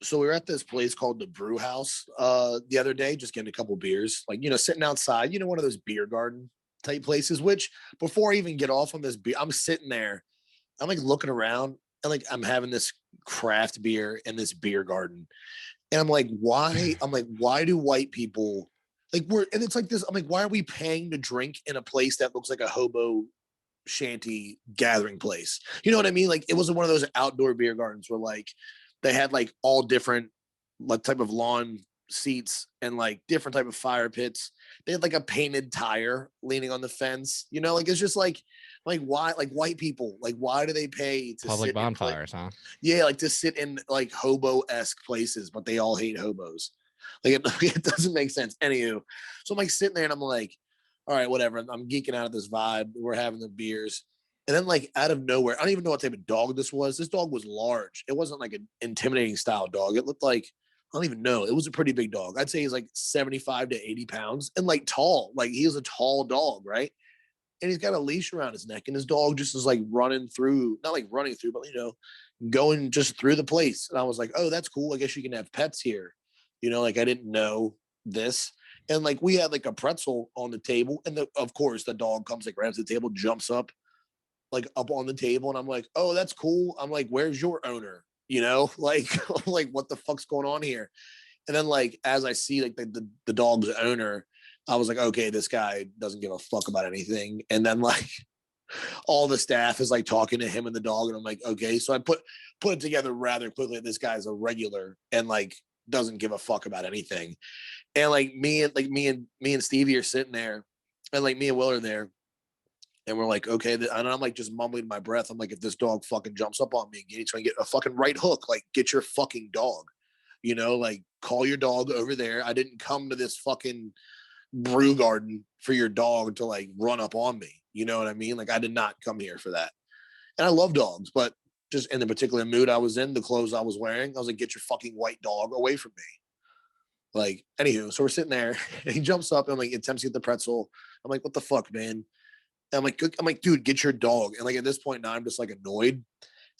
So we were at this place called the Brew House the other day, just getting a couple beers, like, sitting outside, one of those beer garden type places, which before I even get off on this beer, I'm sitting there, I'm like looking around and like I'm having this craft beer in this beer garden. And I'm like, why? I'm like, why do white people and it's like this, I'm like, why are we paying to drink in a place that looks like a hobo shanty gathering place? You know what I mean? Like it wasn't one of those outdoor beer gardens where like they had like all different like type of lawn seats and like different type of fire pits. They had like a painted tire leaning on the fence. Like it's just like why, like white people, like why do they pay to Public sit bonfires, huh? yeah, like to sit in like hobo-esque places, but they all hate hobos. Like it doesn't make sense. Anywho, so I'm like sitting there and I'm like, all right, whatever. I'm geeking out of this vibe. We're having the beers. And then like out of nowhere, I don't even know what type of dog this was. This dog was large. It wasn't like an intimidating style dog. It looked like, I don't even know. It was a pretty big dog. I'd say he's like 75 to 80 pounds and like tall. Like he was a tall dog, right? And he's got a leash around his neck. And his dog just is like running through, not like running through, but going just through the place. And I was like, oh, that's cool. I guess you can have pets here. Like I didn't know this. And like we had like a pretzel on the table. And of course, the dog comes like right up to the table, jumps up, like up on the table. And I'm like, oh, that's cool. I'm like, where's your owner? Like, like what the fuck's going on here? And then like as I see like the dog's owner, I was like, okay, this guy doesn't give a fuck about anything. And then like all the staff is like talking to him and the dog, and I'm like, okay. So I put it together rather quickly that this guy's a regular and like doesn't give a fuck about anything. And like me and Stevie are sitting there, and like me and Will are there, and we're like, okay. And I'm like just mumbling in my breath. I'm like, if this dog fucking jumps up on me again, he's trying to get a fucking right hook. Like, get your fucking dog. Like call your dog over there. I didn't come to this fucking brew garden for your dog to like run up on me. You know what I mean? Like I did not come here for that. And I love dogs, but just in the particular mood I was in, the clothes I was wearing, I was like, get your fucking white dog away from me. Like, anywho, so we're sitting there and he jumps up and like attempts to get the pretzel. I'm like, what the fuck, man? And I'm like, dude, get your dog. And like at this point now I'm just like annoyed.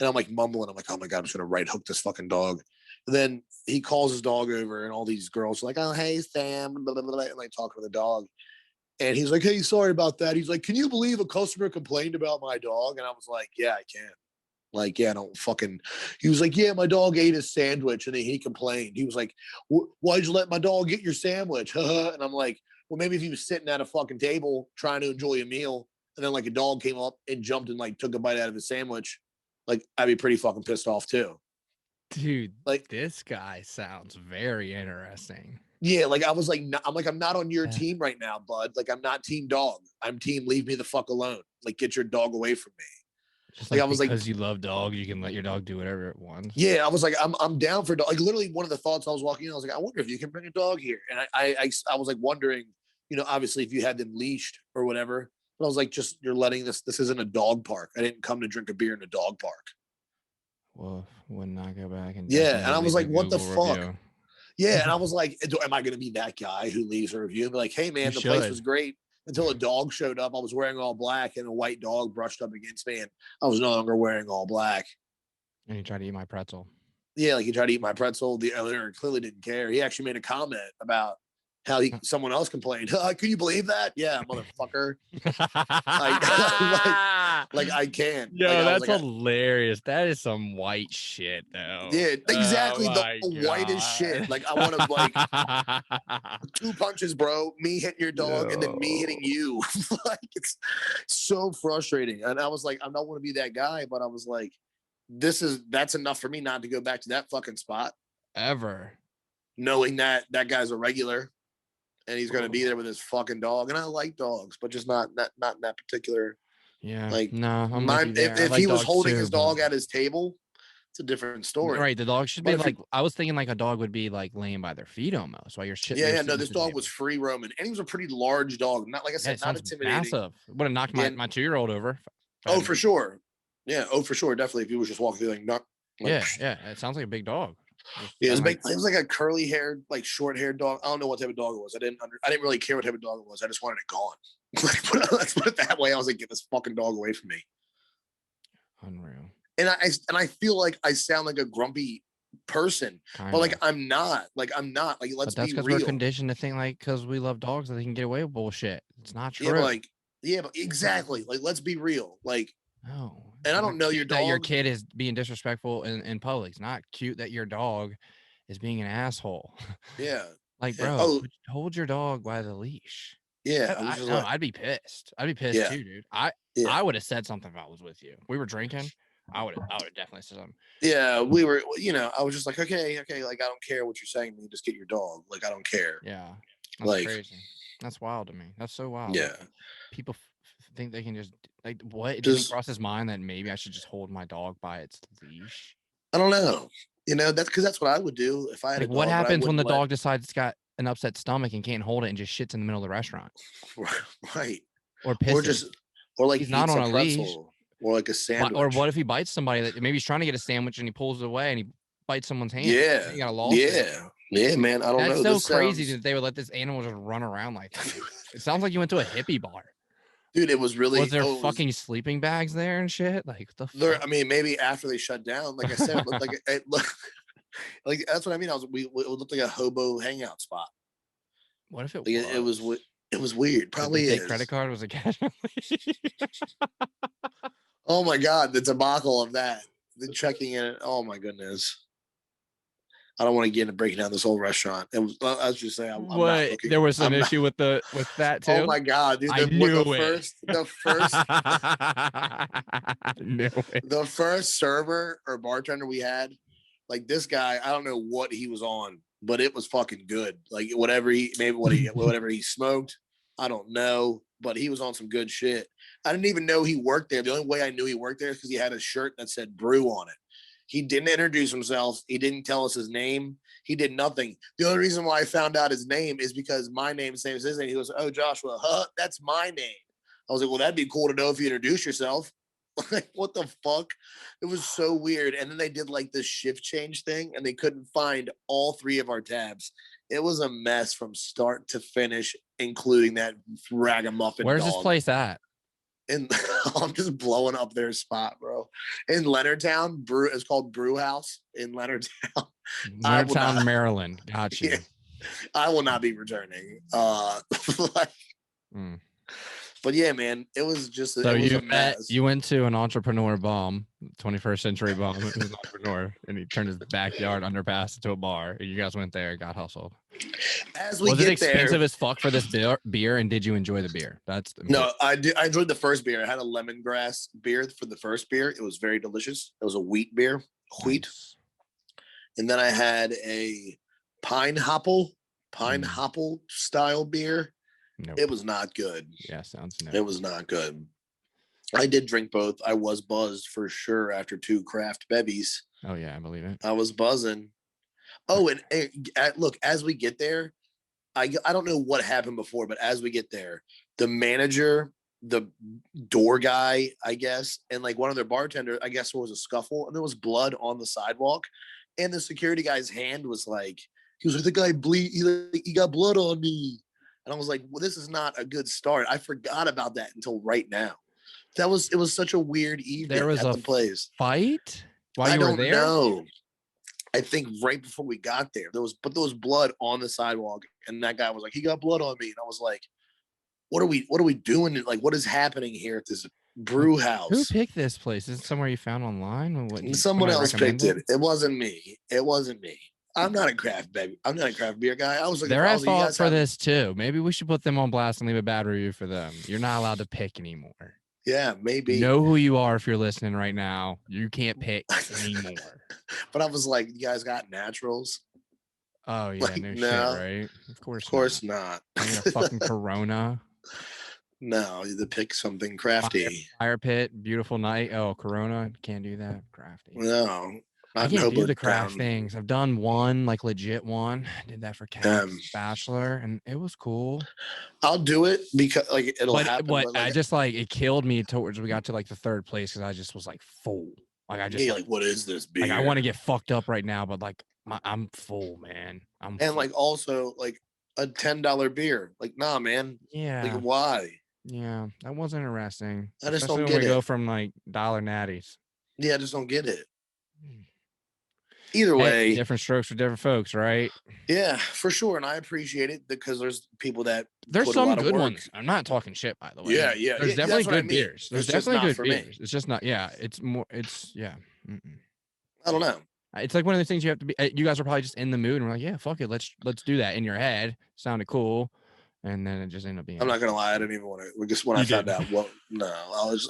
And I'm like mumbling. I'm like, oh my God, I'm just gonna right hook this fucking dog. And then he calls his dog over, and all these girls are like, oh, hey, Sam, blah, blah, blah, and like talking to the dog. And he's like, hey, sorry about that. He's like, can you believe a customer complained about my dog? And I was like, yeah, I can. Like, yeah, don't fucking. He was like, yeah, my dog ate his sandwich, and then he complained. He was like, why'd you let my dog get your sandwich? And I'm like, well, maybe if he was sitting at a fucking table trying to enjoy a meal, and then like a dog came up and jumped and like took a bite out of his sandwich, like I'd be pretty fucking pissed off too. Dude, Like, this guy sounds very interesting. yeah, like I was like, I'm not on your team right now, bud. Like I'm not team dog. I'm team leave me the fuck alone. Like get your dog away from me. Just Like I like was like, because you love dogs, you can let your dog do whatever it wants. yeah, I was like, I'm down for dog. Like literally one of the thoughts I was walking in, I was like, I wonder if you can bring a dog here. And I was like wondering, obviously if you had them leashed or whatever. But I was like, just you're letting this isn't a dog park. I didn't come to drink a beer in a dog park. Well, would not go back and Yeah. And definitely I was leave a like, what the Google fuck? review. Yeah. And I was like, am I going to be that guy who leaves a review and be like, hey, You man, the place was should. great until a dog showed up. I was wearing all black and a white dog brushed up against me and I was no longer wearing all black. And you try to eat my pretzel. Yeah, like he tried to eat my pretzel. The owner clearly didn't care. He actually made a comment about how someone else complained. Can you believe that? Yeah, motherfucker. Like, like I can. Like Yo, I was that's like, hilarious. That is some white shit, though. yeah, Oh exactly the my whitest shit. god. Like I want to like two punches, bro. Me hitting your dog and then me hitting Yo. you. Like it's so frustrating. And I was like, I don't want to be that guy, but I was like, that's enough for me not to go back to that fucking spot. Ever. Knowing that that guy's a regular and he's going to be there with his fucking dog. And I like dogs, but just not in that particular. Yeah. Like No, I'm with you there. if I like he was dogs holding too, his but dog at his table, it's a different story. right, the dog should But be if like I was thinking like a dog would be like laying by their feet almost while you're yeah, no, sitting this at the dog table. was free roaming, and he was a pretty large dog. Not like I Yeah, said, it not sounds intimidating. massive. Would have knocked my And 2-year-old over. If I oh, hadn't for sure, yeah, oh, for sure, definitely. If he was just walking through, like not like yeah. It sounds like a big dog. Just yeah, kind of like it was like a curly haired, like short haired dog. I don't know what type of dog it was. I didn't really care what type of dog it was. I just wanted it gone. Let's put it that way. I was like, get this fucking dog away from me. unreal. And I feel like I sound like a grumpy person. Kind But of. like I'm not. Like I'm not. Like let's But that's be because we're real. conditioned to think like because we love dogs that they can get away with bullshit. It's not Yeah, but true. like yeah, but exactly. Like let's be real. Like, No, and I it's don't know your cute that your dog. kid is being disrespectful in public. It's not cute that your dog is being an asshole. Yeah. Like, Yeah. bro, Oh, hold your dog by the leash. yeah. I was I just no, like, I'd be pissed. I'd be pissed yeah, too, dude. yeah. I would have said something if I was with you. We were drinking. I would have definitely said something. Yeah, we were, I was just like, okay, like I don't care what you're saying to me, just get your dog. Like I don't care. Yeah, that's Like, crazy. That's wild to me. That's so wild. Like yeah, people think they can just like what? It didn't just cross his mind that maybe I should just hold my dog by its leash. I don't know. That's because that's what I would do if I had a Like what dog, but I happens when wouldn't the let. dog decides it's got an upset stomach and can't hold it and just shits in the middle of the restaurant Right, or or pisses? just or like He's not eats on a a leash. pretzel or like a Or sandwich. what if he bites somebody that maybe he's trying to get a sandwich and he pulls it away and he bites someone's hand? Yeah, Then you got a lawsuit. yeah, man. I don't That's know. so This crazy sounds, that they would let this animal just run around like that. It sounds like you went to a hippie bar. dude. It was Was really. there Oh, it was fucking sleeping bags there and shit? Like, what the there. fuck? I mean, maybe after they shut down, like I said, it looked like it looked like that's what I mean. It looked like a hobo hangout spot. What if it Like was? it was weird. Did they Probably take credit is. card? Was it cash only? Oh my god, the debacle of that. The checking in. Oh my goodness. I don't want to get into breaking down this whole restaurant. It was, I was just saying, I'm not What? looking. There was an I'm not. issue with that Oh too? my god, dude! I knew it. The first, I knew it. the first server or bartender we had, like this guy, I don't know what he was on, but it was fucking good. Like whatever he smoked, I don't know, but he was on some good shit. I didn't even know he worked there. The only way I knew he worked there is because he had a shirt that said brew on it. He didn't introduce himself. He didn't tell us his name. He did nothing. The only reason why I found out his name is because my name is the same as his name. He goes, "Oh, Joshua, that's my name." I was like, "Well, that'd be cool to know if you introduce yourself." Like, what the fuck? It was so weird. And then they did like this shift change thing, and they couldn't find all three of our tabs. It was a mess from start to finish, including that ragamuffin Where's this dog. place at? And I'm just blowing up their spot, bro. In Leonardtown, it's called Brew House in Leonardtown. I will Leonardtown, not. Maryland. Got you. Yeah, I will not be returning. Like, Mm. but yeah, man, it was just So it was a mess. you went to an entrepreneur bum, 21st century bum, who's an entrepreneur, and he turned his backyard underpass into a bar. And you guys went there, got hustled. As we Was it get expensive there, as fuck for this beer? And did you enjoy the beer? That's no, important. I did. I enjoyed the first beer. I had a lemongrass beer for the first beer. It was very delicious. It was a wheat beer, Nice. and then I had a pineapple style beer. Nope. It was not good. Yeah, sounds no. It was not good. I did drink both. I was buzzed for sure after two craft bevies. Oh yeah, I believe it. I was buzzing. Oh, and look, as we get there, I don't know what happened before, but as we get there, the manager, the door guy, I guess, and like one of their bartenders, I guess there was a scuffle and there was blood on the sidewalk. And the security guy's hand was like, he was like, the guy he got blood on me. And I was like, well, this is not a good start. I forgot about that until right now. It was such a weird evening There was at a the place. fight while I you were don't there. know. I think right before we got there, there was blood on the sidewalk, and that guy was like, he got blood on me. And I was like, what are we doing? Like, what is happening here at this brew Who house? picked this place? Is it somewhere you found online? Or what? Someone Somebody else picked it. recommended? It wasn't me. It wasn't me. I'm not a craft baby. I'm not a craft beer guy. I was looking They're for. I at was like, you fault guys for have. this too. Maybe we should put them on blast and leave a bad review for them. You're not allowed to pick anymore. Yeah, You maybe. know who you are if you're listening right now. You can't pick anymore. But I was like, you guys got naturals? Oh yeah, Like, no shit, no, right? Of of course course not. not. I need a fucking Corona. No, you had to pick something Fire, crafty. fire pit, beautiful night. Oh, Corona, can't do that. Crafty. No, I not in can't do Hobo the craft Town. things. I've done one, like legit one. I did that for Um, Cat's Bachelor, and it was cool. I'll do it because like it'll But happen. what But I like, just like it killed me towards we got to like the third place because I just was like full. Like I just yeah, like what is this like I beer? want to get fucked up right now, but like I'm full, man. I'm And full. like also like a $10 beer. Like, nah, man. Like, Yeah, why? yeah. That was interesting, I just especially don't when we get go it. from like dollar natties. Yeah, I just don't get it. Either Hey, way, different strokes for different folks, right? yeah, for sure. And I appreciate it because there's people that There's put a some lot of good work. ones. I'm not talking shit, by the way. Yeah, yeah, There's yeah. definitely That's what I good mean. beers. There's It's just definitely not good for me. beers. It's just not. Yeah, it's more. It's yeah. Mm-mm. I don't know. It's like one of the things you have to be. You guys are probably just in the mood and we're like, yeah, fuck it, let's do that in your head. Sounded cool, and then it just ended up being. I'm not gonna lie. I didn't even want to. Just when I You found did. out, well, no, I was.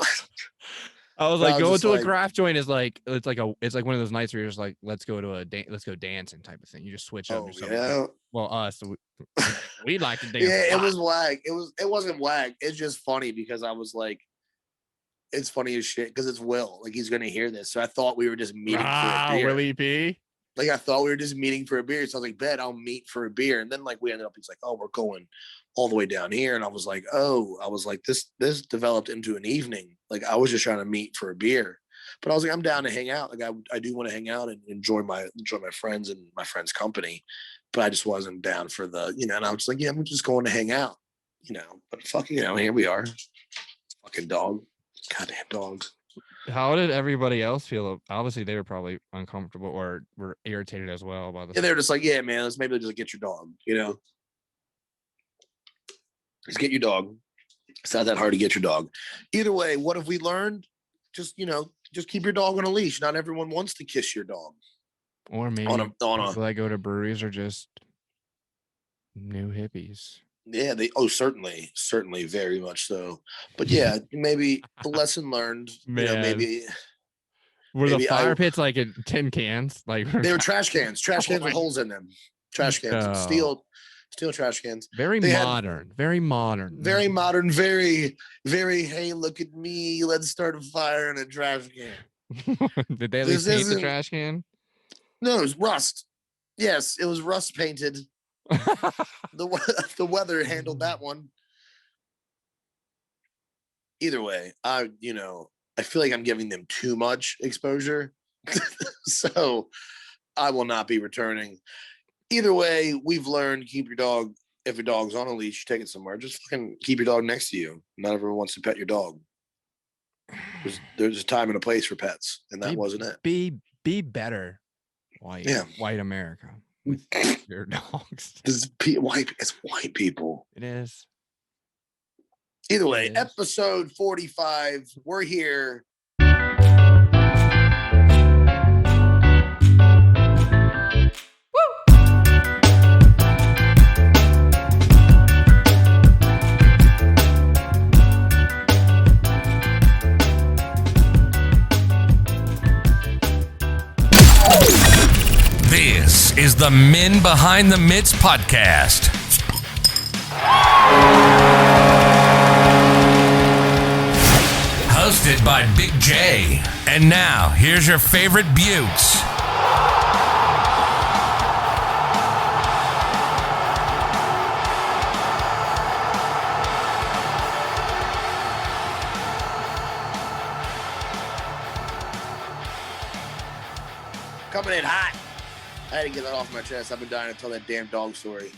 I was I like, was going just to a like, craft joint is like it's like one of those nights where you're just like, let's go to let's go dancing type of thing. You just switch up. oh Yourself. yeah, Well, us we like to dance. yeah. A It lot. was wag. It wasn't wag. It's just funny because I was like, it's funny as shit because it's Will. Like he's gonna hear this, so I thought we were just meeting for a beer. Willie P. Like I thought we were just meeting for a beer. So I was like, bet I'll meet for a beer. And then like we ended up, he's like, oh, we're going all the way down here. And I was like, oh, I was like, this developed into an evening. Like I was just trying to meet for a beer. But I was like, I'm down to hang out. Like I do want to hang out and enjoy my friends and my friends' company. But I just wasn't down for the, and I was just like, yeah, I'm just going to hang out, But fucking, here we are. Fucking dog. Goddamn dogs. How did everybody else feel? Obviously, they were probably uncomfortable or were irritated as well by this. Yeah, they were just like, yeah, man, let's maybe just get your dog, Just get your dog. It's not that hard to get your dog. Either way, what have we learned? Just, just keep your dog on a leash. Not everyone wants to kiss your dog. Or maybe people that go to breweries are just new hippies. Yeah, certainly, very much so. But yeah, maybe the lesson learned. Man. Maybe were the fire pits like in tin cans? Like they were trash cans. Trash cans with holes in them. Trash cans. Steel trash cans. Very modern. Very modern. Very modern. Very, very. Hey, look at me. Let's start a fire in a trash can. Did they at least paint the trash can? No, it was rust. Yes, it was rust painted. The weather handled that one. Either way, I feel like I'm giving them too much exposure. So I will not be returning. Either way, we've learned keep your dog. If your dog's on a leash, take it somewhere. Just fucking keep your dog next to you. Not everyone wants to pet your dog. There's a time and a place for pets, and that wasn't it. Be better, white America. With your dogs. It's white people. It is. Either way, episode 45. We're here. This is the Men Behind the Mitts podcast. Hosted by Big J. And now, here's your favorite Buttes. Coming in hot. I had to get that off my chest. I've been dying to tell that damn dog story.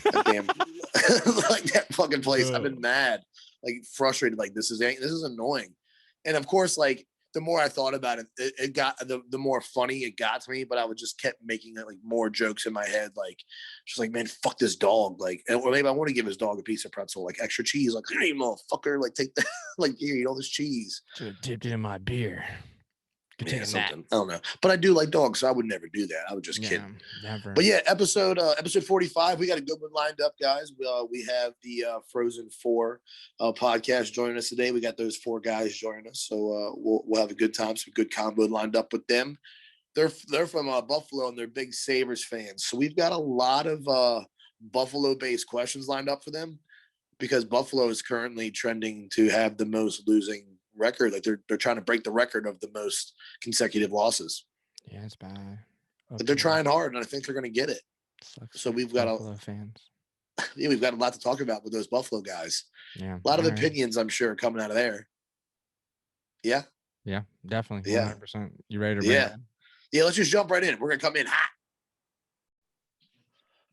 That damn, like that fucking place. I've been mad, like frustrated. Like this is annoying. And of course, like the more I thought about it, it got the more funny it got to me. But I would just kept making it like more jokes in my head, like just like, man, fuck this dog. Like, or maybe I want to give his dog a piece of pretzel, like extra cheese. Like, hey, motherfucker, like take that, like here, eat all this cheese. Should have dipped it in my beer. Yeah, something. I don't know, but I do like dogs, so I would never do that. I would just kid. Never. But yeah, episode 45. We got a good one lined up, guys. We have the Frozen 4 podcast joining us today. We got those 4 guys joining us, so we'll have a good time. Some good combo lined up with them. They're from Buffalo, and they're big Sabres fans. So we've got a lot of Buffalo-based questions lined up for them because Buffalo is currently trending to have the most losing record. Like they're trying to break the record of the most consecutive losses. Yeah, it's bad. But they're trying hard, and I think they're going to get it. So we've got Buffalo fans. Yeah, we've got a lot to talk about with those Buffalo guys. Yeah, a lot of opinions, I'm sure, coming out of there. Yeah, definitely. Yeah, 100%. You ready to? Yeah. Let's just jump right in. We're gonna come in hot.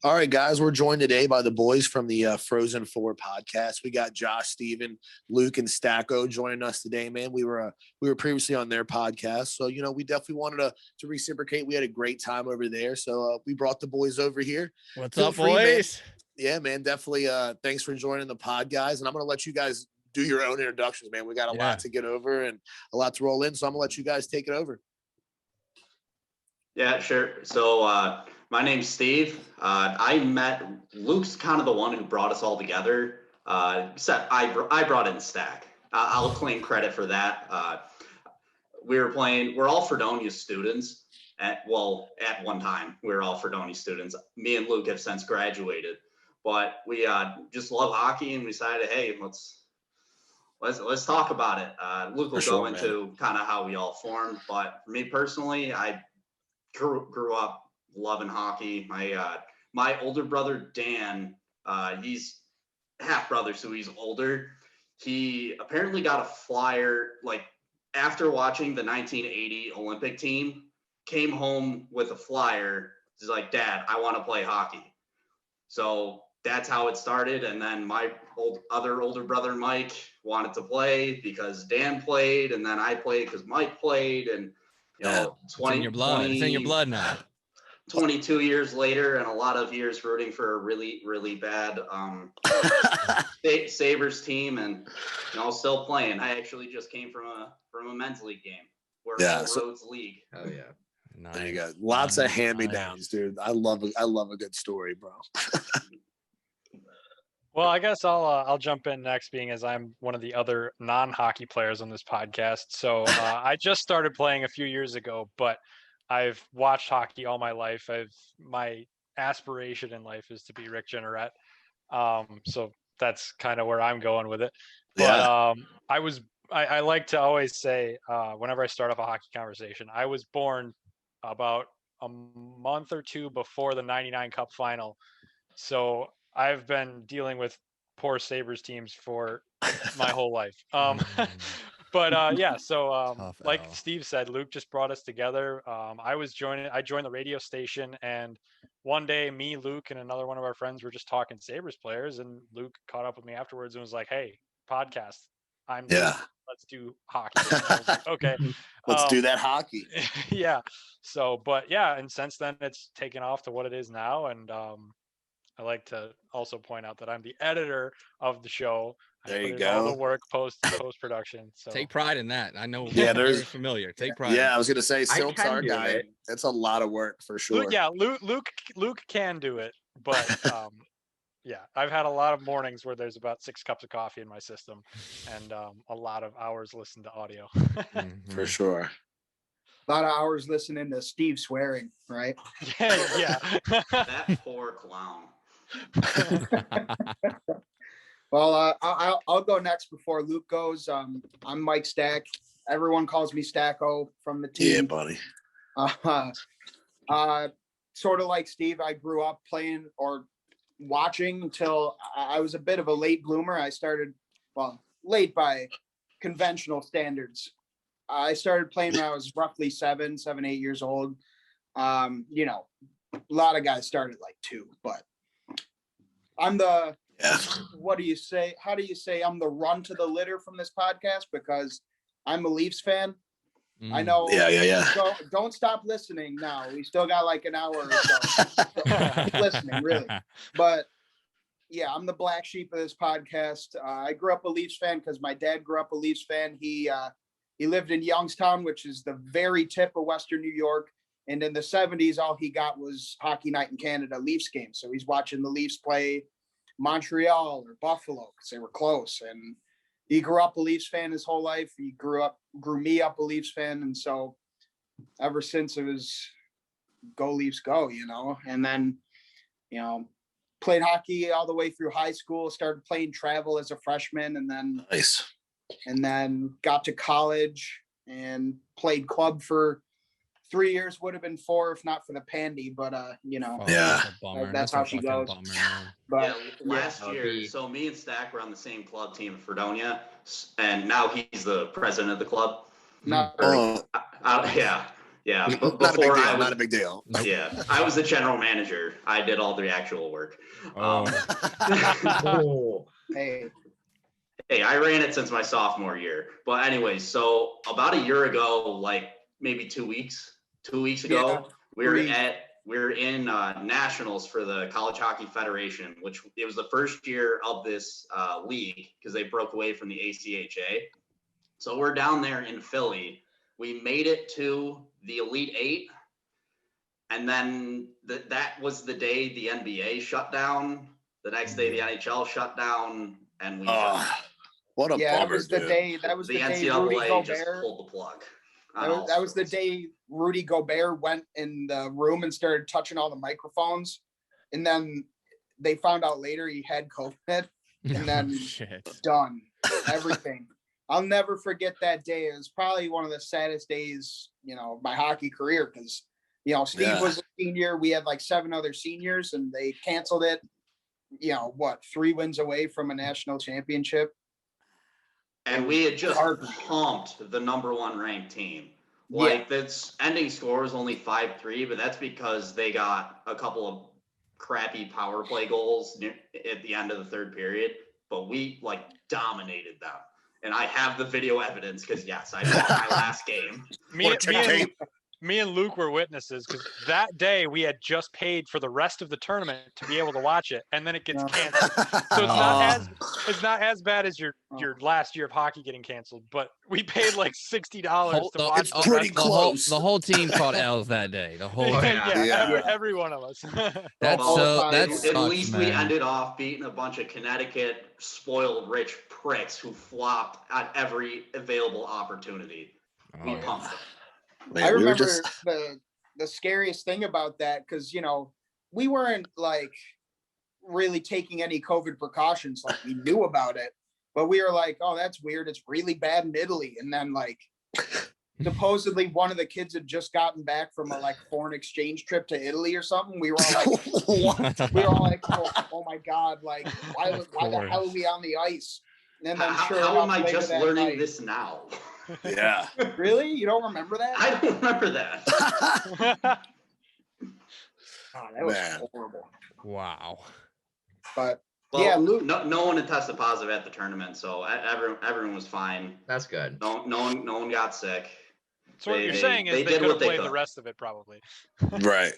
All right, guys, we're joined today by the boys from the Frozen Four podcast. We got Josh, Steven, Luke, and Stacko joining us today, man. We were previously on their podcast, so we definitely wanted to reciprocate. We had a great time over there, so we brought the boys over here. What's Feel up, free, boys? Man. Yeah, man, definitely. Thanks for joining the pod, guys, and I'm gonna let you guys do your own introductions, man. We got a lot to get over and a lot to roll in, so I'm gonna let you guys take it over. Yeah, sure. So my name's Steve. I met Luke's kind of the one who brought us all together. Except I brought in Stack. I'll claim credit for that. We're all Fredonia students. At one time we were all Fredonia students. Me and Luke have since graduated, but we just love hockey and we decided, hey, let's talk about it. Luke will go into kind of how we all formed, but for me personally, I grew up loving hockey. My older brother Dan, he's half brother, so he's older. He apparently got a flyer like after watching the 1980 Olympic team, came home with a flyer. He's like, Dad, I want to play hockey. So that's how it started. And then my older brother Mike wanted to play because Dan played, and then I played because Mike played, and it's in your blood. It's in your blood now. 22 years later, and a lot of years rooting for a really, really bad Sabres team, and still playing. I actually just came from a men's league game. We're Roads League. Oh yeah, nice. There you go. Lots of hand-me-downs, dude. I love a good story, bro. Well, I guess I'll jump in next, being as I'm one of the other non-hockey players on this podcast. So I just started playing a few years ago, but I've watched hockey all my life. My aspiration in life is to be Rick Jeanneret. So that's kind of where I'm going with it. But I like to always say, whenever I start off a hockey conversation, I was born about a month or two before the '99 Cup final. So I've been dealing with poor Sabres teams for my whole life. But yeah, so like Steve said, Luke just brought us together. I joined the radio station, and one day me, Luke, and another one of our friends were just talking Sabres players, and Luke caught up with me afterwards and was like, hey, podcast. Let's do hockey. And I was like, okay. Let's do that hockey. Yeah. So, but yeah, and since then it's taken off to what it is now. And I like to also point out that I'm the editor of the show. There you go. All the work post production. So take pride in that. I know. Yeah, very familiar. Take pride. Yeah, I was gonna say Silk's our guy. That's a lot of work for sure. Luke can do it, but yeah, I've had a lot of mornings where there's about 6 cups of coffee in my system, and a lot of hours listened to audio. For sure. A lot of hours listening to Steve swearing, right? Yeah. That poor clown. Well, I'll go next before Luke goes. I'm Mike Stack. Everyone calls me Stacko from the team. Yeah, buddy. Sort of like Steve, I grew up playing or watching until I was a bit of a late bloomer. I started, late by conventional standards. I started playing when I was roughly 7, 8 years old. A lot of guys started like 2, but I'm the, what do you say? How do you say I'm the run to the litter from this podcast? Because I'm a Leafs fan. I know. Yeah. Don't stop listening now. We still got like an hour or so. Keep listening, really. But yeah, I'm the black sheep of this podcast. I grew up a Leafs fan because my dad grew up a Leafs fan. He lived in Youngstown, which is the very tip of Western New York. And in the 70s, all he got was Hockey Night in Canada Leafs games. So he's watching the Leafs play Montreal or Buffalo because they were close. And he grew up a Leafs fan his whole life. He grew me up a Leafs fan. And so ever since it was go Leafs go, and then, played hockey all the way through high school, started playing travel as a freshman, and then nice. And then got to college and played club for 3 years, would have been 4 if not for the pandy, but that's how she goes. But last year, so me and Stack were on the same club team at Fredonia, and now he's the president of the club. Not really. Yeah. Yeah, Not but a big before deal. I was, Not a big deal. yeah, I was the general manager. I did all the actual work. Oh. Oh, Hey, Hey, I ran it since my sophomore year. But anyways, so about a year ago, like maybe 2 weeks ago, Yeah, we were three. in nationals for the College Hockey Federation, which it was the first year of this league because they broke away from the ACHA. So we're down there in Philly. We made it to the Elite Eight, and then that was the day the NBA shut down. The next day the NHL shut down, and we What a Yeah, that bummer, was the dude. day. That was the the day Rudy NCAA just Gobert. pulled the plug. That was the day Rudy Gobert went in the room and started touching all the microphones, and then they found out later he had COVID, and then Shit. done everything. I'll never forget that day. It was probably one of the saddest days, of my hockey career because, Steve was a senior. We had like 7 other seniors, and they canceled it. 3 wins away from a national championship. And we had just Heartbreaking. pumped the number 1 ranked team. Like that's ending score is only 5-3, but that's because they got a couple of crappy power play goals at the end of the third period. But we like dominated them. And I have the video evidence because yes, I bought my last game. Me and Luke were witnesses because that day we had just paid for the rest of the tournament to be able to watch it, and then it gets canceled. So it's not as bad as your last year of hockey getting canceled, but we paid like $60 to watch. It's pretty close. The whole team caught L's that day. The whole team. Every one of us. That's at sucks, least man. we ended off beating a bunch of Connecticut spoiled rich pricks who flopped at every available opportunity. We pumped them. Man, I remember just... the scariest thing about that because we weren't like really taking any COVID precautions. Like we knew about it, but we were like, "Oh, that's weird. It's really bad in Italy." And then like supposedly one of the kids had just gotten back from a foreign exchange trip to Italy or something. We were all like, "Oh my god! Like why the hell are we on the ice?" And then how am I just learning this now? Yeah. Really? You don't remember that? I don't remember that. Oh, that was horrible. Wow. But Luke, no one had tested positive at the tournament, so everyone was fine. That's good. No one got sick. So what you're saying is they could have played the rest of it probably. Right.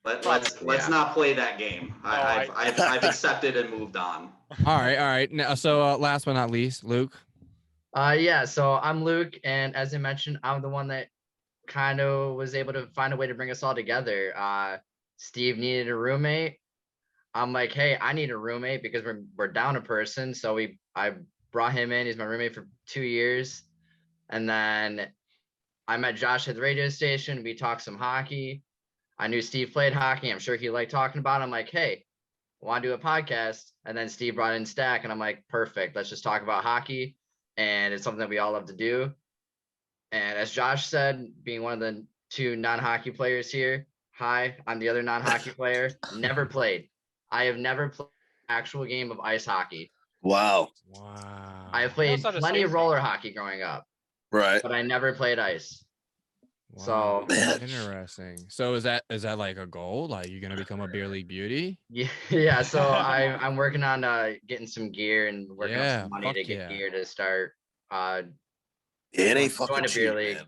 Let's not play that game. I've accepted and moved on. All right. Now, so last but not least, Luke. So I'm Luke, and as I mentioned, I'm the one that kind of was able to find a way to bring us all together. Steve needed a roommate. I'm like, hey, I need a roommate because we're down a person. So I brought him in. He's my roommate for 2 years. And then I met Josh at the radio station. We talked some hockey. I knew Steve played hockey. I'm sure he liked talking about it. I'm like, hey, want to do a podcast? And then Steve brought in Stack, and I'm like, perfect. Let's just talk about hockey. And it's something that we all love to do. And as Josh said, being one of the 2 non-hockey players here, hi, I'm the other non-hockey player. Never played. I have never played an actual game of ice hockey. Wow. I have played plenty of roller hockey growing up. Right. But I never played ice. Wow. So Interesting. So is that like a goal? Like you're gonna become a beer league beauty? Yeah. So I'm working on getting some gear and working on some money to get gear to start. It ain't fucking join a beer cheap, league. man.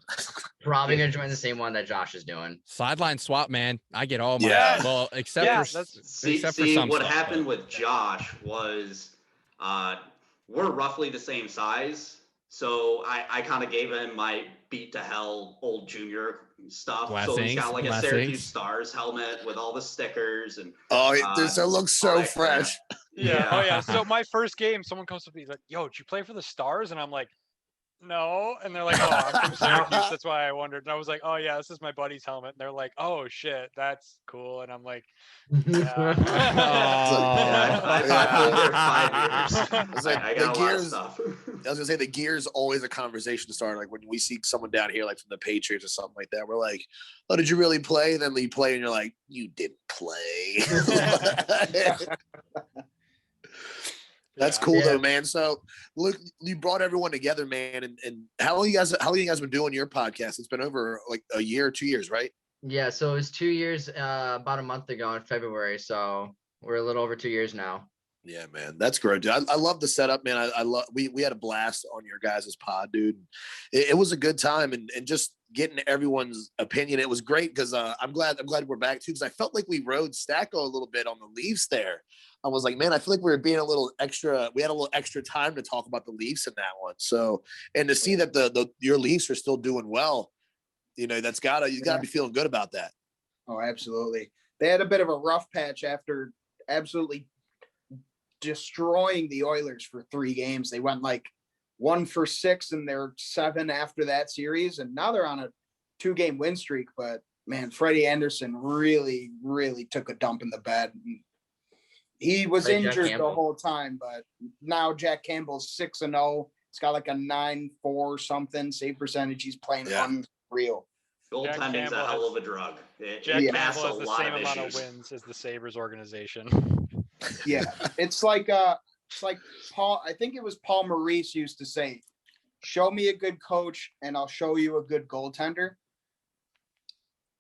Probably gonna join the same one that Josh is doing. Sideline swap, man. I get all my well, except for some what stuff, happened with Josh was we're roughly the same size. So I kind of gave him my beat to hell old junior stuff. So he's got like a Syracuse Stars helmet with all the stickers and this looks so fresh. Yeah. Oh yeah. So my first game, someone comes up to me like, "Yo, did you play for the Stars?" And I'm like, "No." And they're like, "Oh, I'm from Syracuse. That's why I wondered." And I was like, "Oh yeah, this is my buddy's helmet." And they're like, "Oh shit, that's cool." And I'm like, I played there 5 years. I got a lot of stuff. I was gonna say the gear's always a conversation starter. Like when we see someone down here, like from the Patriots or something like that, we're like, "Oh, did you really play?" And then you play, and you're like, "You didn't play." That's Yeah. cool Yeah. though, man. So look, you brought everyone together, man. And how long you guys been doing your podcast? It's been over like a year or 2 years, right? Yeah, so it was 2 years about a month ago in February. So we're a little over 2 years now. Yeah, man, that's great, dude. I love the setup, man. I love we had a blast on your guys' pod, dude. It was a good time, and just getting everyone's opinion. It was great because I'm glad we're back too, because I felt like we rode Stacko a little bit on the Leafs there. I was like, man, I feel like we were being a little extra. We had a little extra time to talk about the Leafs in that one. So, and to see that your Leafs are still doing well, you gotta be feeling good about that. Oh, absolutely. They had a bit of a rough patch after absolutely destroying the Oilers for 3 games. They went like 1 for 6 in their 7 after that series, and now they're on a 2-game win streak. But man, Freddie Anderson really, really took a dump in the bed. He was Right, Jack injured the Campbell. whole time, but now Jack Campbell's 6-0. He's got like a 9.4 something save percentage. He's playing unreal. Goaltending's Campbell a hell has- of a drug. Jack Yeah. masks Campbell a has the lot same of amount issues. of wins as the Sabres organization. Yeah, it's like Paul. I think it was Paul Maurice used to say, "Show me a good coach, and I'll show you a good goaltender."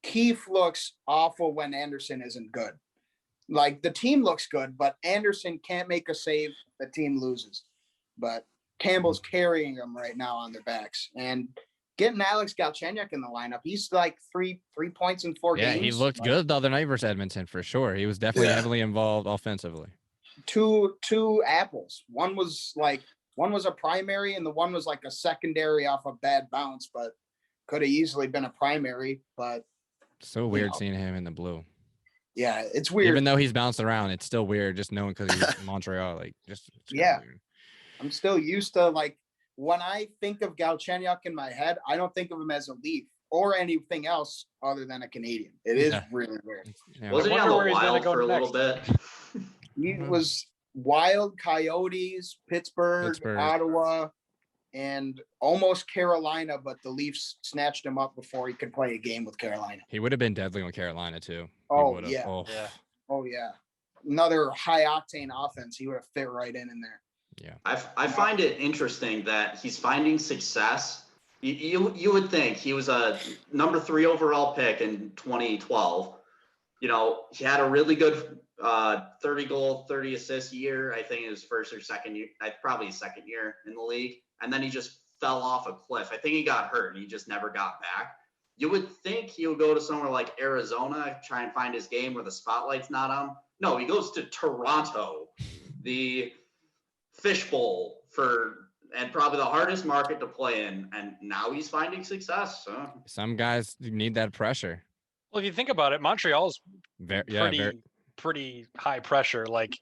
Keefe looks awful when Anderson isn't good. Like the team looks good, but Anderson can't make a save. The team loses. But Campbell's carrying them right now on their backs, and getting Alex Galchenyuk in the lineup. He's like three points in 4 Yeah, games. he looked good the other night versus Edmonton for sure. He was definitely Yeah. heavily involved offensively. Two apples. One was a primary, and the one was like a secondary off a bad bounce, but could have easily been a primary. But So weird know. seeing him in the blue. yeah, it's weird. Even though he's bounced around, it's still weird just knowing because he's in Montreal. Like, just it's kinda Yeah. weird. I'm still used to, like, when I think of Galchenyuk in my head, I don't think of him as a Leaf or anything else other than a Canadian. It is Yeah. really weird. Yeah. Wasn't he I on wonder the where he's gonna Wild go for a little bit? He was Wild, Coyotes, Pittsburgh, Ottawa, and almost Carolina, but the Leafs snatched him up before he could play a game with Carolina. He would have been deadly on Carolina too. He Oh, would've. yeah. Oh, Yeah. Oh yeah, another high octane offense. He would have fit right in there. yeah. I find it interesting that he's finding success. You would think he was a number 3 overall pick in 2012. He had a really good 30 goal, 30 assist year. I think it was first or second year, probably his second year in the league. And then he just fell off a cliff. I think he got hurt and he just never got back. You would think he would go to somewhere like Arizona, try and find his game where the spotlight's not on. No, he goes to Toronto, the fishbowl and probably the hardest market to play in. And now he's finding success. So. Some guys need that pressure. Well, if you think about it, Montreal's Very, pretty high pressure. Like,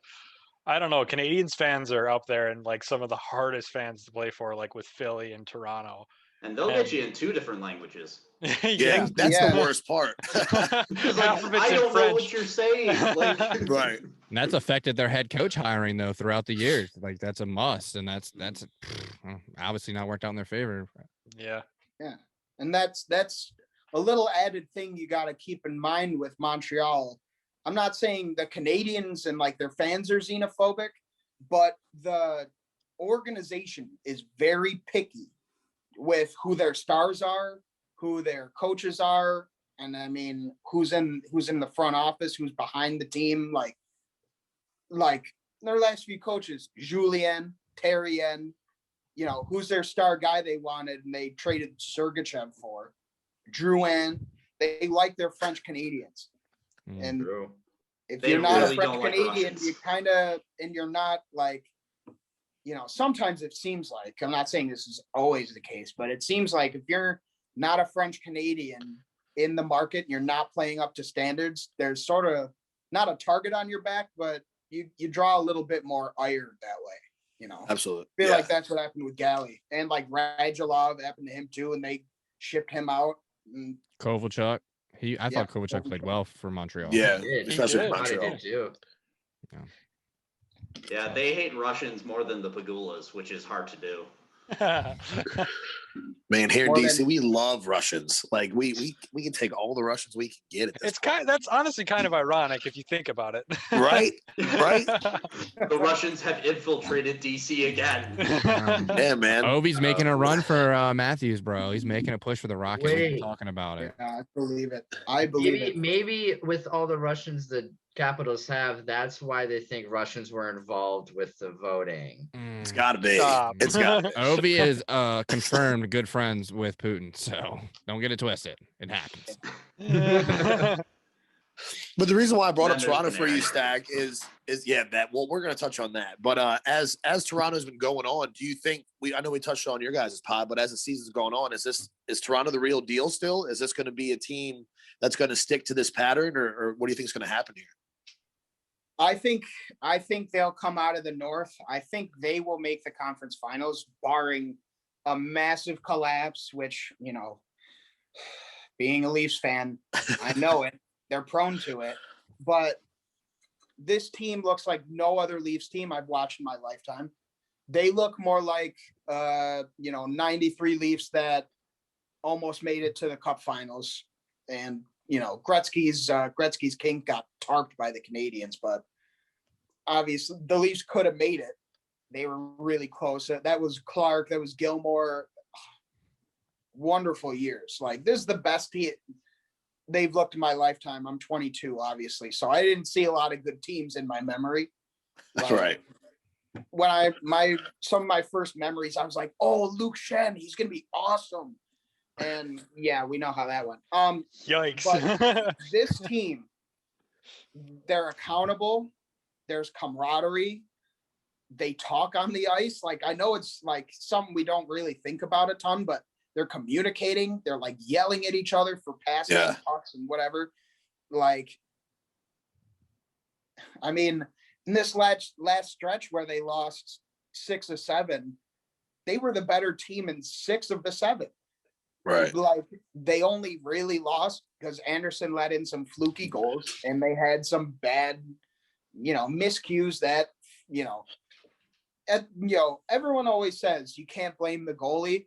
I don't know, Canadians fans are up there and like some of the hardest fans to play for, like with Philly and Toronto. And they'll get you in 2 different languages. Yeah, that's the worst part. It's Half of it's I in don't know French. what you're saying. Like, Right. And that's affected their head coach hiring though throughout the years. Like that's a must, and that's obviously not worked out in their favor. Yeah. And that's a little added thing you got to keep in mind with Montreal. I'm not saying the Canadians and like their fans are xenophobic, but the organization is very picky with who their stars are, who their coaches are, and I mean who's in the front office, who's behind the team. Like their last few coaches, Julien, Terrien, who's their star guy they wanted and they traded Sergachev for, Drouin. They like their French Canadians. And True. if They you're not really a French don't like Canadian, Russians. you kind of, and you're not like, sometimes it seems like, I'm not saying this is always the case, but it seems like if you're not a French Canadian in the market, and you're not playing up to standards, there's sort of not a target on your back, but you draw a little bit more ire that way, Absolutely. I feel like that's what happened with Galley, and like Radulov happened to him too, and they shipped him out. And Kovalchuk. I thought Yeah, Kovalchuk played well for Montreal. Yeah, He did. especially did. for I thought he Montreal. did too. Yeah, they hate Russians more than the Pagulas, which is hard to do. Man, here in More DC, than- we love Russians. Like we can take all the Russians we can get at this It's point. that's honestly kind of ironic if you think about it. Right? Right? The Russians have infiltrated DC again. Yeah, man. Ovi's making a run for Matthews, bro. He's making a push for the Rockets. We've been Wait. talking about it. Yeah, I believe it. I believe it. Maybe with all the Russians the Capitals have, that's why they think Russians were involved with the voting. It's gotta be. Stop. It's gotta be. Ovi is confirmed good friends with Putin, so don't get it twisted. It happens. But the reason why I brought up Then there's Toronto the for you, narrative. Stack, is that we're gonna touch on that. But as Toronto's been going on, do you think I know we touched on your guys' pod, but as the season's going on, is Toronto the real deal still? Is this gonna be a team that's gonna stick to this pattern, or what do you think is gonna happen here? I think they'll come out of the North. I think they will make the conference finals, barring a massive collapse, which, being a Leafs fan, I know it. They're prone to it. But this team looks like no other Leafs team I've watched in my lifetime. They look more like 93 Leafs almost made it to the Cup Finals. And Gretzky's kink got tarped by the Canadians, but obviously the Leafs could have made it. They were really close. That was Clark. That was Gilmore. Wonderful years. Like, this is the best team they've looked in my lifetime. I'm 22, obviously, so I didn't see a lot of good teams in my memory. That's Like, right. When some of my first memories, I was like, "Oh, Luke Shen, he's gonna be awesome." And yeah, we know how that went. Yikes. But this team, they're accountable. There's camaraderie. They talk on the ice. Like, I know it's like something we don't really think about a ton, but they're communicating. They're like yelling at each other for passing pucks and whatever. Like, I mean, in this last stretch where they lost 6 of 7, they were the better team in 6 of the 7. Right. Like, they only really lost because Anderson let in some fluky goals and they had some bad, miscues that, everyone always says you can't blame the goalie.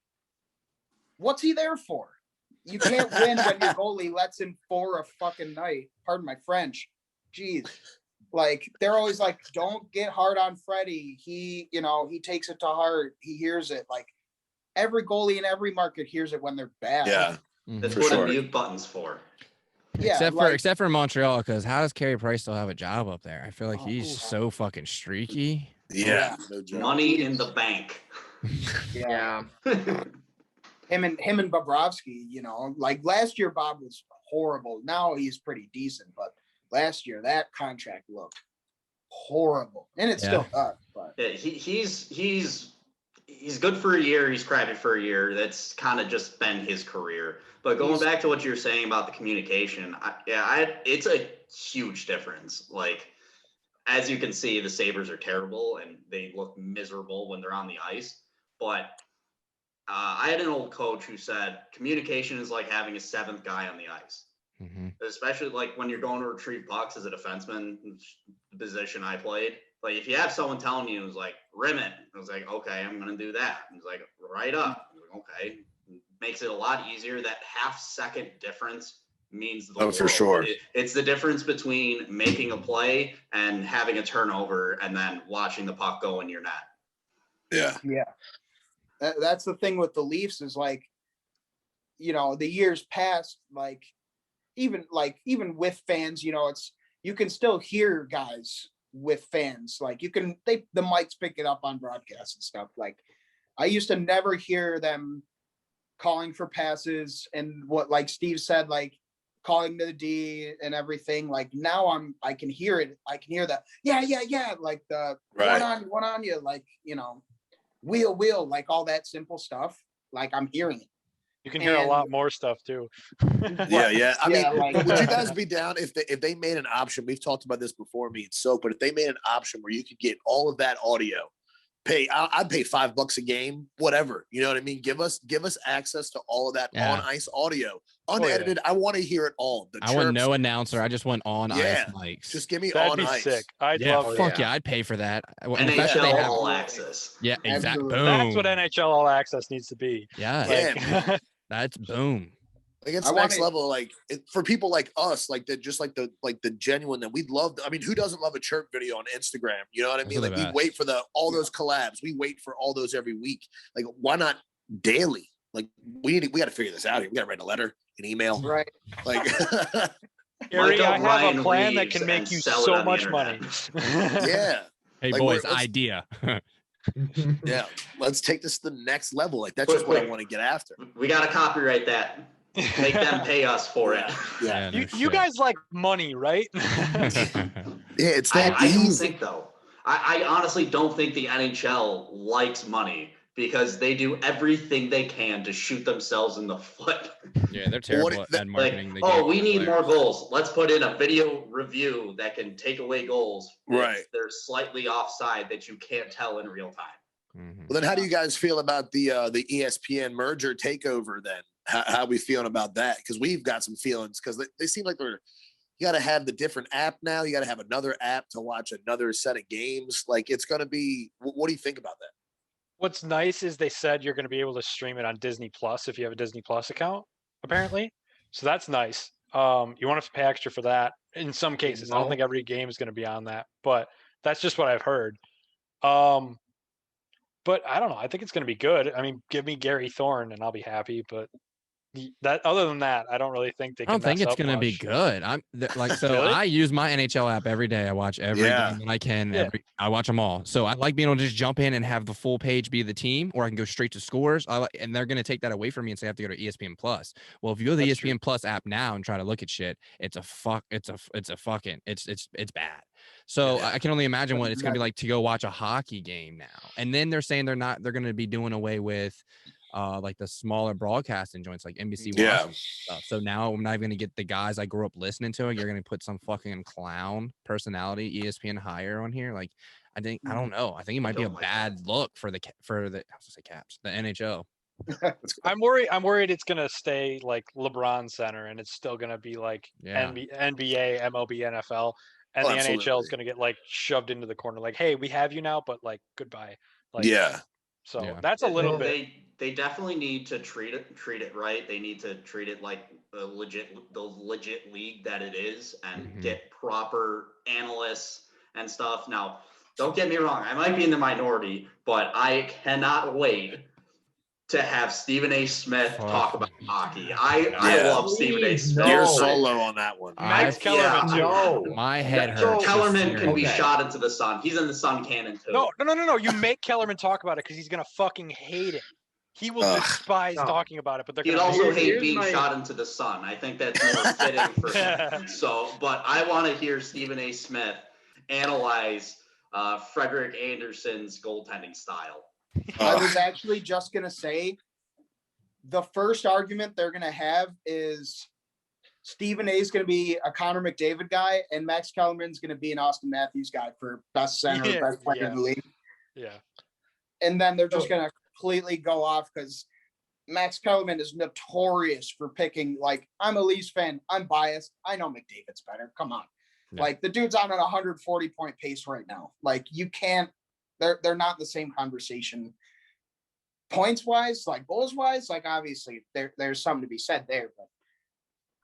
What's he there for? You can't win when your goalie lets in 4 a fucking night. Pardon my French. Jeez. Like, they're always like, don't get hard on Freddie. He takes it to heart. He hears it. Like, every goalie in every market hears it when they're bad. Yeah. That's For what sure. the mute button's for. Yeah. Except for Montreal, because how does Carey Price still have a job up there? I feel like he's so fucking streaky. Yeah. No joke. Money in the bank. Yeah. Him and Bobrovsky, like last year, Bob was horrible. Now he's pretty decent, but last year that contract looked horrible, and it still does. But Yeah, he's good for a year. He's crappy for a year. That's kind of just been his career. But going back to what you're saying about the communication, it's a huge difference. Like, as you can see, the Sabres are terrible and they look miserable when they're on the ice. But I had an old coach who said communication is like having a 7th guy on the ice. Mm-hmm. Especially like when you're going to retrieve pucks as a defenseman, the position I played. Like, if you have someone telling you, it's like, rim it. I was like, okay, I'm going to do that. It's like, right up. Like, okay. Makes it a lot easier. That half-second difference means the world. For sure. It's the difference between making a play and having a turnover and then watching the puck go in your net. Yeah. yeah, that's the thing with the Leafs is like, the years past, like even with fans, you can still hear guys with fans. Like, the mics pick it up on broadcasts and stuff. Like, I used to never hear them calling for passes and what, like Steve said, like calling to the D and everything. Like, now I can hear it. I can hear that. Yeah. Like the one on you, like, wheel, like all that simple stuff. Like, I'm hearing it. You can hear a lot more stuff too. Yeah. I mean, like, would you guys be down if they made an option? We've talked about this before, me and Soap, but if they made an option where you could get all of that audio I'd pay $5 a game, whatever. You know what I mean? Give us access to all of that on ice audio, unedited. I want to hear it all. I want no announcer. I just want on ice mics. Just give me That'd on be ice. sick. I'd Yeah, love fuck that. yeah, I'd pay for that. NHL All Access. Yeah, exactly. Absolutely. Boom. That's what NHL All Access needs to be. Yeah, Like, that's boom. Like it's next level. Like for people like us, like the genuine that we'd love. I mean, who doesn't love a chirp video on Instagram? You know what I mean? Like we wait for all those collabs. We wait for all those every week. Like why not daily? Like we got to figure this out here. We got to write a letter, an email, right? Like Gary, I have a plan that can make you so much money. Yeah. Hey like, boys, idea. Yeah, let's take this to the next level. Like that's just what I want to get after. We got to copyright that. Make them pay us for it. Yeah, you guys like money, right? Yeah, it's that I easy. don't think though. I honestly don't think the NHL likes money because they do everything they can to shoot themselves in the foot. Yeah, they're terrible at marketing. Like, we need more goals. Let's put in a video review that can take away goals. Right. They're slightly offside that you can't tell in real time. Mm-hmm. Well, then how do you guys feel about the ESPN merger takeover then? How are we feeling about that? Because we've got some feelings because they seem like you got to have the different app now. You got to have another app to watch another set of games. Like it's going to be, what do you think about that? What's nice is they said you're going to be able to stream it on Disney Plus if you have a Disney Plus account, apparently. So that's nice. You want to pay extra for that in some cases. I don't think every game is going to be on that, but that's just what I've heard. But I don't know. I think it's going to be good. I mean, give me Gary Thorne and I'll be happy. But that other than that, I don't really think they can. I don't think it's going to be good. Really? I use my NHL app every day. I watch every game that I can. Yeah. I watch them all. So I like being able to just jump in and have the full page be the team, or I can go straight to scores. And they're going to take that away from me and say I have to go to ESPN Plus. Well, if you go to the ESPN Plus app now and try to look at shit, it's bad. So I can only imagine what it's going to be like to go watch a hockey game now. And then they're saying they're going to be doing away with like the smaller broadcasting joints like NBC Washington stuff. So now I'm not even going to get the guys I grew up listening to. You're going to put some fucking clown personality ESPN hire on here. Like I don't know. I think it might be a bad look for the Caps, the NHL. I'm worried it's gonna stay like LeBron Center and it's still gonna be like NBA, MLB, NFL, and the NHL is gonna get like shoved into the corner. Like, hey, we have you now, but like goodbye. Like, So that's a little bit. They definitely need to treat it right. They need to treat it like the legit league that it is, and get proper analysts and stuff. Now, don't get me wrong. I might be in the minority, but I cannot wait to have Stephen A. Smith talk about hockey. I love Stephen A. Smith. You're solo on that one. Max Kellerman. My head hurts. Kellerman can be shot into the sun. He's in the sun cannon too. No. You make Kellerman talk about it because he's gonna fucking hate it. He will despise talking about it, but they're He'd gonna also hate being shot into the sun. I think that's more fitting for him. But I want to hear Stephen A. Smith analyze Frederick Anderson's goaltending style. I was actually just going to say the first argument they're going to have is Stephen A is going to be a Connor McDavid guy and Max Kellerman's going to be an Austin Matthews guy for best center, best player in the league. Yeah. And then they're just going to completely go off because Max Kellerman is notorious for picking, like, I'm a Leafs fan. I'm biased. I know McDavid's better. Come on. Yeah. Like, the dude's on an 140-point pace right now. Like, you can't. They're not in the same conversation. Points wise, like goals wise, like obviously there's something to be said there. But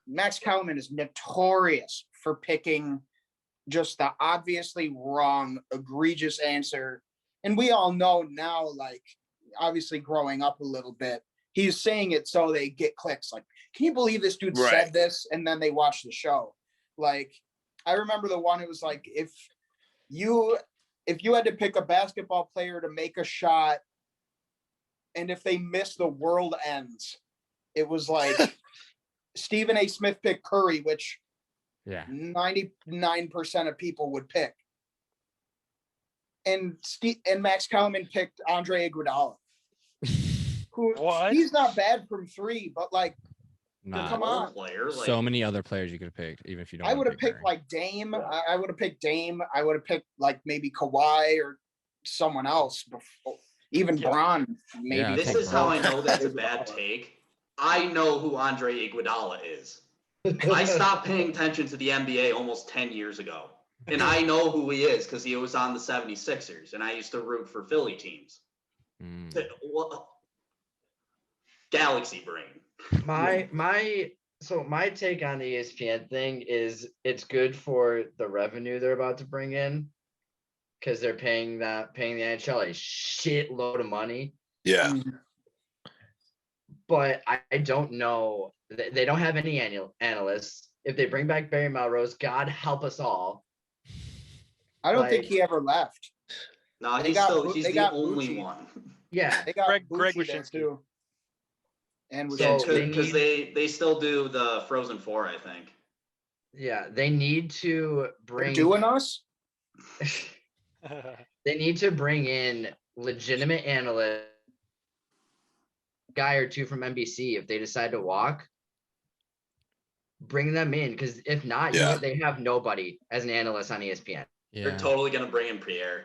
Max Kellerman is notorious for picking just the obviously wrong, egregious answer. And we all know now, like obviously growing up a little bit, he's saying it so they get clicks. Like, can you believe this dude said this? And then they watch the show. Like, I remember the one, it was like, if you had to pick a basketball player to make a shot, and if they miss, the world ends. It was like Stephen A. Smith picked Curry, which 99% of people would pick. And Max Kellerman picked Andre Iguodala. He's not bad from three, but like, come on. So many other players you could have picked, even if you don't. I would have picked like Dame. I would have picked Dame. I would have picked like maybe Kawhi or someone else before. Even Braun, maybe. Yeah, This take is how Braun. I know that's a bad take. I know who Andre Iguodala is. I stopped paying attention to the NBA almost 10 years ago. And I know who he is because he was on the 76ers, and I used to root for Philly teams. Galaxy brain. My take on the ESPN thing is it's good for the revenue they're about to bring in because they're paying the NHL a shitload of money. Yeah. But I don't know. They don't have any analysts. If they bring back Barry Melrose, God help us all. I don't think he ever left. No, he's the only Bucci. one. Yeah, They got Greg Bucci there Wyshynski. too. And So because they still do the Frozen Four, I think. yeah, they need to they're bring doing us. They need to bring in legitimate analysts, guy or two from NBC if they decide to walk. Bring them in because if not, they have nobody as an analyst on ESPN. Yeah. They're totally gonna bring in Pierre.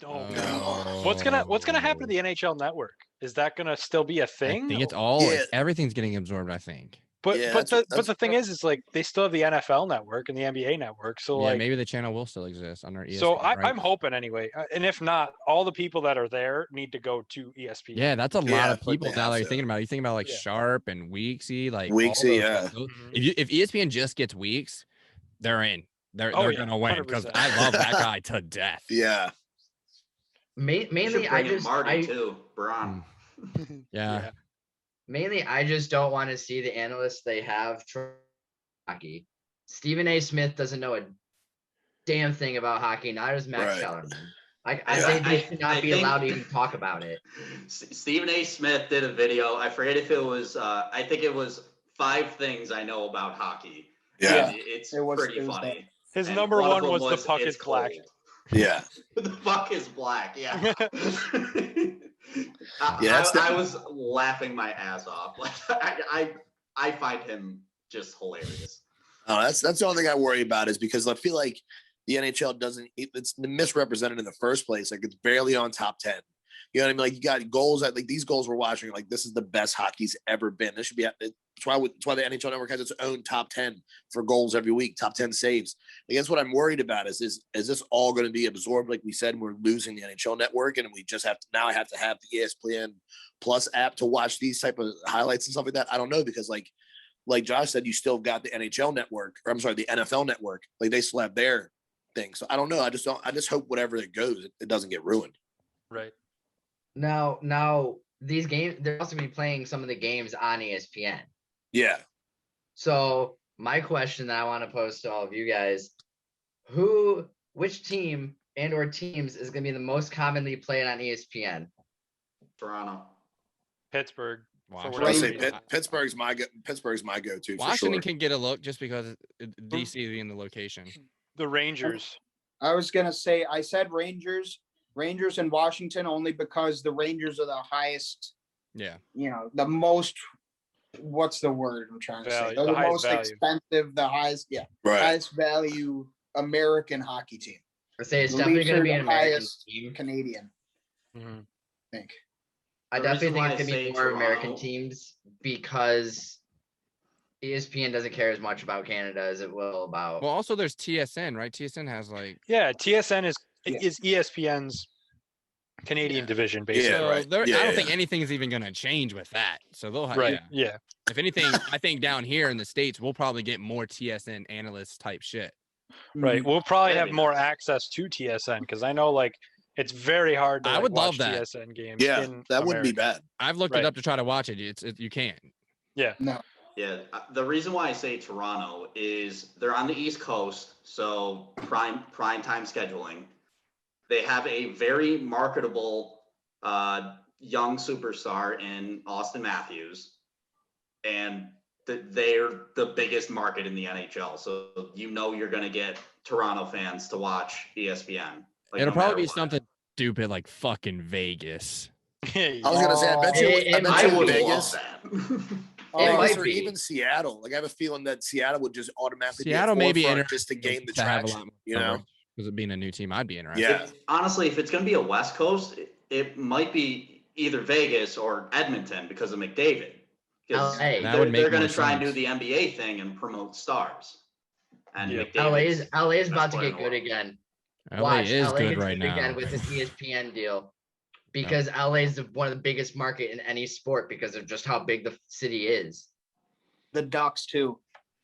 Oh, no. What's gonna happen to the NHL Network? Is that gonna still be a thing? I think it's all everything's getting absorbed. I think. But Yeah, but that's the thing is like they still have the NFL Network and the NBA Network. So Yeah, like maybe the channel will still exist under ESPN. so right? I'm hoping anyway. And if not, all the people that are there need to go to ESPN. Yeah, that's a lot Yeah, of like people they now have that you're to. thinking about it. You think about like Yeah. Sharp and Weeksy, like Weeksy, all those yeah. guys. If ESPN just gets Weeks, they're in. They're gonna win because 100%. I love that guy to death. Yeah. Mainly, I just Marty too, Braun. Yeah. Mainly, I just don't want to see the analysts they have try hockey. Stephen A. Smith doesn't know a damn thing about hockey. Neither does Max Right. Kellerman. I think they should not be allowed to even talk about it. Stephen A. Smith did a video. I forget if it was. I think it was 5 things I know about hockey. Yeah. And it's It was pretty funny. His And number one one of them was the puck it's is black. cold. Yeah. The puck is black. Yeah. Yeah, I was laughing my ass off. Like I find him just hilarious. Oh, that's the only thing I worry about is because I feel like the NHL it's misrepresented in the first place. Like it's barely on top 10. You know what I mean? Like you got goals like these goals we're watching. Like this is the best hockey's ever been. This should be. It's why the NHL Network has its own top 10 for goals every week, top 10 saves. I guess what I'm worried about is this all going to be absorbed? Like we said, we're losing the NHL Network, and we just have to have the ESPN Plus app to watch these type of highlights and stuff like that. I don't know because like Josh said, you still got the NHL Network, or I'm sorry, the NFL Network. Like they still have their thing. So I don't know. I just hope whatever it goes, it doesn't get ruined. Right. Now these games, they're also going to be playing some of the games on ESPN. Yeah. So my question that I want to pose to all of you guys, which team and or teams is going to be the most commonly played on ESPN? Toronto. Pittsburgh. Washington. I'll say Pittsburgh's my go-to. Washington for sure. can get a look just because DC in the location. The Rangers. I was gonna say I said Rangers and Washington only because the Rangers are the highest. Yeah. You know, the most. What's the word I'm trying to say? Value, They're the the highest most value. expensive, the highest, Right. highest value American hockey team. I say it's The definitely Leafs going to are be the an American highest team. Canadian, Mhm. I think. I The definitely reason think why it's I going to be say more American Toronto- teams because ESPN doesn't care as much about Canada as it will about. Well, also there's TSN, right? TSN has like Yeah, TSN is Yeah. ESPN's Canadian division, basically. Yeah, right. I Yeah, don't think anything's even going to change with that. So they'll have, Right. yeah. Yeah. If anything, I think down here in the States, we'll probably get more TSN analysts type shit. Right. We'll probably That'd have be more nice. access to TSN because I know like it's very hard to I like, would love watch that. TSN games. Yeah, in that wouldn't be America. bad. I've looked Right. it up to try to watch it. You can. Yeah. No. Yeah, the reason why I say Toronto is they're on the East Coast, so prime time scheduling. They have a very marketable young superstar in Austin Matthews, and they're the biggest market in the NHL. So you're going to get Toronto fans to watch ESPN. Like, It'll no probably matter be what. something stupid like fucking Vegas. I was gonna say, I bet you, It I bet might you I would Vegas, love that. It Vegas might or be. even Seattle. Like I have a feeling that Seattle would just automatically Seattle be may at the be forefront interesting just to gain the to have a traction. lot more You know, coverage. Because it being a new team, I'd be interested. Yeah. Honestly, if it's going to be a West Coast, it might be either Vegas or Edmonton because of McDavid. Because LA. That would make they're going more to try and do sense. the NBA thing and promote stars. And Yeah. McDavid's LA is best about to player in get the good world. again. LA Watch, is LA good gets right now. again with this ESPN deal because LA is one of the biggest market in any sport because of just how big the city is. The Ducks too.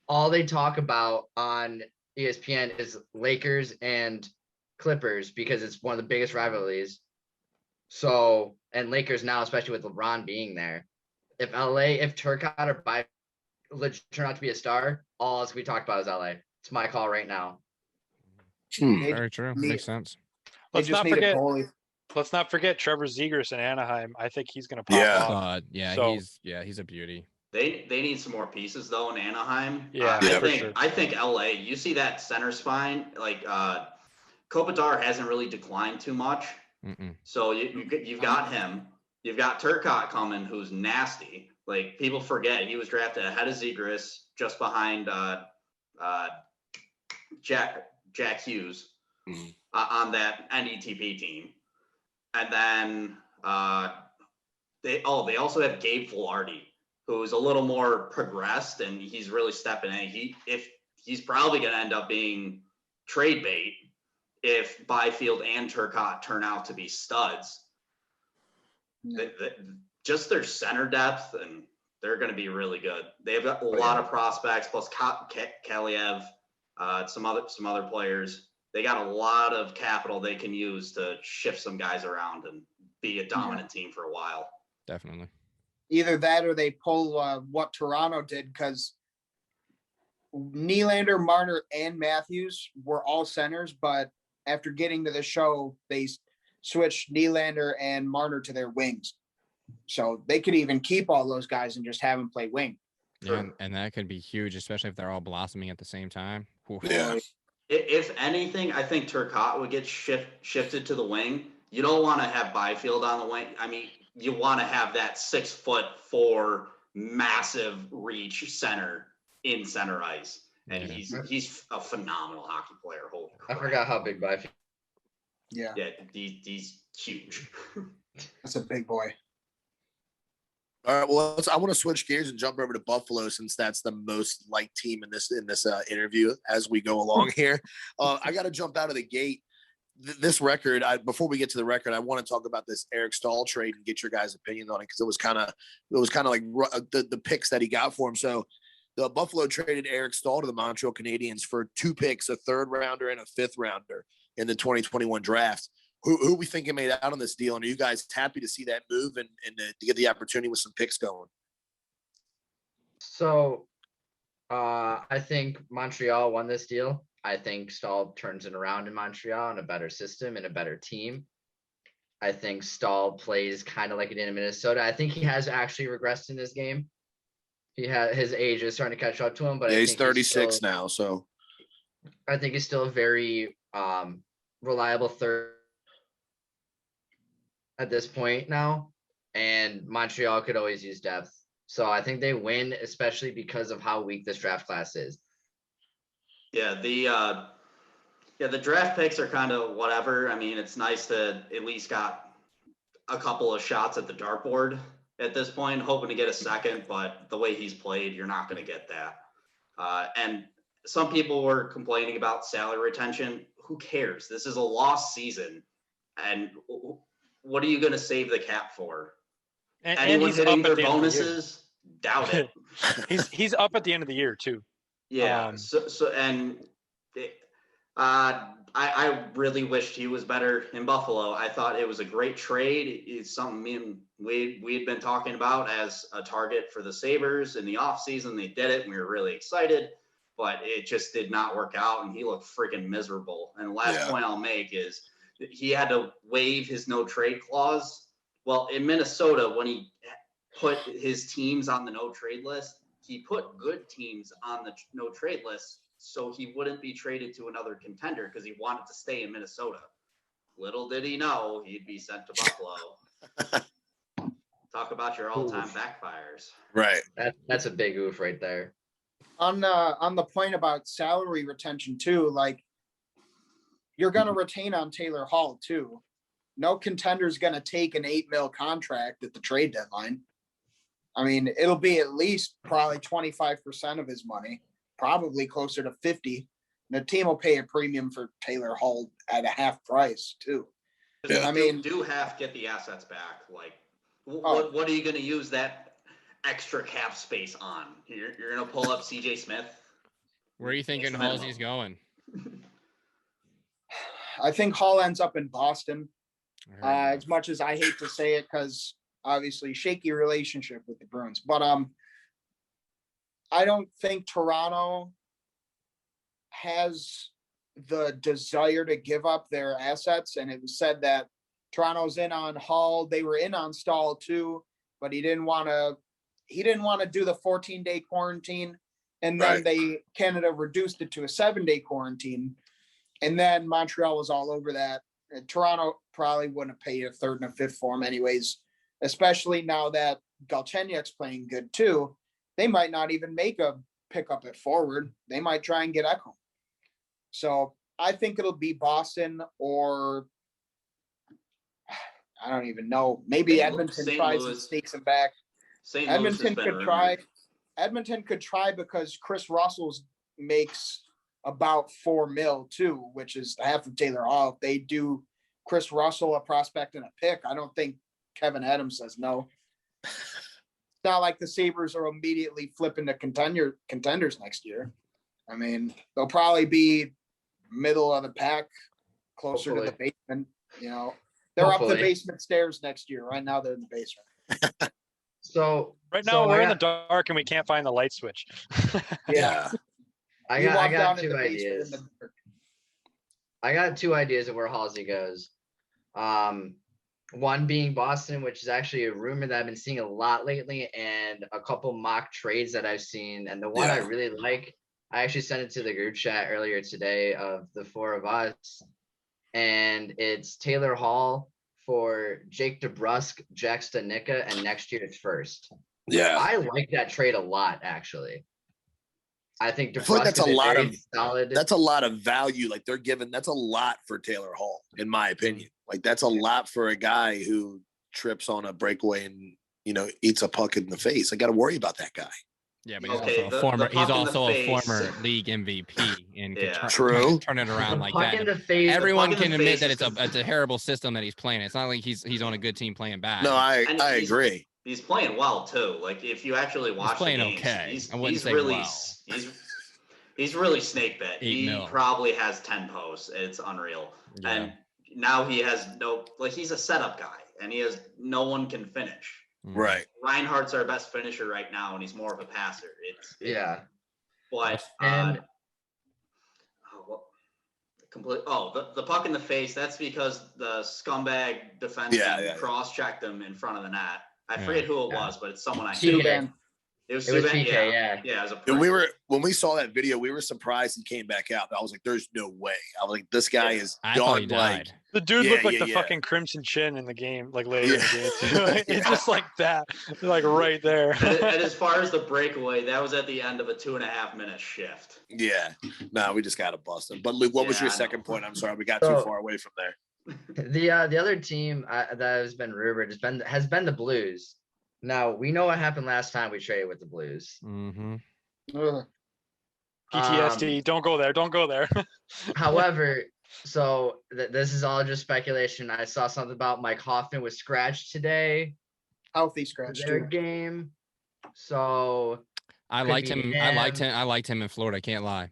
All they talk about on ESPN is Lakers and Clippers because it's one of the biggest rivalries. So, and Lakers now, especially with LeBron being there. If Turcotte or by turn out to be a star, all that's we talked about is LA. It's my call right now. They Very true. need- Makes sense. They Let's just not need a forget. goalie. Let's not forget Trevor Zegras in Anaheim. I think he's going to pop Yeah. off. So- He's a beauty. They need some more pieces though in Anaheim. Yeah, Yeah. for sure. I think LA. You see that center spine, like Kopitar hasn't really declined too much. Mm-mm. So you've got him. You've got Turcotte coming, who's nasty. Like people forget he was drafted ahead of Zegras, just behind Jack Hughes Mhm. on that NETP team, and then they also have Gabe Velarde, who's a little more progressed, and he's really stepping in. He's probably going to end up being trade bait if Byfield and Turcotte turn out to be studs. Just their center depth, and they're going to be really good. They've got a lot of prospects, plus Kaliev, some other players. They got a lot of capital they can use to shift some guys around and be a dominant team for a while. Definitely. Either that or they pull what Toronto did, because Nylander, Marner, and Matthews were all centers, but after getting to the show, they switched Nylander and Marner to their wings. So they could even keep all those guys and just have them play wing. Yeah, and that could be huge, especially if they're all blossoming at the same time. Oof. Yeah. If anything, I think Turcotte would get shifted to the wing. You don't want to have Byfield on the wing. I mean, you want to have that 6'4" massive reach center in center ice. And Yeah. he's a phenomenal hockey player. Holy crap. I forgot how big Byfield. Yeah, Yeah, he's huge. that's a big boy. All right. Well, I want to switch gears and jump over to Buffalo, since that's the most liked team in this interview as we go along here. I got to jump out of the gate. This record, before we get to the record, I want to talk about this Eric Stahl trade and get your guys' opinion on it, because it was kind of like the picks that he got for him. So the Buffalo traded Eric Stahl to the Montreal Canadiens for 2 picks, a 3rd rounder and a 5th rounder in the 2021 draft. Who we thinking made out on this deal? And are you guys happy to see that move and to get the opportunity with some picks going? So I think Montreal won this deal. I think Stahl turns it around in Montreal in a better system and a better team. I think Stahl plays kind of like he did in Minnesota. I think he has actually regressed in this game. His age is starting to catch up to him, but Yeah, I he's think 36 now, so I think he's still a very reliable third at this point now, and Montreal could always use depth. So I think they win, especially because of how weak this draft class is. Yeah, the draft picks are kind of whatever. I mean, it's nice to at least got a couple of shots at the dartboard at this point, hoping to get a second, but the way he's played, you're not going to get that. And some people were complaining about salary retention. Who cares? This is a lost season. And what are you going to save the cap for? And Anyone he's hitting up at their the end of the year. bonuses? Doubt it. He's up at the end of the year too. Yeah. I really wished he was better in Buffalo. I thought it was a great trade. It's something me and we had been talking about as a target for the Sabres in the offseason. They did it, and we were really excited, but it just did not work out, and he looked freaking miserable. And the last point I'll make is that he had to waive his no trade clause. Well, in Minnesota, when he put his teams on the no trade list, he put good teams on the no trade list so he wouldn't be traded to another contender because he wanted to stay in Minnesota. Little did he know he'd be sent to Buffalo. Talk about your all-time backfires. right. That's a big oof right there. On the point about salary retention too, like you're going to retain on Taylor Hall too. No contender's going to take an $8 million contract at the trade deadline. I mean, it'll be at least probably 25% of his money, probably closer to 50. And the team will pay a premium for Taylor Hall at a half price too. Yeah. I mean, do have to get the assets back. Like, what are you going to use that extra cap space on? You're going to pull up CJ Smith. Where are you thinking Halsey's going? I think Hall ends up in Boston. As much as I hate to say it, because obviously shaky relationship with the Bruins, but I don't think Toronto has the desire to give up their assets. And it was said that Toronto's in on Hall. They were in on Stahl too, but he didn't want to do the 14-day quarantine. And then Canada reduced it to a 7-day quarantine. And then Montreal was all over that. And Toronto probably wouldn't have paid a third and a fifth for him anyways, especially now that Galchenyuk's playing good too. They might not even make a pickup at forward. They might try and get Ekholm. So I think it'll be Boston, or I don't even know. Maybe Edmonton tries and sneaks him back. Edmonton could try. Edmonton could try because Chris Russell's makes about $4 million too, which is half of Taylor Hall. If they do Chris Russell a prospect and a pick, I don't think Kevin Adams says no. It's not like the Sabres are immediately flipping to contenders next year. I mean, they'll probably be middle of the pack, closer to the basement. You know, they're up the basement stairs next year. Right now, they're in the basement. So right now we're in the dark and we can't find the light switch. Yeah. I got two ideas. I got two ideas of where Halsey goes. One being Boston, which is actually a rumor that I've been seeing a lot lately, and a couple mock trades that I've seen. And the one I really like, I actually sent it to the group chat earlier today of the four of us. And it's Taylor Hall for Jake DeBrusk, Jack Stanicka, and next year's first. Yeah. I like that trade a lot, actually. I think DeBrusk that's a lot of solid. That's a lot of value. Like they're giving, that's a lot for Taylor Hall, in my opinion. Like that's a lot for a guy who trips on a breakaway and, you know, eats a puck in the face. I got to worry about that guy. Yeah, but he's also a former league MVP and can turn it around like that. Everyone can admit that it's a terrible system that he's playing. It's not like he's on a good team playing bad. No, I agree. He's playing well too. Like if you actually watch, he's playing okay. He's really snake bit. He probably has 10 posts. It's unreal. Yeah. And now he has he's a setup guy, and he has no one can finish. Right. Reinhardt's our best finisher right now, and he's more of a passer. But the puck in the face. That's because the scumbag defenseman cross-checked him in front of the net. I forget who it was, but it's someone I knew. It was PK, yeah. It was when we saw that video, we were surprised he came back out. I was like, "There's no way." I was like, "This guy is done." Like the dude looked like the fucking Crimson Chin in the game, like later in the game. It's just like that, like right there. And as far as the breakaway, that was at the end of a 2.5-minute shift. Yeah, no, we just got to bust him. But Luke, what was your second point? I'm sorry, we got too far away from there. The other team that has been rumored has been the Blues. Now, we know what happened last time we traded with the Blues. Mm-hmm. PTSD. Don't go there. Don't go there. However, so this is all just speculation. I saw something about Mike Hoffman was scratched today. Healthy scratch. Their game. So I liked him. I liked him in Florida. I can't lie.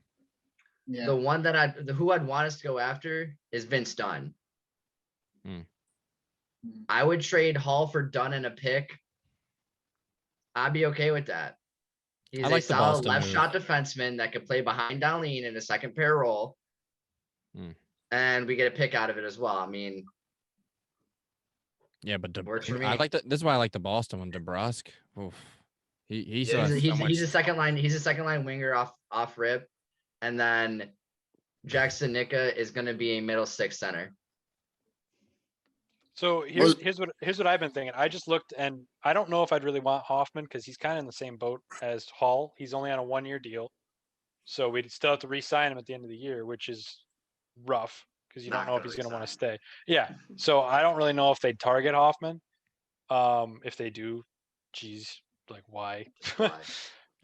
Yeah. The one that who I'd want us to go after is Vince Dunn. I would trade Hall for Dunn and a pick. I'd be okay with that. He's a solid left shot defenseman that could play behind Darlene in a second pair role. And we get a pick out of it as well. I mean, yeah, but I like this is why I like the Boston one. DeBrusk. He's a second line. He's a second line winger off rip, and then Jack Stanicka is going to be a middle six center. So here's what I've been thinking. I just looked, and I don't know if I'd really want Hoffman because he's kind of in the same boat as Hall. He's only on a 1-year deal, so we'd still have to re-sign him at the end of the year, which is rough because you Not don't know if gonna he's going to want to resign. stay. Yeah. So I don't really know if they'd target Hoffman. If they do, geez, like why? Why?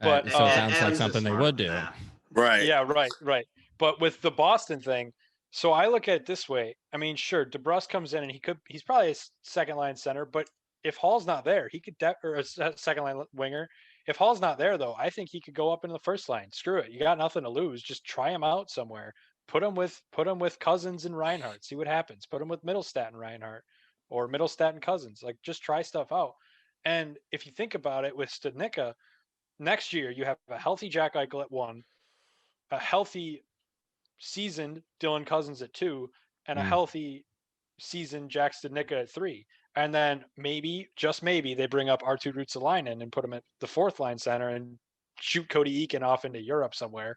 But So it sounds like Adams is something they smarter would than do. that. Right. yeah, right. But with the Boston thing, so I look at it this way. I mean, sure, DeBrusque comes in and he's probably a second line center, but if Hall's not there, he could or a second line winger. If Hall's not there though, I think he could go up into the first line. Screw it. You got nothing to lose. Just try him out somewhere. Put him with Cousins and Reinhart. See what happens. Put him with Middlestat and Reinhart or Middlestat and Cousins. Like just try stuff out. And if you think about it with Studnicka, next year you have a healthy Jack Eichel at 1, a healthy seasoned Dylan Cousins at 2, and a healthy seasoned Jack Studnicka at 3. And then maybe, just maybe, they bring up Arttu Ruotsalainen and put him at the 4th line center and shoot Cody Eakin off into Europe somewhere.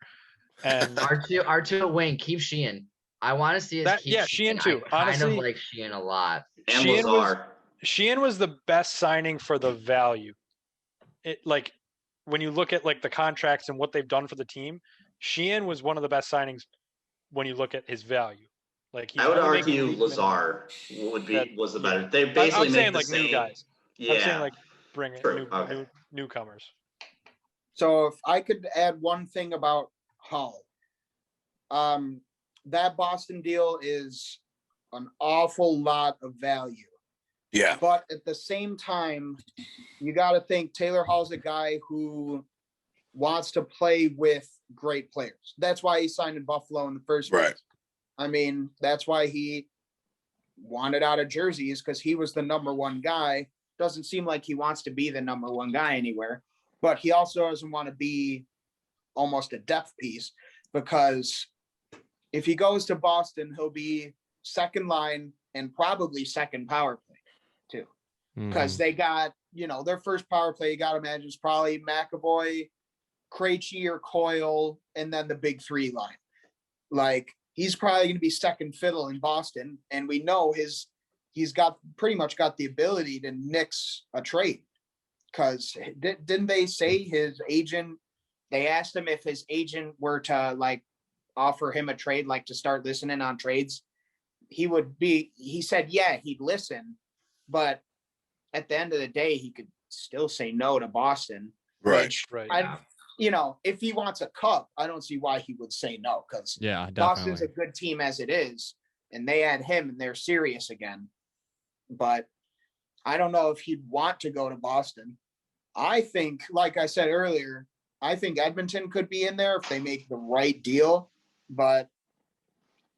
And R2 wing, keep Sheehan. I want to see us keep Sheehan too. I Honestly, kind of like Sheehan a lot. And Lazar. Sheehan was the best signing for the value. It like when you look at like the contracts and what they've done for the team, Sheehan was one of the best signings when you look at his value. Like I would argue Lazar was the better. They basically I'm saying the like same. new guys. Yeah. I'm saying like bring it True. newcomers. So if I could add one thing about Hull, that Boston deal is an awful lot of value. Yeah. But at the same time, you got to think Taylor Hall's a guy who wants to play with great players. That's why he signed in Buffalo in the first place. Right. I mean, that's why he wanted out of Jersey, is because he was the number one guy. Doesn't seem like he wants to be the number one guy anywhere, but he also doesn't want to be almost a depth piece, because if he goes to Boston, he'll be second line and probably second power play too, because they got, their first power play, you got to imagine, is probably McAvoy, Krejci or Coyle, and then the big 3 line. Like, he's probably going to be second fiddle in Boston, and we know he's got pretty much got the ability to nix a trade, because didn't they say his agent? They asked him if his agent were to like offer him a trade, like to start listening on trades. He said, yeah, he'd listen, but at the end of the day, he could still say no to Boston. Right. If he wants a cup, I don't see why he would say no, because Boston's a good team as it is, and they had him and they're serious again. But I don't know if he'd want to go to Boston. I think, like I said earlier, I think Edmonton could be in there if they make the right deal. And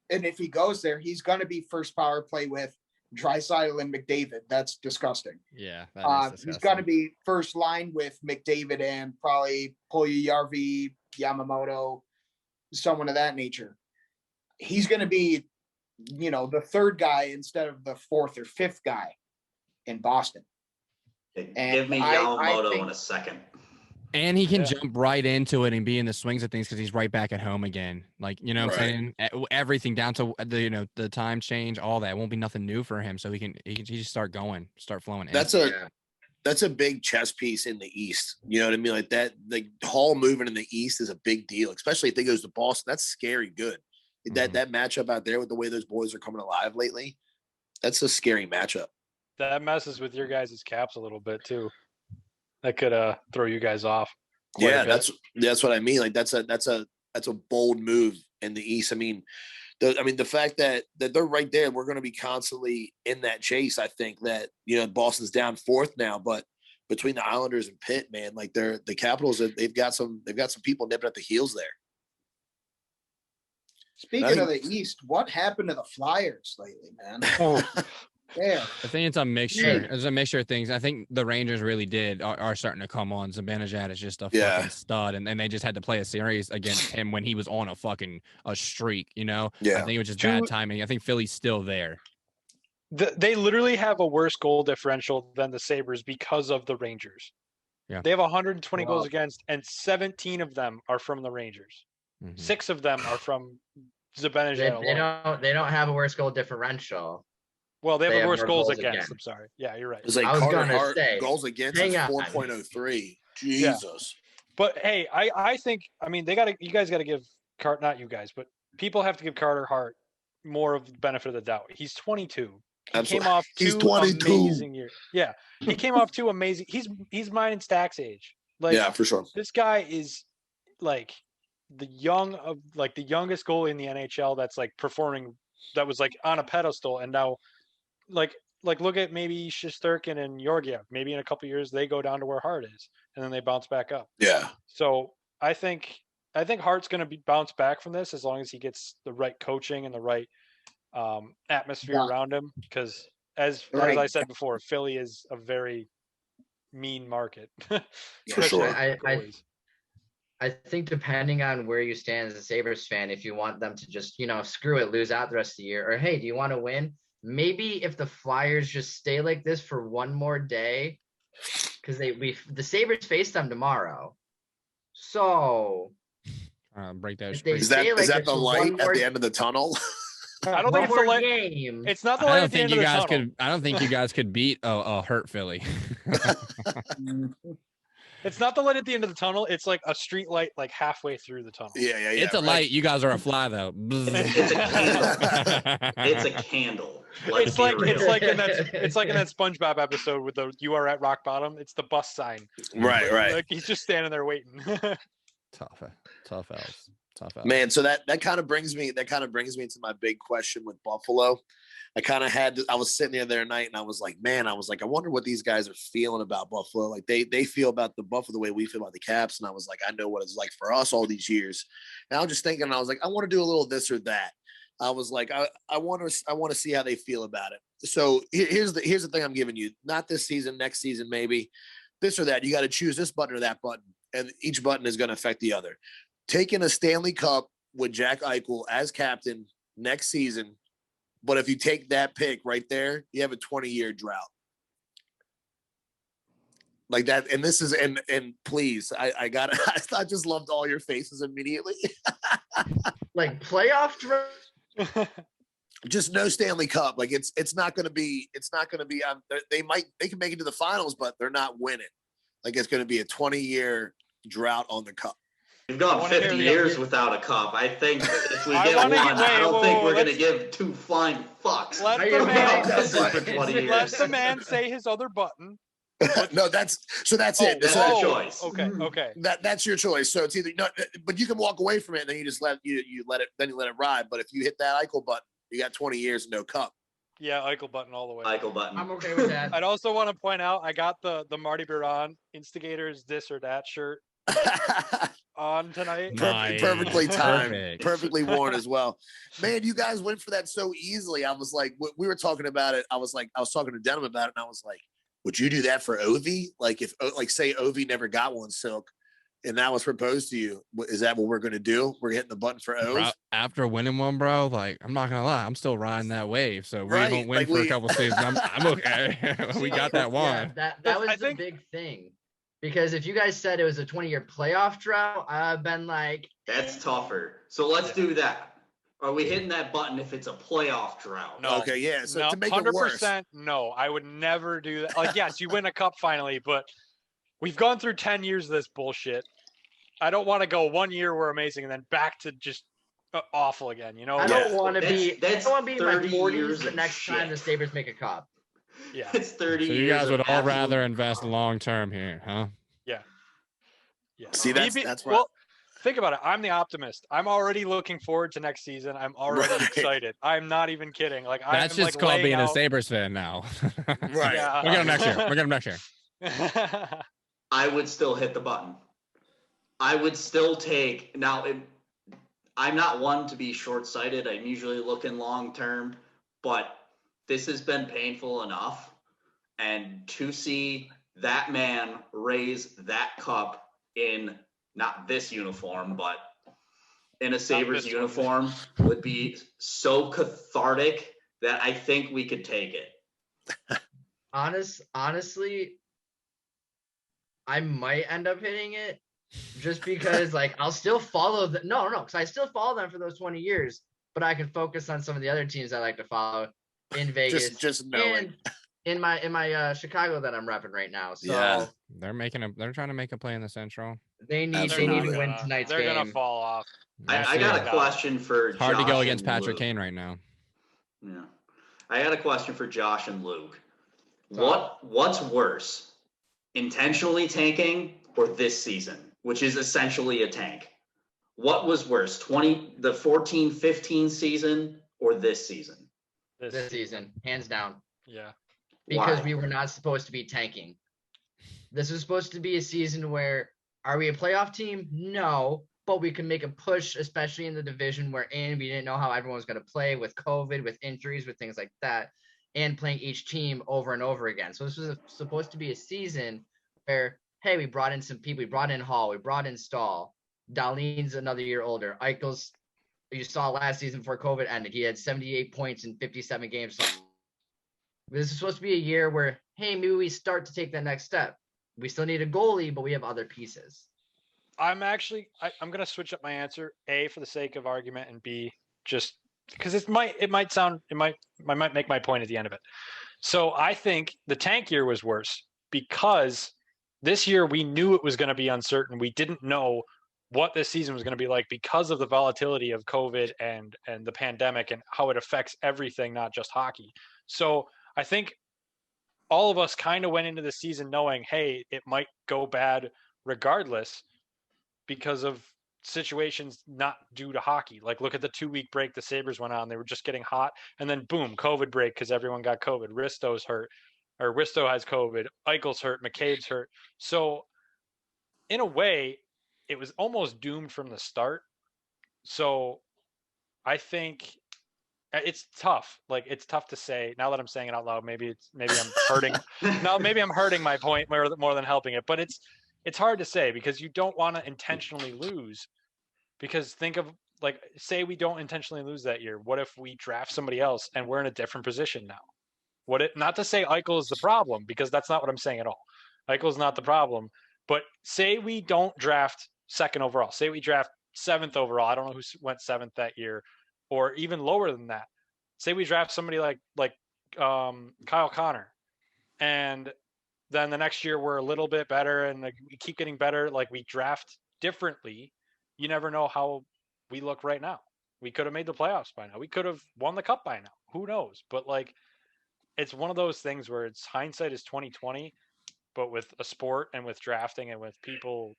if he goes there, he's going to be first power play with Draisaitl and McDavid. That's disgusting. Yeah, that is disgusting. He's going to be first line with McDavid and probably Puljujärvi, Yamamoto, someone of that nature. He's going to be, the third guy instead of the 4th or 5th guy in Boston. Give me Yamamoto in a second. And he can jump right into it and be in the swings of things because he's right back at home again. Like, what I'm saying? Everything down to the time change, all that won't be nothing new for him. So he can just start flowing. That's a big chess piece in the East. You know what I mean? Like that, the Hall moving in the East is a big deal, especially if he goes to Boston. That's scary good. That matchup out there with the way those boys are coming alive lately, that's a scary matchup. That messes with your guys' caps a little bit too. That could throw you guys off. Yeah, that's what I mean. Like that's a bold move in the East. I mean, the fact that they're right there, we're going to be constantly in that chase. I think that Boston's down 4th now, but between the Islanders and Pitt, man, like the Capitals, they've got some people nipping at the heels there. Speaking of the East, what happened to the Flyers lately, man? Yeah, I think it's a mixture. It's a mixture of things. I think the Rangers really are starting to come on. Zibanejad is just a fucking stud, and they just had to play a series against him when he was on a streak. Yeah, I think it was just bad timing. I think Philly's still there. They literally have a worse goal differential than the Sabres because of the Rangers. Yeah, they have 120 goals against, and 17 of them are from the Rangers. 6 of them are from Zibanejad. They don't have a worse goal differential. Well, they have worse goals against. I'm sorry. Yeah, you're right. It's like Carter Hart goals against is 4.03. Jesus. Yeah. But hey, I think, you guys got to give not you guys, but people have to give Carter Hart more of the benefit of the doubt. He's 22. He Absolutely. came off He's 2 22. amazing years. Yeah, he came off 2 amazing. He's mine and Stack's age. Like, yeah, for sure. this guy is like the youngest goalie in the NHL that's like performing, that was like on a pedestal, and now like look at maybe Shesterkin and Georgiev. Maybe in a couple of years they go down to where Hart is, and then they bounce back up. Yeah. So I think Hart's going to be bounce back from this as long as he gets the right coaching and the right atmosphere around him. Because as I said before, Philly is a very mean market. For sure. I think depending on where you stand as a Sabres fan, if you want them to just, screw it, lose out the rest of the year, or hey, do you want to win? Maybe if the Flyers just stay like this for one more day, because the Sabres face them tomorrow. So break that. Is that the light at the end of the tunnel? I don't think it's the light. It's not the light at the end of the tunnel. I don't think you guys could beat a hurt Philly. It's not the light at the end of the tunnel. It's like a street light, like halfway through the tunnel. Yeah. It's a light. You guys are a fly, though. It's a candle. It's a candle. It's like in that SpongeBob episode with the "You are at rock bottom." It's the bus sign. Right. Like he's just standing there waiting. Tough elves. Man, so that kind of brings me to my big question with Buffalo. I was sitting there the other night and I was like, I wonder what these guys are feeling about Buffalo. Like they feel about the Buffalo the way we feel about the Caps. And I was like, I know what it's like for us all these years. And I was just thinking, I was like, I want to do a little this or that. I was like, I want to see how they feel about it. So here's the thing I'm giving you. Not this season, next season, maybe this or that. You got to choose this button or that button. And each button is going to affect the other. Taking a Stanley Cup with Jack Eichel as captain next season. But if you take that pick right there, you have a 20-year drought. Like that. And this is, and please, I just loved all your faces immediately. Like playoff drought? Just no Stanley Cup. Like it's not going to be, they can make it to the finals, but they're not winning. Like it's going to be a 20-year drought on the cup. We've gone 50 years without a cup. I think if we get one, I don't think we're going to give 2 flying fucks. Let the man say his other button. No, that's it. That's a choice. Okay. That's your choice. So it's either but you can walk away from it and then you just let it ride. But if you hit that Eichel button, you got 20 years, no cup. Yeah, Eichel button all the way. Eichel button. I'm okay with that. I'd also want to point out I got the Marty Biron Instigators this or that shirt on tonight. Perfectly timed, perfectly worn as well. Man, you guys went for that so easily. I was like, we were talking about it. I was talking to Denham about it, and I was like, would you do that for Ovi? Like if say Ovi never got one, Silk, and that was proposed to you, is that what we're going to do? We're hitting the button for Ovi? After winning one, bro, like, I'm not going to lie, I'm still riding that wave. So we won't win for a couple seasons. I'm okay. We got that one. Yeah, that was the big thing. Because if you guys said it was a 20-year playoff drought, I've been like... That's tougher. So let's do that. Are we hitting that button if it's a playoff drought? No. Okay, yeah. So no, to make 100%, it worse. no. I would never do that. Like, yes, you win a cup finally, but we've gone through 10 years of this bullshit. I don't want to go 1 year we're amazing and then back to just awful again, you know? I don't want to be in my 40s the next shit. time the Sabres make a cup. Yeah. It's 30 So years. you guys would all absolute... rather invest long term here, huh? Yeah. See, that's right. Well, think about it. I'm the optimist. I'm already looking forward to next season. I'm already excited. I'm not even kidding. Like that's just called being a Sabres fan now. Right. Yeah. We'll get them next year. I would still hit the button. I would still take now. I'm not one to be short-sighted. I'm usually looking long-term, but this has been painful enough, and to see that man raise that cup in not this uniform, but in a Sabres uniform would be so cathartic that I think we could take it. Honestly, I might end up hitting it just because like I'll still follow because I still follow them for those 20 years, but I can focus on some of the other teams I like to follow in Vegas. Just knowing. In my Chicago that I'm repping right now. So yeah. They're trying to make a play in the Central. They need to win tonight's game. They're gonna fall off. I got a question for Hard Josh to go against and Patrick Luke. Kane right now. Yeah. I got a question for Josh and Luke. What's worse, intentionally tanking or this season, which is essentially a tank? What was worse, the 14-15 season or this season? This season, hands down. Yeah. Because Why? we were not supposed to be tanking. This was supposed to be a season where, are we a playoff team? No, but we can make a push, especially in the division we're in. We didn't know how everyone was going to play with COVID, with injuries, with things like that, and playing each team over and over again. So this was supposed to be a season where, hey, we brought in some people. We brought in Hall. We brought in Stahl. Darlene's another year older. Eichel's, you saw last season before COVID ended. He had 78 points in 57 games. This is supposed to be a year where, hey, maybe we start to take that next step. We still need a goalie, but we have other pieces. I'm going to switch up my answer, A, for the sake of argument, and B, just because I might make my point at the end of it. So I think the tank year was worse because this year we knew it was going to be uncertain. We didn't know what this season was going to be like because of the volatility of COVID and the pandemic and how it affects everything, not just hockey. So I think all of us kind of went into the season knowing, hey, it might go bad regardless because of situations not due to hockey. Like, look at the 2-week break the Sabres went on. They were just getting hot. And then, boom, COVID break because everyone got COVID. Risto's hurt, or Risto has COVID. Eichel's hurt. McCabe's hurt. So, in a way, it was almost doomed from the start. So, I think it's tough. Like, it's tough to say. Now that I'm saying it out loud, maybe I'm hurting. No, maybe I'm hurting my point more than helping it. But it's hard to say because you don't want to intentionally lose. Because think of, like, say we don't intentionally lose that year. What if we draft somebody else and we're in a different position now? Not to say Eichel is the problem, because that's not what I'm saying at all. Eichel's not the problem. But say we don't draft second overall. Say we draft 7th overall. I don't know who went 7th that year, or even lower than that. Say we draft somebody like Kyle Connor, and then the next year we're a little bit better and like we keep getting better. Like, we draft differently. You never know how we look right now. We could have made the playoffs by now. We could have won the cup by now. Who knows? But like, it's one of those things where it's hindsight is 2020, but with a sport and with drafting and with people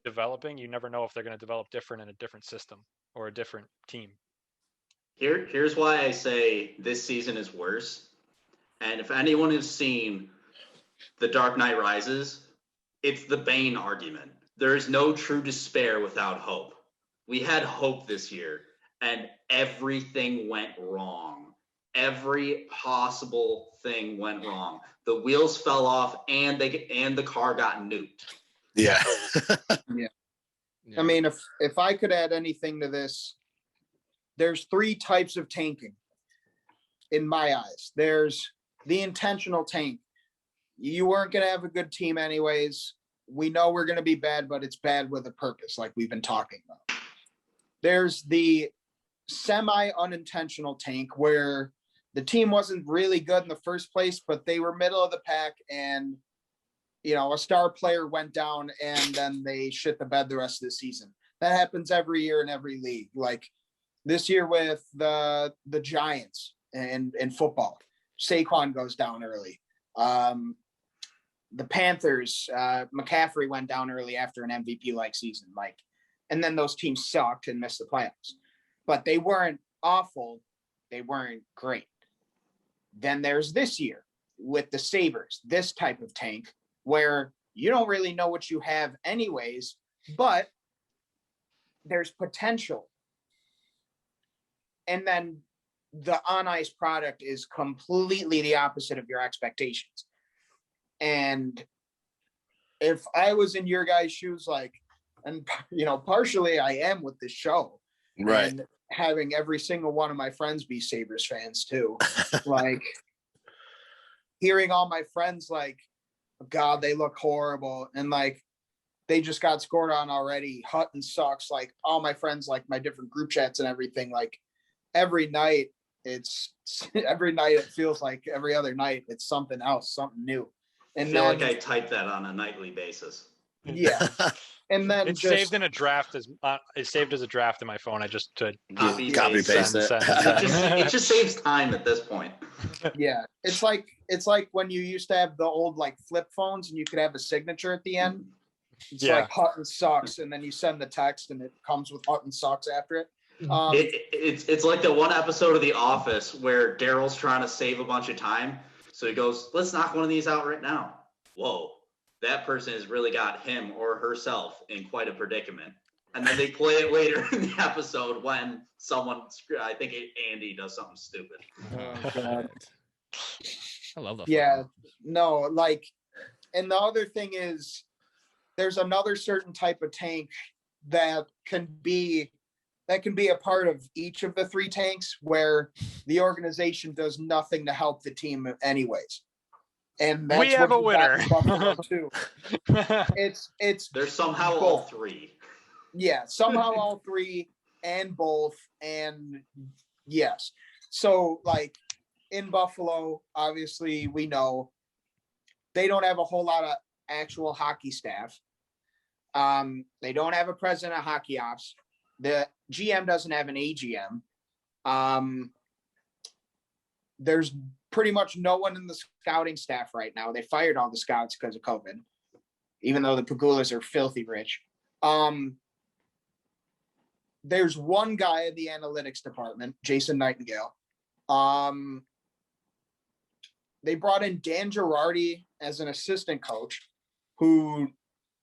developing, you never know if they're going to develop different in a different system or a different team. Here's why I say this season is worse. And if anyone has seen The Dark Knight Rises, it's the Bane argument. There is no true despair without hope. We had hope this year, and everything went wrong. Every possible thing went wrong. The wheels fell off, and the car got nuked. Yeah. Yeah. I mean, if I could add anything to this, there's 3 types of tanking in my eyes. There's the intentional tank. You weren't going to have a good team anyways. We know we're going to be bad, but it's bad with a purpose, like we've been talking about. There's the semi-unintentional tank where the team wasn't really good in the first place, but they were middle of the pack and, you know, a star player went down and then they shit the bed the rest of the season. That happens every year in every league. Like this year with the Giants and football, Saquon goes down early. The Panthers, McCaffrey went down early after an MVP-like season. Like, and then those teams sucked and missed the playoffs. But they weren't awful. They weren't great. Then there's this year with the Sabres, this type of tank where you don't really know what you have anyways, but there's potential. And then the on-ice product is completely the opposite of your expectations. And if I was in your guys' shoes, like, and, you know, partially I am with this show. Right. And having every single one of my friends be Sabres fans too. Like, hearing all my friends like, God, they look horrible. And like, they just got scored on already. Hutton sucks. Like, all my friends, like my different group chats and everything, like every night it feels like every other night it's something else, something new. And I feel like I type that on a nightly basis. Yeah. And then It's saved in a draft as it's saved as a draft in my phone. I just to Copy paste it. It just saves time at this point. yeah, it's like when you used to have the old like flip phones and you could have a signature at the end. It's like Hutton sucks, and then you send the text and it comes with Hutton sucks after it. It's like the one episode of The Office where Daryl's trying to save a bunch of time. So he goes, let's knock one of these out right now. Whoa, that person has really got him or herself in quite a predicament. And then they play it later in the episode when someone, I think Andy does something stupid. Oh, God. I love that. Yeah, no, like, and the other thing is there's another certain type of tank that can be a part of each of the three tanks where the organization does nothing to help the team anyways. And that's we have a winner too. It's there's somehow both. all three. Yeah, somehow all three and both. And yes. So like in Buffalo, obviously we know they don't have a whole lot of actual hockey staff. They don't have a president of hockey ops. The GM doesn't have an AGM. There's pretty much no one in the scouting staff right now. They fired all the scouts because of COVID, even though the Pagulas are filthy rich. There's one guy in the analytics department, Jason Nightingale. They brought in Dan Girardi as an assistant coach, who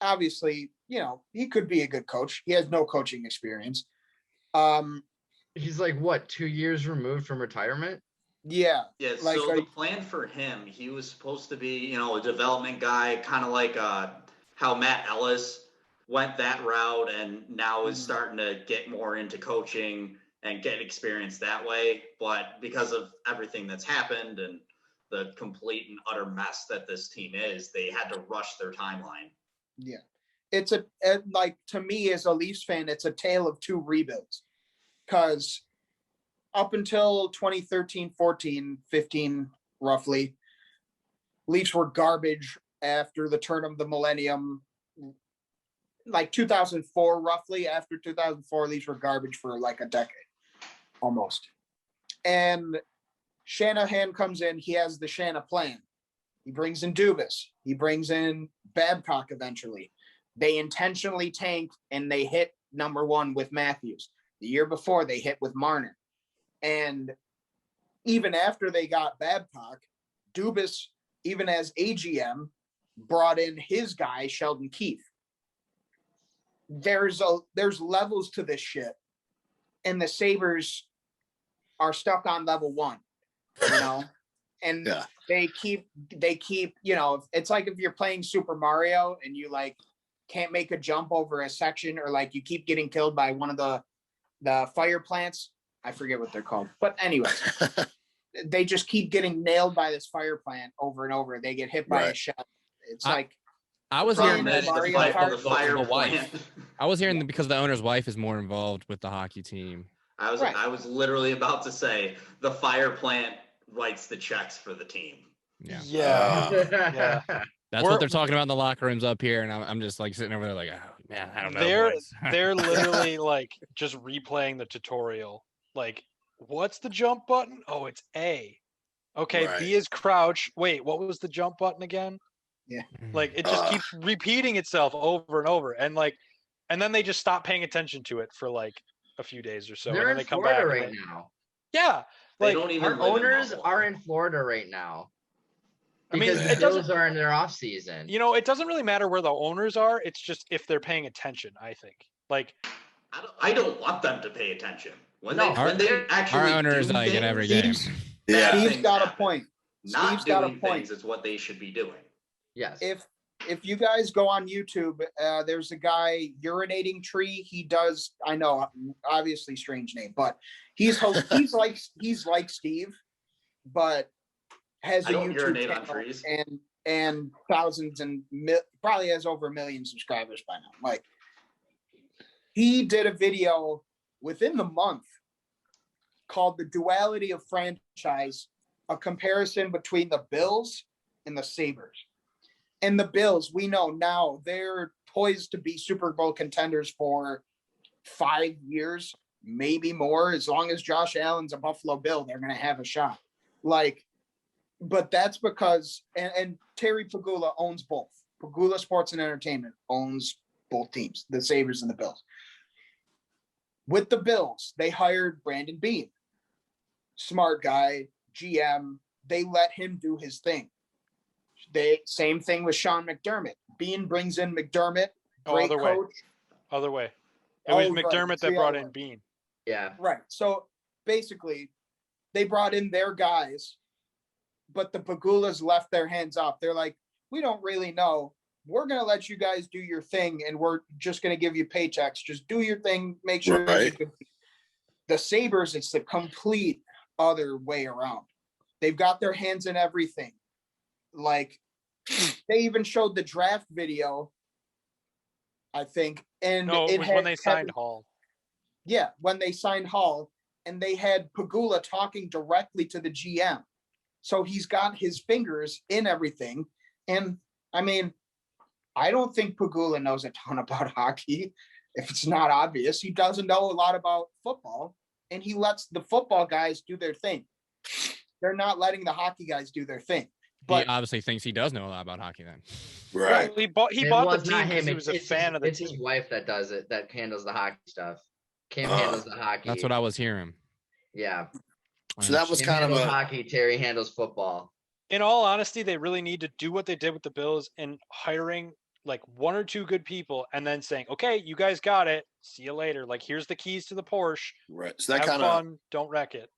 obviously, you know, he could be a good coach. He has no coaching experience. He's like, what, 2 years removed from retirement? Yeah. Yeah, like, so the plan for him, he was supposed to be, you know, a development guy, kind of like how Matt Ellis went that route and now is starting to get more into coaching and get experience that way. But because of everything that's happened and the complete and utter mess that this team is, they had to rush their timeline. Yeah. It's like, to me as a Leafs fan, it's a tale of two rebuilds. Because up until 2013, 14, 15, roughly, Leafs were garbage after the turn of the millennium. Like 2004, roughly, after 2004, Leafs were garbage for like a decade, almost. And Shanahan comes in, he has the Shana plan. He brings in Dubas. He brings in Babcock eventually. They intentionally tank and they hit number one with Matthews. The year before, they hit with Marner. And even after they got Babcock, Dubas, even as AGM, brought in his guy, Sheldon Keefe. There's levels to this shit. And the Sabres are stuck on level one, you know? And Yeah. they keep, you know, it's like if you're playing Super Mario and you like can't make a jump over a section, or like you keep getting killed by one of the fire plants. I forget what they're called. But anyways, they just keep getting nailed by this fire plant over and over. They get hit by a shell. It's like I was hearing that the wife. I was hearing that because the owner's wife is more involved with the hockey team. I was literally about to say the fire plant writes the checks for the team. Yeah. Yeah. That's what they're talking about in the locker rooms up here, and I'm just like sitting over there like, oh man, I don't know. They're literally like just replaying the tutorial. Like, what's the jump button? Oh, it's A. Okay, Right. B is crouch. Wait, what was the jump button again? Yeah. Like it just keeps repeating itself over and over, and then they just stop paying attention to it for like a few days or so. They're and then in they come Florida back right now. Yeah, They like don't even Our live in owners Buffalo. are in Florida right now. I mean, Because it the Bills doesn't. are in their off season. You know, it doesn't really matter where the owners are. It's just if they're paying attention. I think. Like, I don't want them to pay attention. When they actually Our owner is like in every game. Steve's got a point. Not Steve's got a doing point. things is what they should be doing. Yes. If you guys go on YouTube, there's a guy, Urinating Tree. He does, I know, obviously strange name, but he's like Steve, but has a I don't YouTube urinate on channel trees. and thousands and probably has over 1 million subscribers by now. Like, he did a video within the month called "The Duality of Franchise," a comparison between the Bills and the Sabres. And the Bills, we know now they're poised to be Super Bowl contenders for 5 years, maybe more. As long as Josh Allen's a Buffalo Bill, they're going to have a shot. Like, but that's because, and Terry Pagula owns both. Pagula Sports and Entertainment owns both teams, the Sabres and the Bills. With the Bills, they hired Brandon Beane, smart guy, GM. They let him do his thing. Same thing with Sean McDermott. Beane brings in McDermott, great coach. Other way. It was McDermott that brought in Beane. Yeah. Right. So basically, they brought in their guys, but the Pagulas left their hands off. They're like, we don't really know. We're going to let you guys do your thing, and we're just going to give you paychecks. Just do your thing. Make sure. Right. The Sabres, it's the complete other way around. They've got their hands in everything. Like, they even showed the draft video, I think. And no, it was when they signed Hall. Yeah, when they signed Hall, and they had Pagula talking directly to the GM. So he's got his fingers in everything. And I mean, I don't think Pagula knows a ton about hockey. If it's not obvious, he doesn't know a lot about football, and he lets the football guys do their thing. They're not letting the hockey guys do their thing. But he obviously thinks he does know a lot about hockey then. Right. He bought the team because he was a fan of the team. It's his team. wife that does it, that handles the hockey stuff. Kim handles the hockey. That's what I was hearing. Yeah. So that was Kim kind of handles a hockey. Terry handles football. In all honesty, they really need to do what they did with the Bills and hiring like one or two good people and then saying, okay, you guys got it. See you later. Like, here's the keys to the Porsche. right. So that Have kind of fun. Don't wreck it.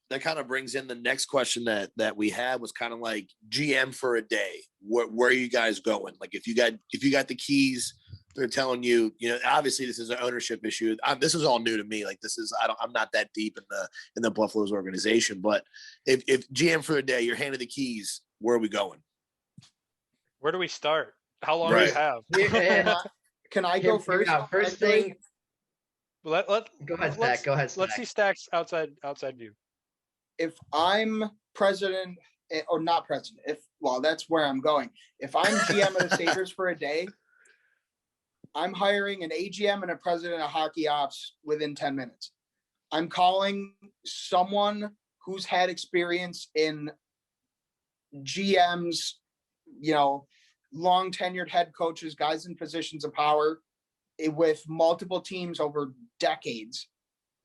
that kind of brings in the next question that we had was kind of like GM for a day. Where are you guys going? Like if you got the keys, they're telling you, obviously this is an ownership issue. This is all new to me. Like I'm not that deep in the Buffaloes organization, but if GM for a day, you're handed the keys, where are we going? Where do we start? How long do we have? Can I go first? First thing. Go ahead, Stack. Go ahead, Stack. Let's see Stack's outside view. If I'm president or not president, that's where I'm going. If I'm GM of the Sabres for a day, I'm hiring an AGM and a president of hockey ops within 10 minutes. I'm calling someone who's had experience in GMs, long tenured head coaches, guys in positions of power with multiple teams over decades,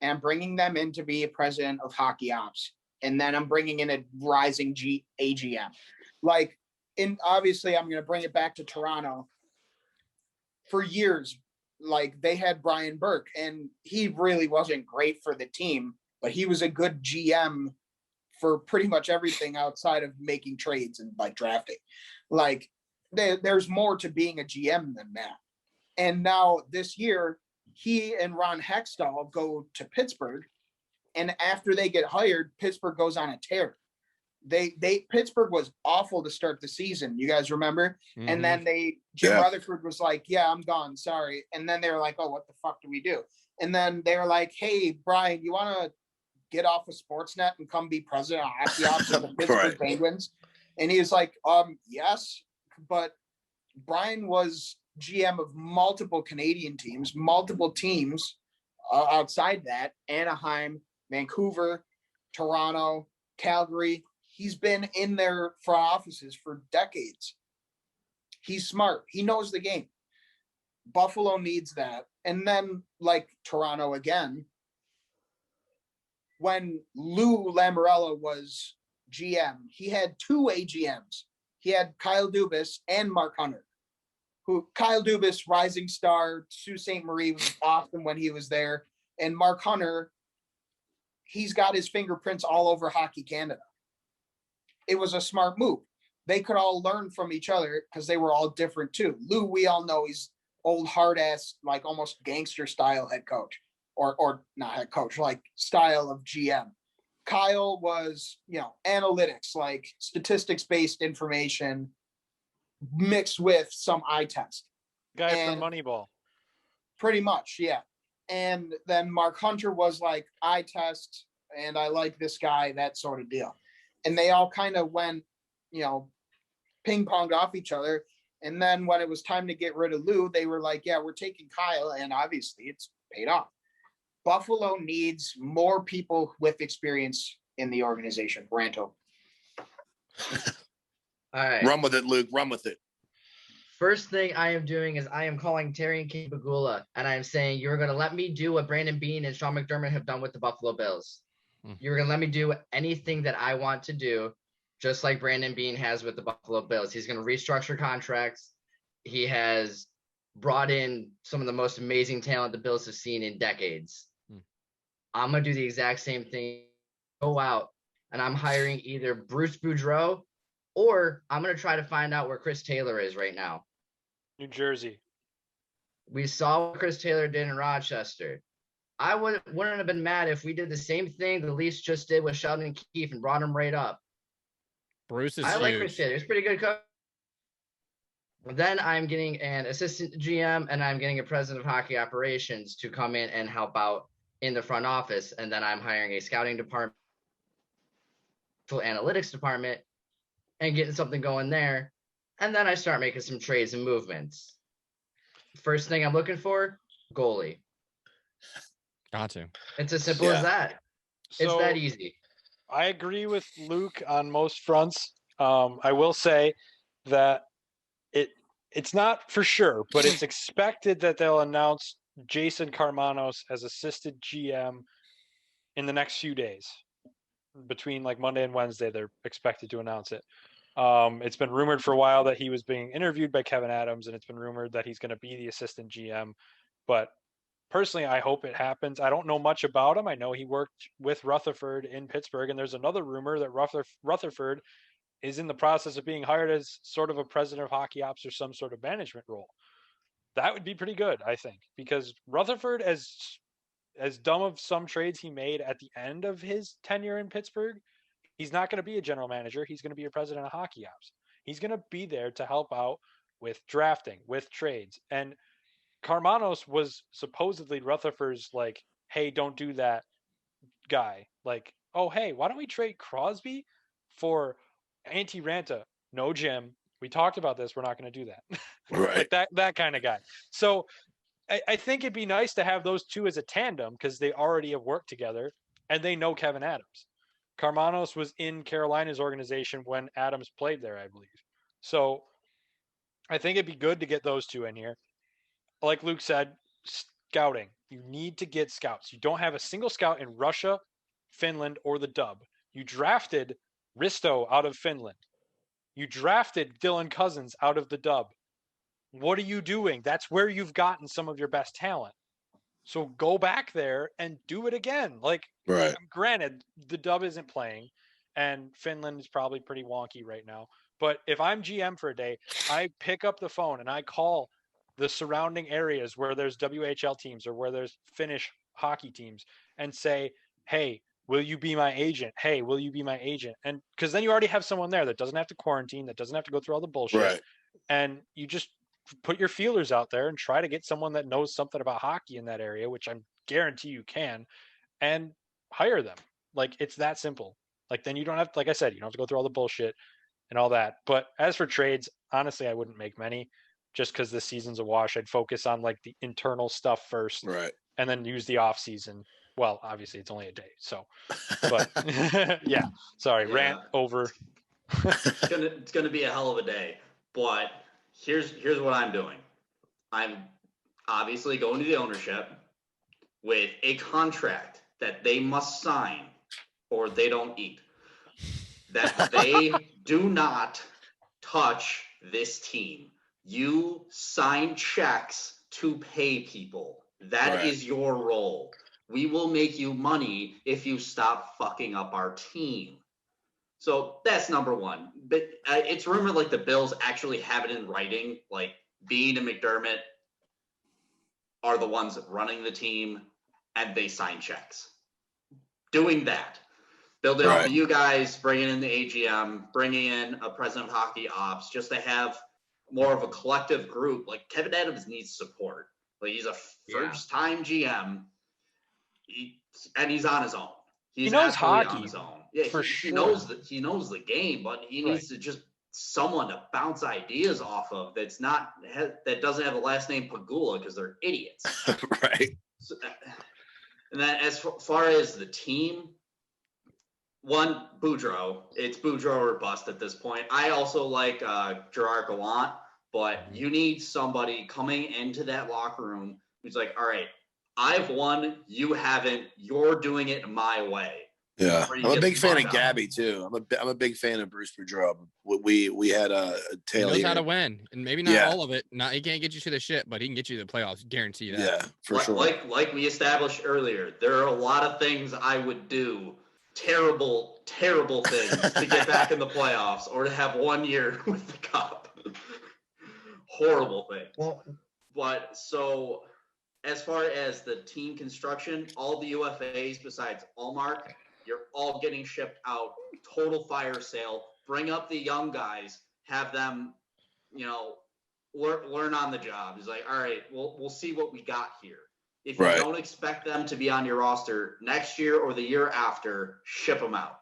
and bringing them in to be a president of hockey ops. And then I'm bringing in a rising AGM. Obviously I'm going to bring it back to Toronto. For years, they had Brian Burke, and he really wasn't great for the team, but he was a good GM for pretty much everything outside of making trades and drafting. There's more to being a GM than that. And now this year, he and Ron Hextall go to Pittsburgh, and after they get hired, Pittsburgh goes on a tear. Pittsburgh was awful to start the season. You guys remember? Mm-hmm. And then Jim Rutherford was like, yeah, I'm gone. Sorry. And then they were like, oh, what the fuck do we do? And then they were like, hey, Brian, you want to get off of Sportsnet and come be president of hockey ops of the Pittsburgh Penguins? And he was like, yes. But Brian was GM of multiple Canadian teams, multiple teams outside that, Anaheim, Vancouver, Toronto, Calgary. He's been in their front offices for decades. He's smart. He knows the game. Buffalo needs that. And then, Toronto again, when Lou Lamoriello was GM, he had two AGMs. He had Kyle Dubas and Mark Hunter, Kyle Dubas, rising star, Sault Ste. Marie was often when he was there. And Mark Hunter, he's got his fingerprints all over Hockey Canada. It was a smart move. They could all learn from each other because they were all different too. Lou, we all know he's old hard ass, almost gangster style head coach, or not head coach, style of GM. Kyle was, analytics, statistics based information mixed with some eye test. Guy from Moneyball. Pretty much, yeah. And then Mark Hunter was eye test, and I like this guy, that sort of deal. And they all kind of went, ping-ponged off each other. And then when it was time to get rid of Lou, they were like, yeah, we're taking Kyle. And obviously it's paid off. Buffalo needs more people with experience in the organization. Ranto. All right. Run with it, Luke. Run with it. First thing I am doing is I am calling Terry and King Bagula, and I am saying you're going to let me do what Brandon Beane and Sean McDermott have done with the Buffalo Bills. You're going to let me do anything that I want to do, just like Brandon Beane has with the Buffalo Bills. He's going to restructure contracts. He has brought in some of the most amazing talent the Bills have seen in decades. I'm going to do the exact same thing. Go out, and I'm hiring either Bruce Boudreau, or I'm going to try to find out where Chris Taylor is right now. New Jersey. We saw what Chris Taylor did in Rochester. I wouldn't have been mad if we did the same thing the Leafs just did with Sheldon Keefe and brought him right up. Bruce is I like huge. Chris Taylor. He's pretty good coach. Then I'm getting an assistant GM and I'm getting a president of hockey operations to come in and help out in the front office. And then I'm hiring a scouting department, analytics department, and getting something going there. And then I start making some trades and movements. First thing I'm looking for, goalie. Got to. It's as simple as that. It's that easy. I agree with Luke on most fronts. I will say that it's not for sure, but it's expected that they'll announce Jason Karmanos as assistant GM in the next few days. Between like Monday and Wednesday, they're expected to announce it. It's been rumored for a while that he was being interviewed by Kevin Adams, and it's been rumored that he's going to be the assistant GM. But personally, I hope it happens. I don't know much about him. I know he worked with Rutherford in Pittsburgh, and there's another rumor that Rutherford is in the process of being hired as sort of a president of hockey ops or some sort of management role. That would be pretty good, I think, because Rutherford, as dumb of some trades he made at the end of his tenure in Pittsburgh, he's not going to be a general manager. He's going to be a president of hockey ops. He's going to be there to help out with drafting, with trades. And Karmanos was supposedly Rutherford's like, hey, don't do that guy. Like, oh, hey, why don't we trade Crosby for Antti Ranta? No, Jim. We talked about this. We're not going to do that. Right. Like that kind of guy. So I think it'd be nice to have those two as a tandem because they already have worked together and they know Kevin Adams. Karmanos was in Carolina's organization when Adams played there, I believe. So I think it'd be good to get those two in here. Like Luke said, scouting. You need to get scouts. You don't have a single scout in Russia, Finland, or the Dub. You drafted Risto out of Finland. You drafted Dylan Cousins out of the Dub. What are you doing? That's where you've gotten some of your best talent. So go back there and do it again. Like, right. Granted, the Dub isn't playing, and Finland is probably pretty wonky right now. But if I'm GM for a day, I pick up the phone and I call the surrounding areas where there's WHL teams or where there's Finnish hockey teams and say, hey, will you be my agent? Hey, will you be my agent? And because then you already have someone there that doesn't have to quarantine, that doesn't have to go through all the bullshit. Right. And you just put your feelers out there and try to get someone that knows something about hockey in that area, which I guarantee you can, and hire them. Like, it's that simple. Like, then you don't have, like I said, you don't have to go through all the bullshit and all that. But as for trades, honestly, I wouldn't make many just because this season's a wash. I'd focus on like the internal stuff first, right, and then use the off season. Well, obviously it's only a day, so, but yeah, sorry, rant over. It's gonna be a hell of a day, but here's what I'm doing. I'm obviously going to the ownership with a contract that they must sign or they don't eat. That they do not touch this team. You sign checks to pay people. That is your role. We will make you money if you stop fucking up our team. So that's number one. But it's rumored like the Bills actually have it in writing. Like Beane and McDermott are the ones running the team, and they sign checks. Doing that. Building off of you guys, bringing in the AGM, bringing in a president of hockey ops, just to have more of a collective group. Like Kevin Adams needs support. Like he's a first-time GM, and he's on his own. He knows hockey on his own. Yeah, for he sure. knows the game, but he needs to just someone to bounce ideas off of that doesn't have the last name Pagula because they're idiots. Right. So, and then as far as the team, one, Boudreaux. It's Boudreaux or bust at this point. I also like Gerard Gallant, but you need somebody coming into that locker room who's like, all right, I've won, you haven't, you're doing it my way. Yeah, I'm a big fan of Gabby too. I'm a big fan of Bruce Boudreaux. We had a tail. He knows here. how to win, and maybe not all of it. Not he can't get you to the shit, but he can get you to the playoffs. Guarantee you that. Yeah, for sure. Like we established earlier, there are a lot of things I would do, terrible things to get back in the playoffs or to have 1 year with the cup. Horrible things. Well, but so as far as the team construction, all the UFAs besides Allmark, you're all getting shipped out. Total fire sale. Bring up the young guys. Have them, learn on the job. It's like, all right, we'll see what we got here. If you don't expect them to be on your roster next year or the year after, ship them out.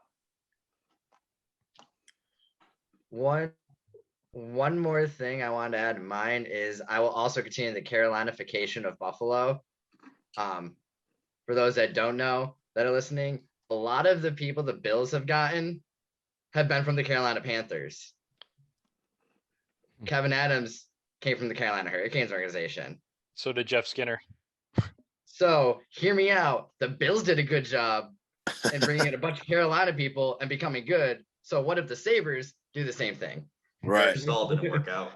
One more thing I wanted to add to mine is I will also continue the Carolinification of Buffalo. For those that don't know that are listening, a lot of the people the Bills have gotten have been from the Carolina Panthers. Kevin Adams came from the Carolina Hurricanes organization. So did Jeff Skinner. So hear me out. The Bills did a good job in bringing in a bunch of Carolina people and becoming good. So what if the Sabres do the same thing? Right. It all didn't work out.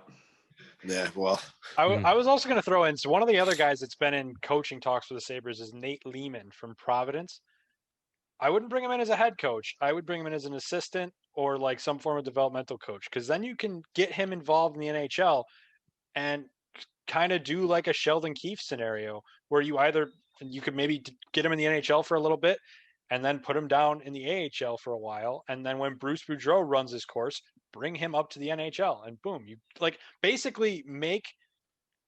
Yeah, well. I was also going to throw in, so one of the other guys that's been in coaching talks for the Sabres is Nate Lehman from Providence. I wouldn't bring him in as a head coach. I would bring him in as an assistant or like some form of developmental coach, because then you can get him involved in the NHL and kind of do like a Sheldon Keefe scenario where you could maybe get him in the NHL for a little bit and then put him down in the AHL for a while. And then when Bruce Boudreau runs his course, bring him up to the NHL and boom, you like basically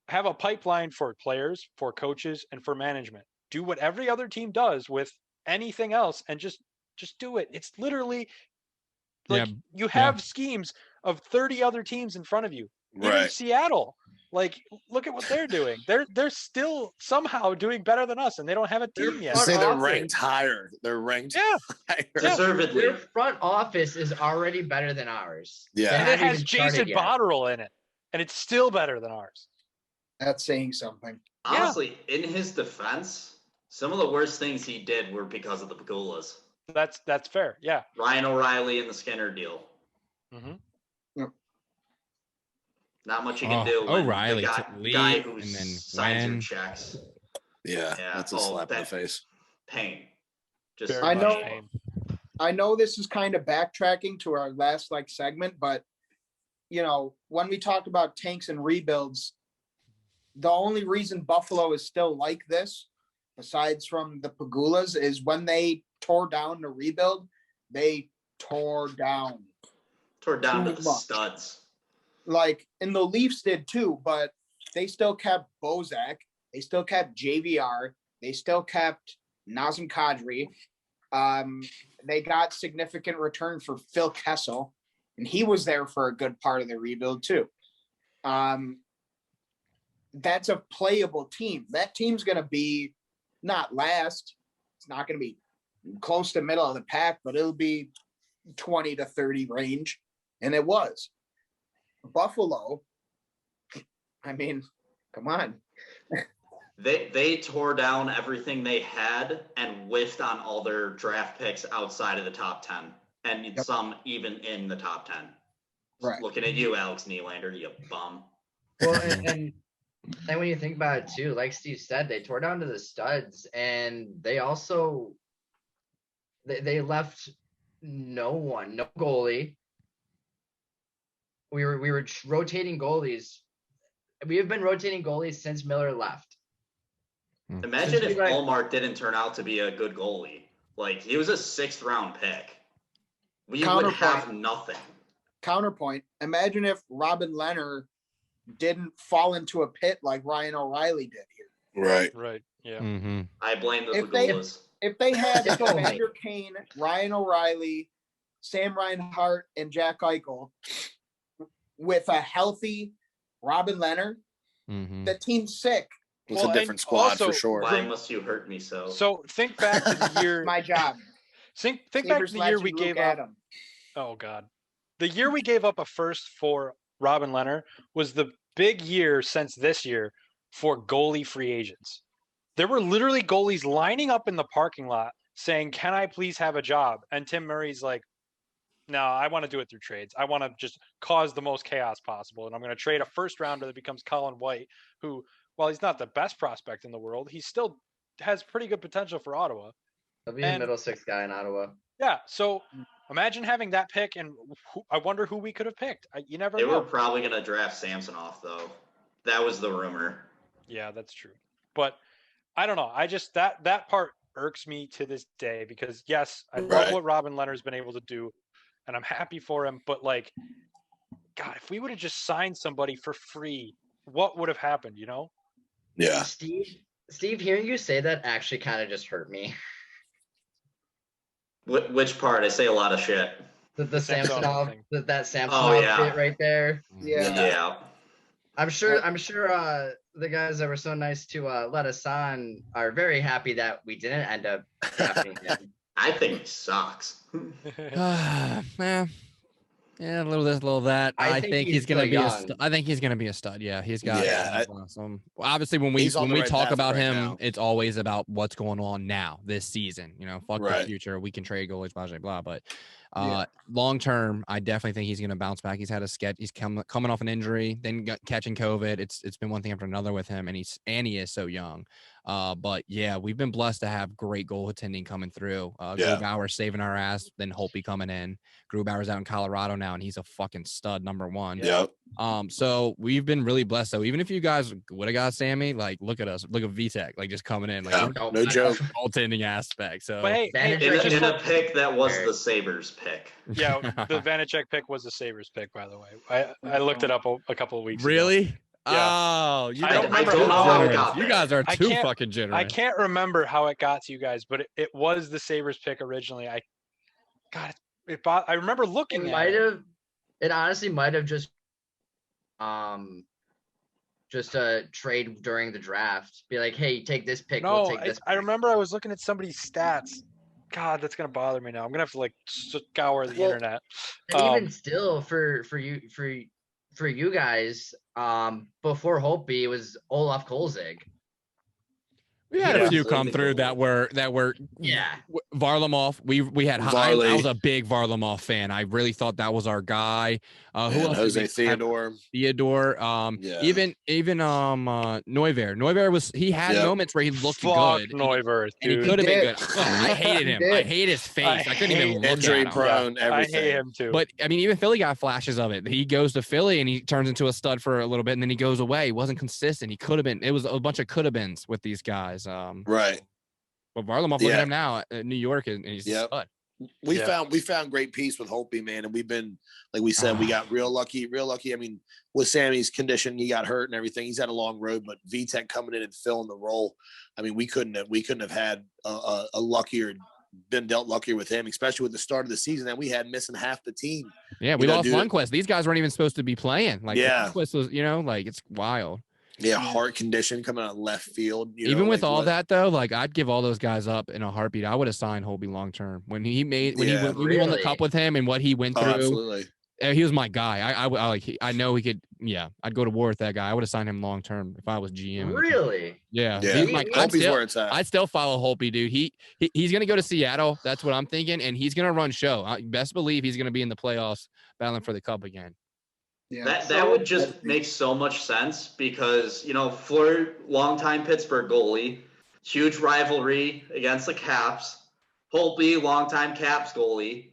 have a pipeline for players, for coaches, and for management. Do what every other team does with anything else and just do it. It's literally like you have schemes of 30 other teams in front of you. Even Seattle, like, look at what they're doing. They're still somehow doing better than us, and they don't have a team yet. I say they're ranked higher. They're ranked higher. Deservedly. Their front office is already better than ours. Yeah. And it has Jason Botterill in it, and it's still better than ours. That's saying something. Honestly, in his defense, some of the worst things he did were because of the Pagulas. That's fair. Yeah. Ryan O'Reilly and the Skinner deal. Mm-hmm. Not much you can do. O'Reilly guy who and then signs your checks. Yeah, that's a slap in the face. Pain. Just I know this is kind of backtracking to our last segment, but when we talked about tanks and rebuilds, the only reason Buffalo is still like this, besides from the Pagulas, is when they tore down the rebuild, they tore down to the studs. And the Leafs did too, but they still kept Bozak, they still kept JVR, they still kept Nazem Kadri. They got significant return for Phil Kessel, and he was there for a good part of the rebuild too. That's a playable team. That team's going to be not last. It's not going to be close to middle of the pack, but it'll be 20 to 30 range. And it was. Buffalo, I mean, come on. They tore down everything they had and whiffed on all their draft picks outside of the top 10 and some even in the top 10. Right. Looking at you, Alex Nylander, you bum. Well, and when you think about it too, like Steve said, they tore down to the studs, and they also they left no goalie. We were rotating goalies. We have been rotating goalies since Miller left. Imagine if Allmark didn't turn out to be a good goalie. He was a 6th round pick. We would have nothing. Counterpoint. Imagine if Robin Leonard didn't fall into a pit like Ryan O'Reilly did here. Right. Yeah. Mm-hmm. I blame the Pagulas. If they had Evander Kane, Ryan O'Reilly, Sam Reinhart, and Jack Eichel, with a healthy Robin Leonard, the team's sick. It's a different squad also, for sure. Why must you hurt me so? So think back to the year. My job. Think back to the year we gave up. Adam. Oh God, the year we gave up a first for Robin Leonard was the big year since this year for goalie free agents. There were literally goalies lining up in the parking lot saying, "Can I please have a job?" And Tim Murray's like, "No, I want to do it through trades. I want to just cause the most chaos possible, and I'm going to trade a first rounder that becomes Colin White, who, while he's not the best prospect in the world, he still has pretty good potential for Ottawa." He'll be a middle six guy in Ottawa. Yeah, so imagine having that pick, and I wonder who we could have picked. You never They know. were probably going to draft Samsonov, though. That was the rumor. Yeah, that's true. But I don't know. I just that part irks me to this day because yes, I love what Robin Leonard's been able to do, and I'm happy for him. But like, God, if we would have just signed somebody for free, what would have happened? You know? Yeah. Steve, hearing you say that actually kind of just hurt me. Which part? I say a lot of shit. The Samsonov, that Samsonov Oh, yeah. bit right there. Yeah. I'm sure the guys that were so nice to let us on are very happy that we didn't end up drafting him. I think he sucks. Yeah, a little this, a little that. I think he's gonna still be young. I think he's gonna be a stud. Yeah, he's got some. Obviously, when we He's on the right talk path about right him, now. it's always about what's going on now this season. You know, fuck the Right. future. We can trade goalies, blah blah blah. But long term, I definitely think he's gonna bounce back. He's had a sketch. He's coming off an injury, then catching COVID. It's been one thing after another with him, and he is so young. But yeah, we've been blessed to have great goaltending coming through. Grubauer saving our ass, then Holtby coming in. Grubauer's out in Colorado now, and he's a fucking stud, number one. Yep. So we've been really blessed. So even if you guys would have got Sammy, like look at us, look at VTech, like just coming in, like No joke. goaltending aspect. So But hey, In a pick that was the Sabres pick. yeah, the Vanacek pick was the Sabres pick, by the way. I looked it up a couple of weeks ago. really? Yeah. Oh, you I don't don't remember know how how it generous. got You there. guys are I too can't- fucking generous. I can't remember how it got to you guys, but it was the Sabres pick originally. I remember looking at it. It honestly might have just a trade during the draft. Be like, hey, take this pick. No, we'll take this. I remember I was looking at somebody's stats. God, that's gonna bother me now. I'm gonna have to like scour the internet. And even still, for you guys, before Holtby, it was Olaf Kolzig. We had Yeah. a few come through that were Yeah. Varlamov. We had I Varley. was a big Varlamov fan. I really thought that was our guy. Who And else? Jose did we have? Theodore. Theodore. Yeah. Even Neuver. Neuver was he had Yep. moments where he looked Fuck good. Neuwirth, And he dude. could have been did. good. I hated him. He I did. hate his face. I I couldn't even hate look Injury at him. prone, I everything. hate him too. But I mean, even Philly got flashes of it. He goes to Philly and he turns into a stud for a little bit, and then he goes away. He wasn't consistent. He could have been. It was a bunch of could have beens with these guys. Right. But Varlamov, look Yeah. at him now at New York, and he's Yep. a stud. We found great peace with Holtby, man, and we've been, like we said, we got real lucky. I mean, with Sammy's condition, he got hurt and everything. He's had a long road, but VTech coming in and filling the role. I mean, we couldn't have had been dealt luckier with him, especially with the start of the season that we had missing half the team. Yeah, we You know, lost dude- Lundqvist. These guys weren't even supposed to be playing. Like, Yeah. Lundqvist was, like it's wild. Yeah, heart condition coming out of left field. Even with like all what- that though, like I'd give all those guys up in a heartbeat. I would have signed Holtby long term when he made when Yeah. we won the Really? cup with him and what he went Oh, through. absolutely. He was my guy. I know he could. Yeah, I'd go to war with that guy. I would have signed him long term if I was GM. Really? Yeah. Yeah, He's my- I'm Holtby's still- where it's at. I still follow Holtby, dude. He's gonna go to Seattle. That's what I'm thinking, and he's gonna run show. Best believe he's gonna be in the playoffs, battling for the cup again. Yeah. That would just make so much sense because, Fleur, longtime Pittsburgh goalie, huge rivalry against the Caps. Holtby, longtime Caps goalie.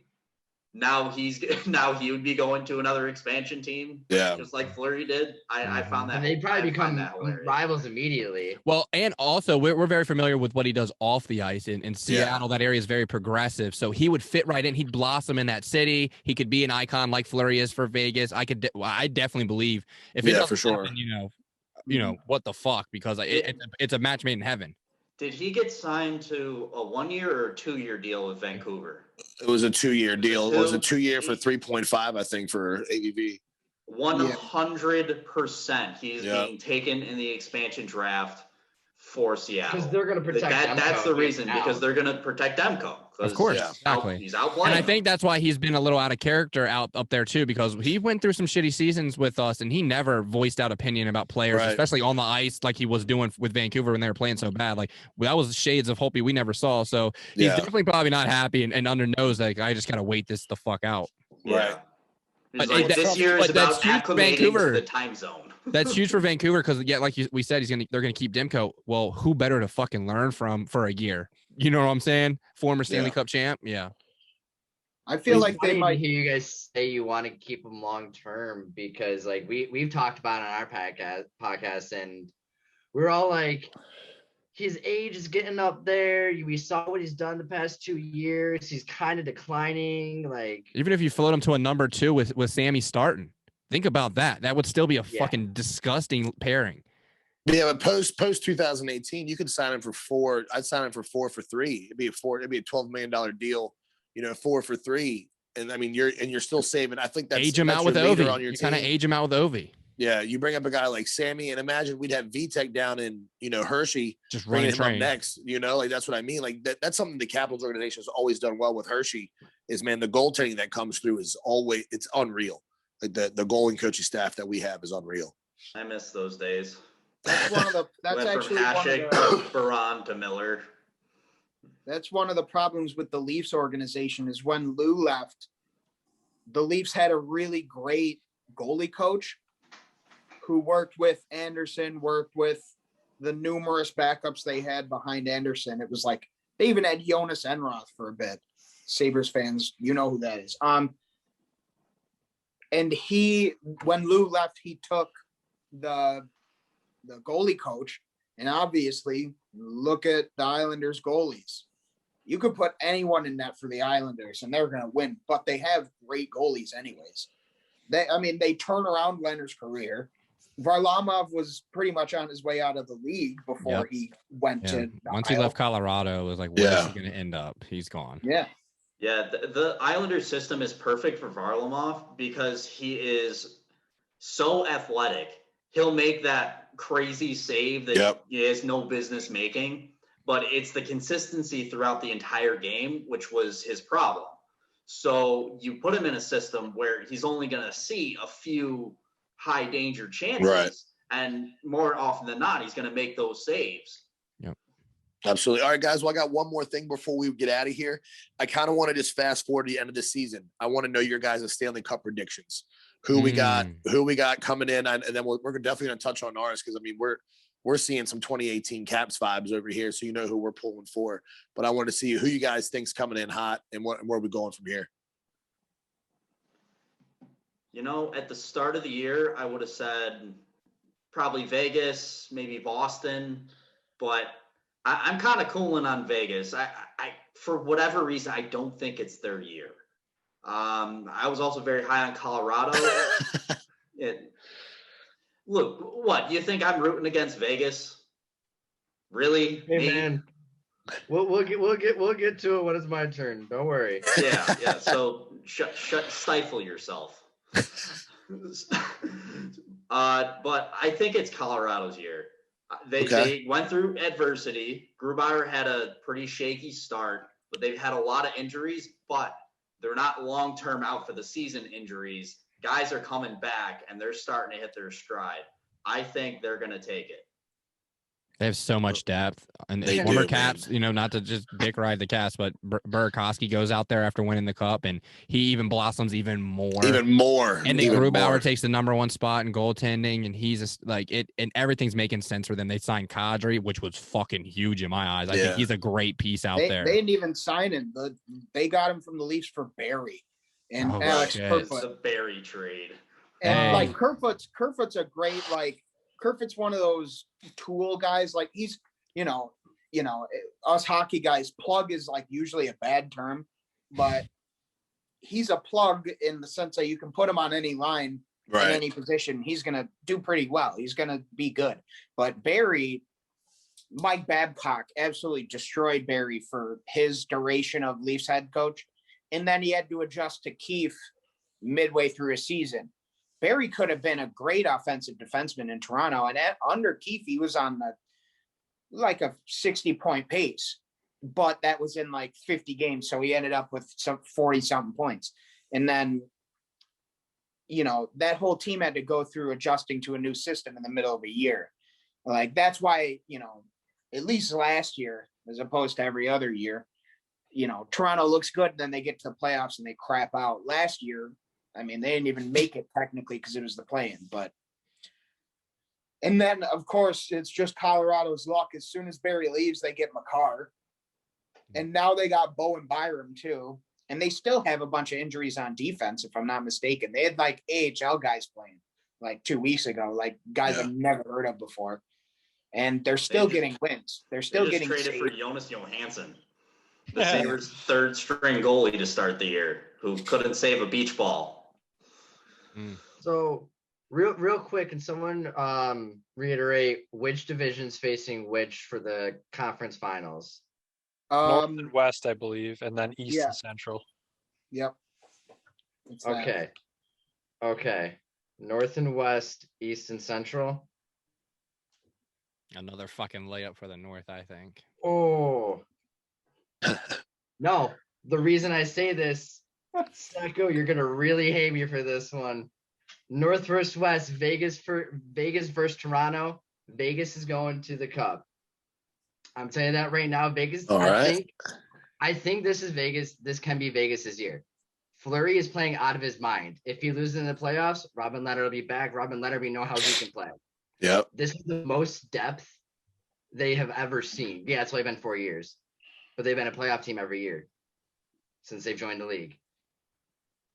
Now he would be going to another expansion team, Yeah. just like Fleury did. I found that. And they'd probably I find become that hilarious. rivals immediately. Well, and also we're very familiar with what he does off the ice in Seattle. That area is very progressive, so he would fit right in. He'd blossom in that city. He could be an icon like Fleury is for Vegas. I definitely believe if it Yeah, doesn't for sure. happen, what the fuck? Because it's a match made in heaven. Did he get signed to a 1-year or a 2-year deal with Vancouver? It was a 2-year deal. It was a two? 2-year for 3.5, I think, for ABV. 100% he's being taken in the expansion draft for Seattle. Because they're going to protect Demko. That's the reason, because they're going to protect Demko. Of course, exactly. He's out playing. And I think that's why he's been a little out of character up there too, because he went through some shitty seasons with us, and he never voiced out opinion about players, especially on the ice, like he was doing with Vancouver when they were playing so bad. Like that was shades of Holtby we never saw. So he's definitely probably not happy and under knows like I just gotta wait this the fuck out. Right. But like, this year is about acclimating to the time zone. That's huge for Vancouver because we said they're gonna keep Demko. Well, who better to fucking learn from for a year? You know what I'm saying? Former Stanley Cup champ. Yeah. I feel like they might hear you guys say you want to keep him long term because like we've talked about it on our podcast and we're all like his age is getting up there. We saw what he's done the past 2 years. He's kind of declining. Like even if you float him to a number 2 with Sammy starting, think about that. That would still be a fucking disgusting pairing. Yeah, but post 2018, you could sign him for 4. I'd sign him for 4 for 3. It'd be a $12 million deal. 4 for 3, and I mean you're still saving. I think that's age him out with Ovi. You kind of age him out with Ovi. Yeah, you bring up a guy like Sammy, and imagine we'd have VTech down in Hershey, just bringing him up next. Like that's what I mean. Like that's something the Capitals organization has always done well with Hershey. Is the goaltending that comes through is always it's unreal. Like the goal and coaching staff that we have is unreal. I miss those days. That's one of the. That's went actually from one of the, Baron to Miller. That's one of the problems with the Leafs organization is when Lou left, the Leafs had a really great goalie coach who worked with Anderson, worked with the numerous backups they had behind Anderson. It was like they even had Jonas Enroth for a bit. Sabres fans, you know who that is. And when Lou left, he took the goalie coach, and obviously look at the Islanders goalies. You could put anyone in net for the Islanders and they're going to win, but they have great goalies anyways. They turn around Leonard's career. Varlamov was pretty much on his way out of the league before he went to once he left Colorado, it was like, where's he going to end up? He's gone. Yeah. Yeah. The Islanders system is perfect for Varlamov because he is so athletic. He'll make that crazy save that he has no business making, but it's the consistency throughout the entire game, which was his problem. So you put him in a system where he's only going to see a few high danger chances, and more often than not, he's going to make those saves. Yep. Absolutely. All right, guys. Well, I got one more thing before we get out of here. I kind of want to just fast forward to the end of the season. I want to know your guys' Stanley Cup predictions. Who we got coming in, and then we're definitely going to touch on ours because we're seeing some 2018 Caps vibes over here, so you know who we're pulling for. But I want to see who you guys think's coming in hot and where are we going from here. At the start of the year, I would have said probably Vegas, maybe Boston, but I'm kind of cooling on Vegas. I for whatever reason, I don't think it's their year. I was also very high on Colorado. Look, what you think I'm rooting against Vegas? Really? Hey, man. We'll get to it when it's my turn. Don't worry. Yeah. So stifle yourself. But I think it's Colorado's year. They went through adversity. Grubauer had a pretty shaky start, but they've had a lot of injuries, but they're not long-term out for the season injuries. Guys are coming back, and they're starting to hit their stride. I think they're going to take it. They have so much depth. And They former do, Caps, not to just dick ride the Caps, but Burakovsky goes out there after winning the Cup, and he even blossoms even more. And then Grubauer takes the number 1 spot in goaltending, and he's just like it, and everything's making sense for them. They signed Kadri, which was fucking huge in my eyes. I think he's a great piece out there. They didn't even sign him. They got him from the Leafs for Barry and Alex Kerfoot. It's a Barry trade. And Kerfoot's a great Kerfoot's one of those tool guys. Like he's, us hockey guys, plug is usually a bad term, but he's a plug in the sense that you can put him on any line in any position. He's going to do pretty well. He's going to be good. But Barry, Mike Babcock absolutely destroyed Barry for his duration of Leafs head coach. And then he had to adjust to Keefe midway through a season. Barry could have been a great offensive defenseman in Toronto, and under Keefe, he was on like a 60-point pace, but that was in like 50 games, so he ended up with some 40-something points. And then, that whole team had to go through adjusting to a new system in the middle of a year. Like, that's why, at least last year, as opposed to every other year, Toronto looks good, then they get to the playoffs and they crap out. Last year, I mean, they didn't even make it technically because it was the play-in, but. And then, of course, it's just Colorado's luck. As soon as Barry leaves, they get Makar. And now they got Bo and Byram, too. And they still have a bunch of injuries on defense, if I'm not mistaken. They had, like, AHL guys playing, like, 2 weeks ago, like, guys I've never heard of before. And they're still getting wins. They're still getting traded for Jonas Johansson, the Sabres' third-string goalie to start the year, who couldn't save a beach ball. So, real quick, can someone reiterate which division's facing which for the conference finals? North and West, I believe, and then East and Central. Yep. Okay. North and West, East and Central. Another fucking layup for the North, I think. Oh. No, the reason I say this, Stacko, you're gonna really hate me for this one. North versus West, Vegas versus Toronto. Vegas is going to the Cup. I'm telling you that right now. Vegas. All right. I think this is Vegas. This can be Vegas's year. Fleury is playing out of his mind. If he loses in the playoffs, Robin Lehner will be back. Robin Lehner, we know how he can play. Yep. This is the most depth they have ever seen. Yeah, it's only been 4 years, but they've been a playoff team every year since they've joined the league.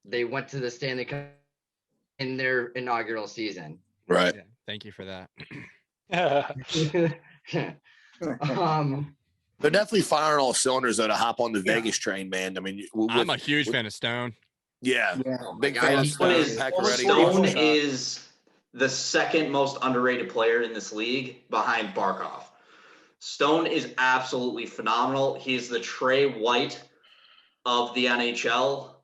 They went to the Stanley Cup in their inaugural season. Right. Yeah, thank you for that. They're definitely firing all cylinders though to hop on the Vegas train, man. I mean, I'm a huge fan of Stone. Yeah. Big fan of Stone Stone. is the second most underrated player in this league behind Barkov. Stone is absolutely phenomenal. He's the Trey White of the NHL.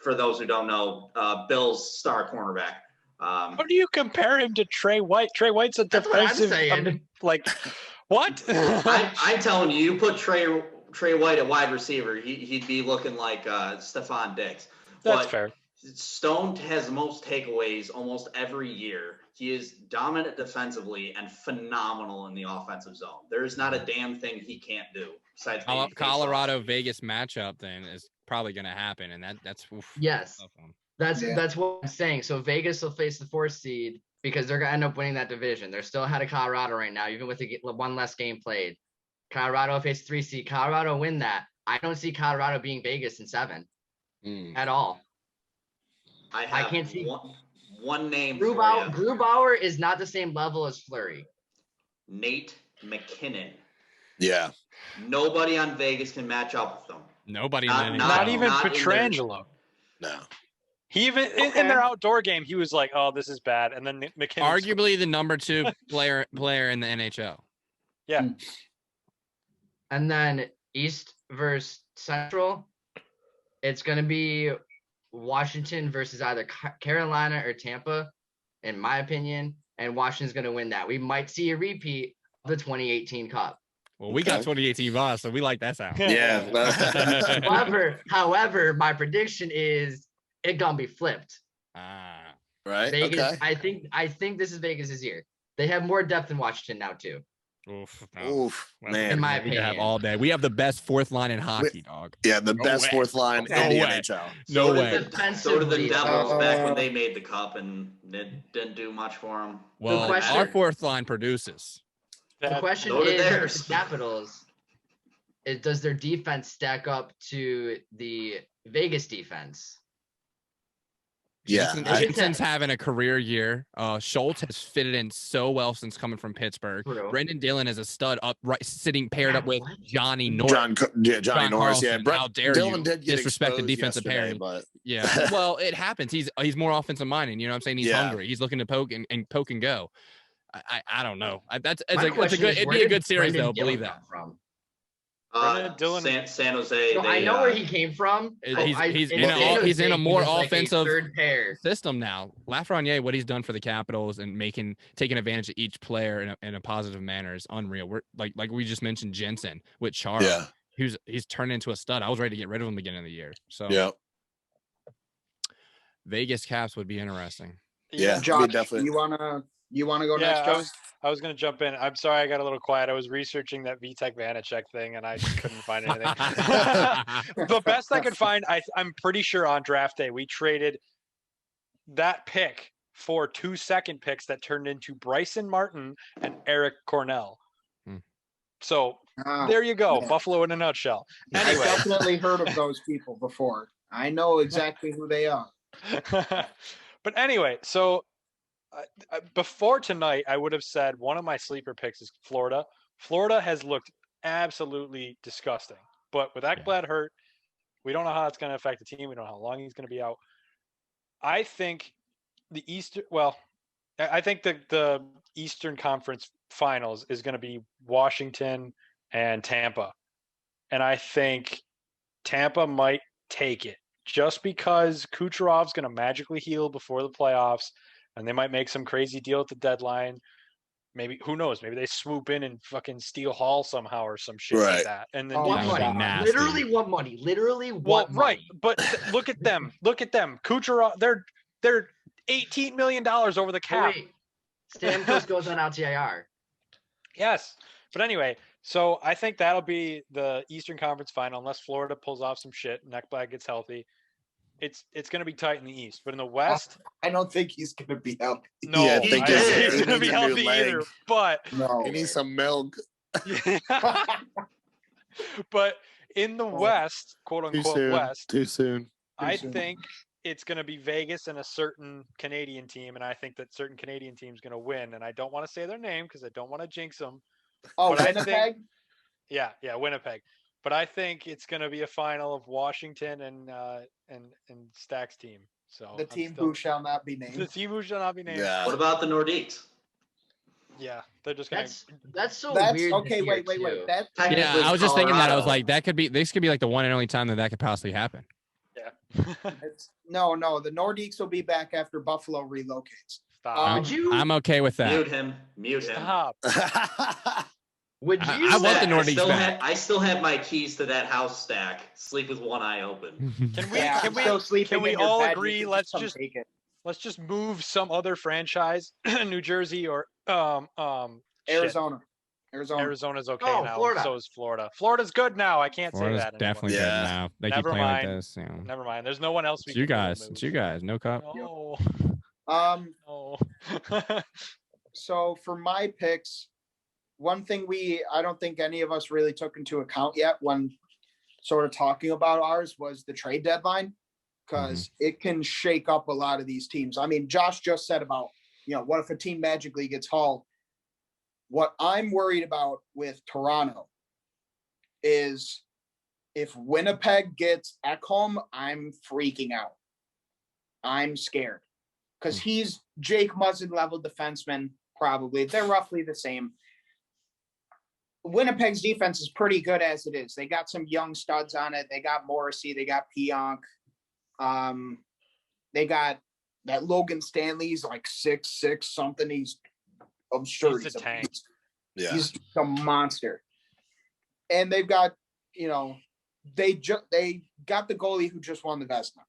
For those who don't know, Bill's star cornerback. How do you compare him to Trey White? Trey White's a defensive. What? I'm telling you, you put Trey White at wide receiver, he'd be looking like Stephon Diggs. That's fair. Stone has the most takeaways almost every year. He is dominant defensively and phenomenal in the offensive zone. There is not a damn thing he can't do. Besides Colorado Vegas matchup then is probably going to happen, and that's yes. That's what I'm saying. So Vegas will face the 4th seed because they're going to end up winning that division. They're still ahead of Colorado right now, even with one less game played. Colorado will face 3 seed. Colorado win that. I don't see Colorado being Vegas in 7 at all. I can't see one name. Grubauer is not the same level as Fleury. Nate McKinnon. Yeah. Nobody on Vegas can match up with them. Nobody. Not even Pietrangelo. No. He even in their outdoor game, he was like, "Oh, this is bad." And then McKinnon, arguably the number 2 player in the NHL. Yeah. And then East versus Central, it's going to be Washington versus either Carolina or Tampa, in my opinion. And Washington's going to win that. We might see a repeat of the 2018 Cup. Well, we got 2018 Voss, so we like that sound. Yeah. However, my prediction is it gonna be flipped. Right. Vegas. Okay. I think this is Vegas's year. They have more depth than Washington now too. Oof, man. In my opinion, have all day. We have the best 4th line in hockey, dog. Yeah, the best 4th line in the NHL. No way. So did the Devils back when they made the Cup, and it didn't do much for them. Well, our 4th line produces. The question is, the Capitals, does their defense stack up to the Vegas defense? Yeah. Jensen's having a career year. Schultz has fitted in so well since coming from Pittsburgh. True. Brendan Dillon is a stud sitting paired up with Johnny Norris. Johnny Norris. Yeah. How dare Dillon you did get disrespect the defensive pairing? But yeah. Well, it happens. He's more offensive minded. You know what I'm saying? He's hungry. He's looking to poke and go. I don't know. It'd be a good series though. Believe that. San Jose. So I know where he came from. He's in a more offensive third pair system now. Lafreniere, what he's done for the Capitals and taking advantage of each player in a positive manner is unreal. We're like we just mentioned Jensen with Chara. Yeah. He's turned into a stud. I was ready to get rid of him beginning of the year. So yeah. Vegas Caps would be interesting. Yeah, Josh, definitely. You want to go next, Josh? I was going to jump in. I'm sorry I got a little quiet. I was researching that Vitek Vanacek thing, and I couldn't find anything. The best I could find, I'm pretty sure on draft day, we traded that pick for 2 second picks that turned into Bryson Martin and Eric Cornell. So there you go. Yeah. Buffalo in a nutshell. Anyway. I've definitely heard of those people before. I know exactly who they are. But anyway, so before tonight, I would have said one of my sleeper picks is Florida. Florida has looked absolutely disgusting. But with Ekblad hurt, we don't know how it's going to affect the team. We don't know how long he's going to be out. I think the Eastern Conference Finals is going to be Washington and Tampa. And I think Tampa might take it just because Kucherov's going to magically heal before the playoffs, and they might make some crazy deal at the deadline. Maybe, who knows? Maybe they swoop in and fucking steal Hall somehow or some shit like that. And then literally what money? Literally what money? Right. But look at them. Look at them. Kucherov, they're $18 million over the cap. Wait. Stamkos goes on LTIR. Yes. But anyway, so I think that'll be the Eastern Conference Final unless Florida pulls off some shit and Ekblad gets healthy. It's going to be tight in the East, but in the West, I don't think he's going to be healthy. No, yeah, he's going to be healthy either. But he needs some milk. But in the West, quote unquote West, too soon. I think it's going to be Vegas and a certain Canadian team, and I think that certain Canadian team's going to win. And I don't want to say their name because I don't want to jinx them. Oh, but Winnipeg. Yeah, Winnipeg. But I think it's going to be a final of Washington and Stack's team. So the team who shall not be named. The team who shall not be named. Yeah. What about the Nordiques? Yeah, they're just going. That's weird. Okay, wait. I was just thinking that. I was like, this could be like the one and only time that could possibly happen. Yeah. No. The Nordiques will be back after Buffalo relocates. Stop. I'm okay with that. Mute him. Stop. Would you? I want the Nordiques back. I still have my keys to that house, Stack. Sleep with one eye open. Can we all agree? Let's just move some other franchise, New Jersey or Arizona. Arizona's okay now. Florida. So is Florida. Florida's good now. I can't Florida's say that. Definitely good now. They keep playing like this. You know. Never mind. There's no one else. It's you guys. No cup. No. No. So for my picks, one thing I don't think any of us really took into account yet when sort of talking about ours was the trade deadline, because it can shake up a lot of these teams. I mean, Josh just said about, what if a team magically gets Hall? What I'm worried about with Toronto is if Winnipeg gets Ekholm, I'm freaking out. I'm scared because he's Jake Muzzin level defenseman, probably. They're roughly the same. Winnipeg's defense is pretty good as it is. They got some young studs on it. They got Morrissey. They got Pionk. They got that Logan Stanley's like 6'6" something. I'm sure he's a tank. He's a monster. And they've got, they got the goalie who just won the Vezina.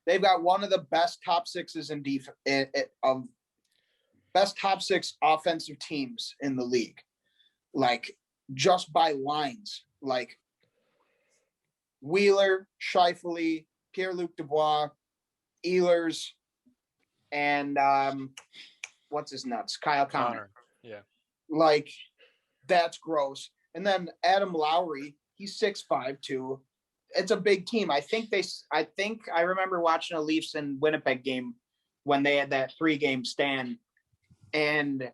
They've got one of the best top sixes in best top six offensive teams in the league. Like just by lines, like Wheeler, Scheifele, Pierre-Luc Dubois, Ehlers, and what's his nuts? Kyle Connor. Yeah. Like that's gross. And then Adam Lowry, he's 6'5" too. It's a big team. I think I remember watching a Leafs and Winnipeg game when they had that 3-game stand. And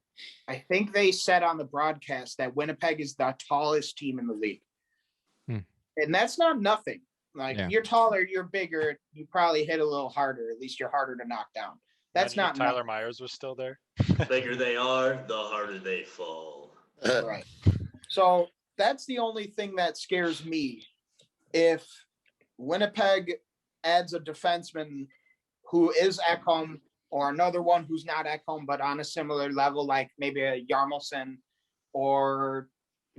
I think they said on the broadcast that Winnipeg is the tallest team in the league. And that's not nothing. Like you're taller, you're bigger, you probably hit a little harder. At least you're harder to knock down. That's not Tyler nothing. Myers was still there. The bigger they are, the harder they fall. Right. So that's the only thing that scares me. If Winnipeg adds a defenseman who is Ekholm or another one who's not Ekholm, but on a similar level, like maybe a Yarmelson or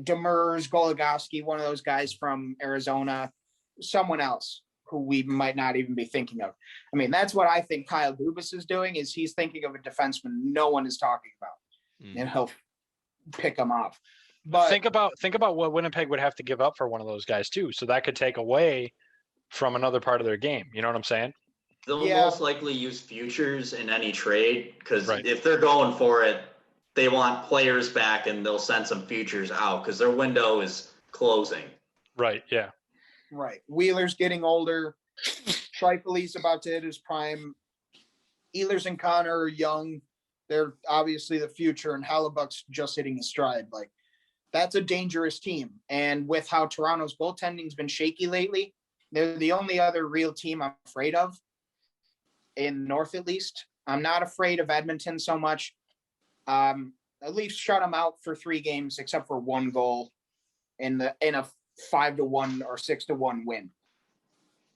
Demers, Goligoski, one of those guys from Arizona, someone else who we might not even be thinking of. I mean, that's what I think Kyle Dubas is doing, is he's thinking of a defenseman no one is talking about, and he'll pick him off. But think about what Winnipeg would have to give up for one of those guys too. So that could take away from another part of their game. You know what I'm saying? They'll most likely use futures in any trade, because Right. if they're going for it, they want players back and they'll send some futures out because their window is closing. Right. Yeah. right, Wheeler's getting older. Scheifele's about to hit his prime. Ehlers and Connor are young. They're obviously the future, and Hellebuck's just hitting his stride. Like, that's a dangerous team. And with how Toronto's goaltending's been shaky lately, they're the only other real team I'm afraid of in North, at least. I'm not afraid of Edmonton so much. At least shut them out for 3 games, except for 1 goal in a 5-1 or 6-1 win.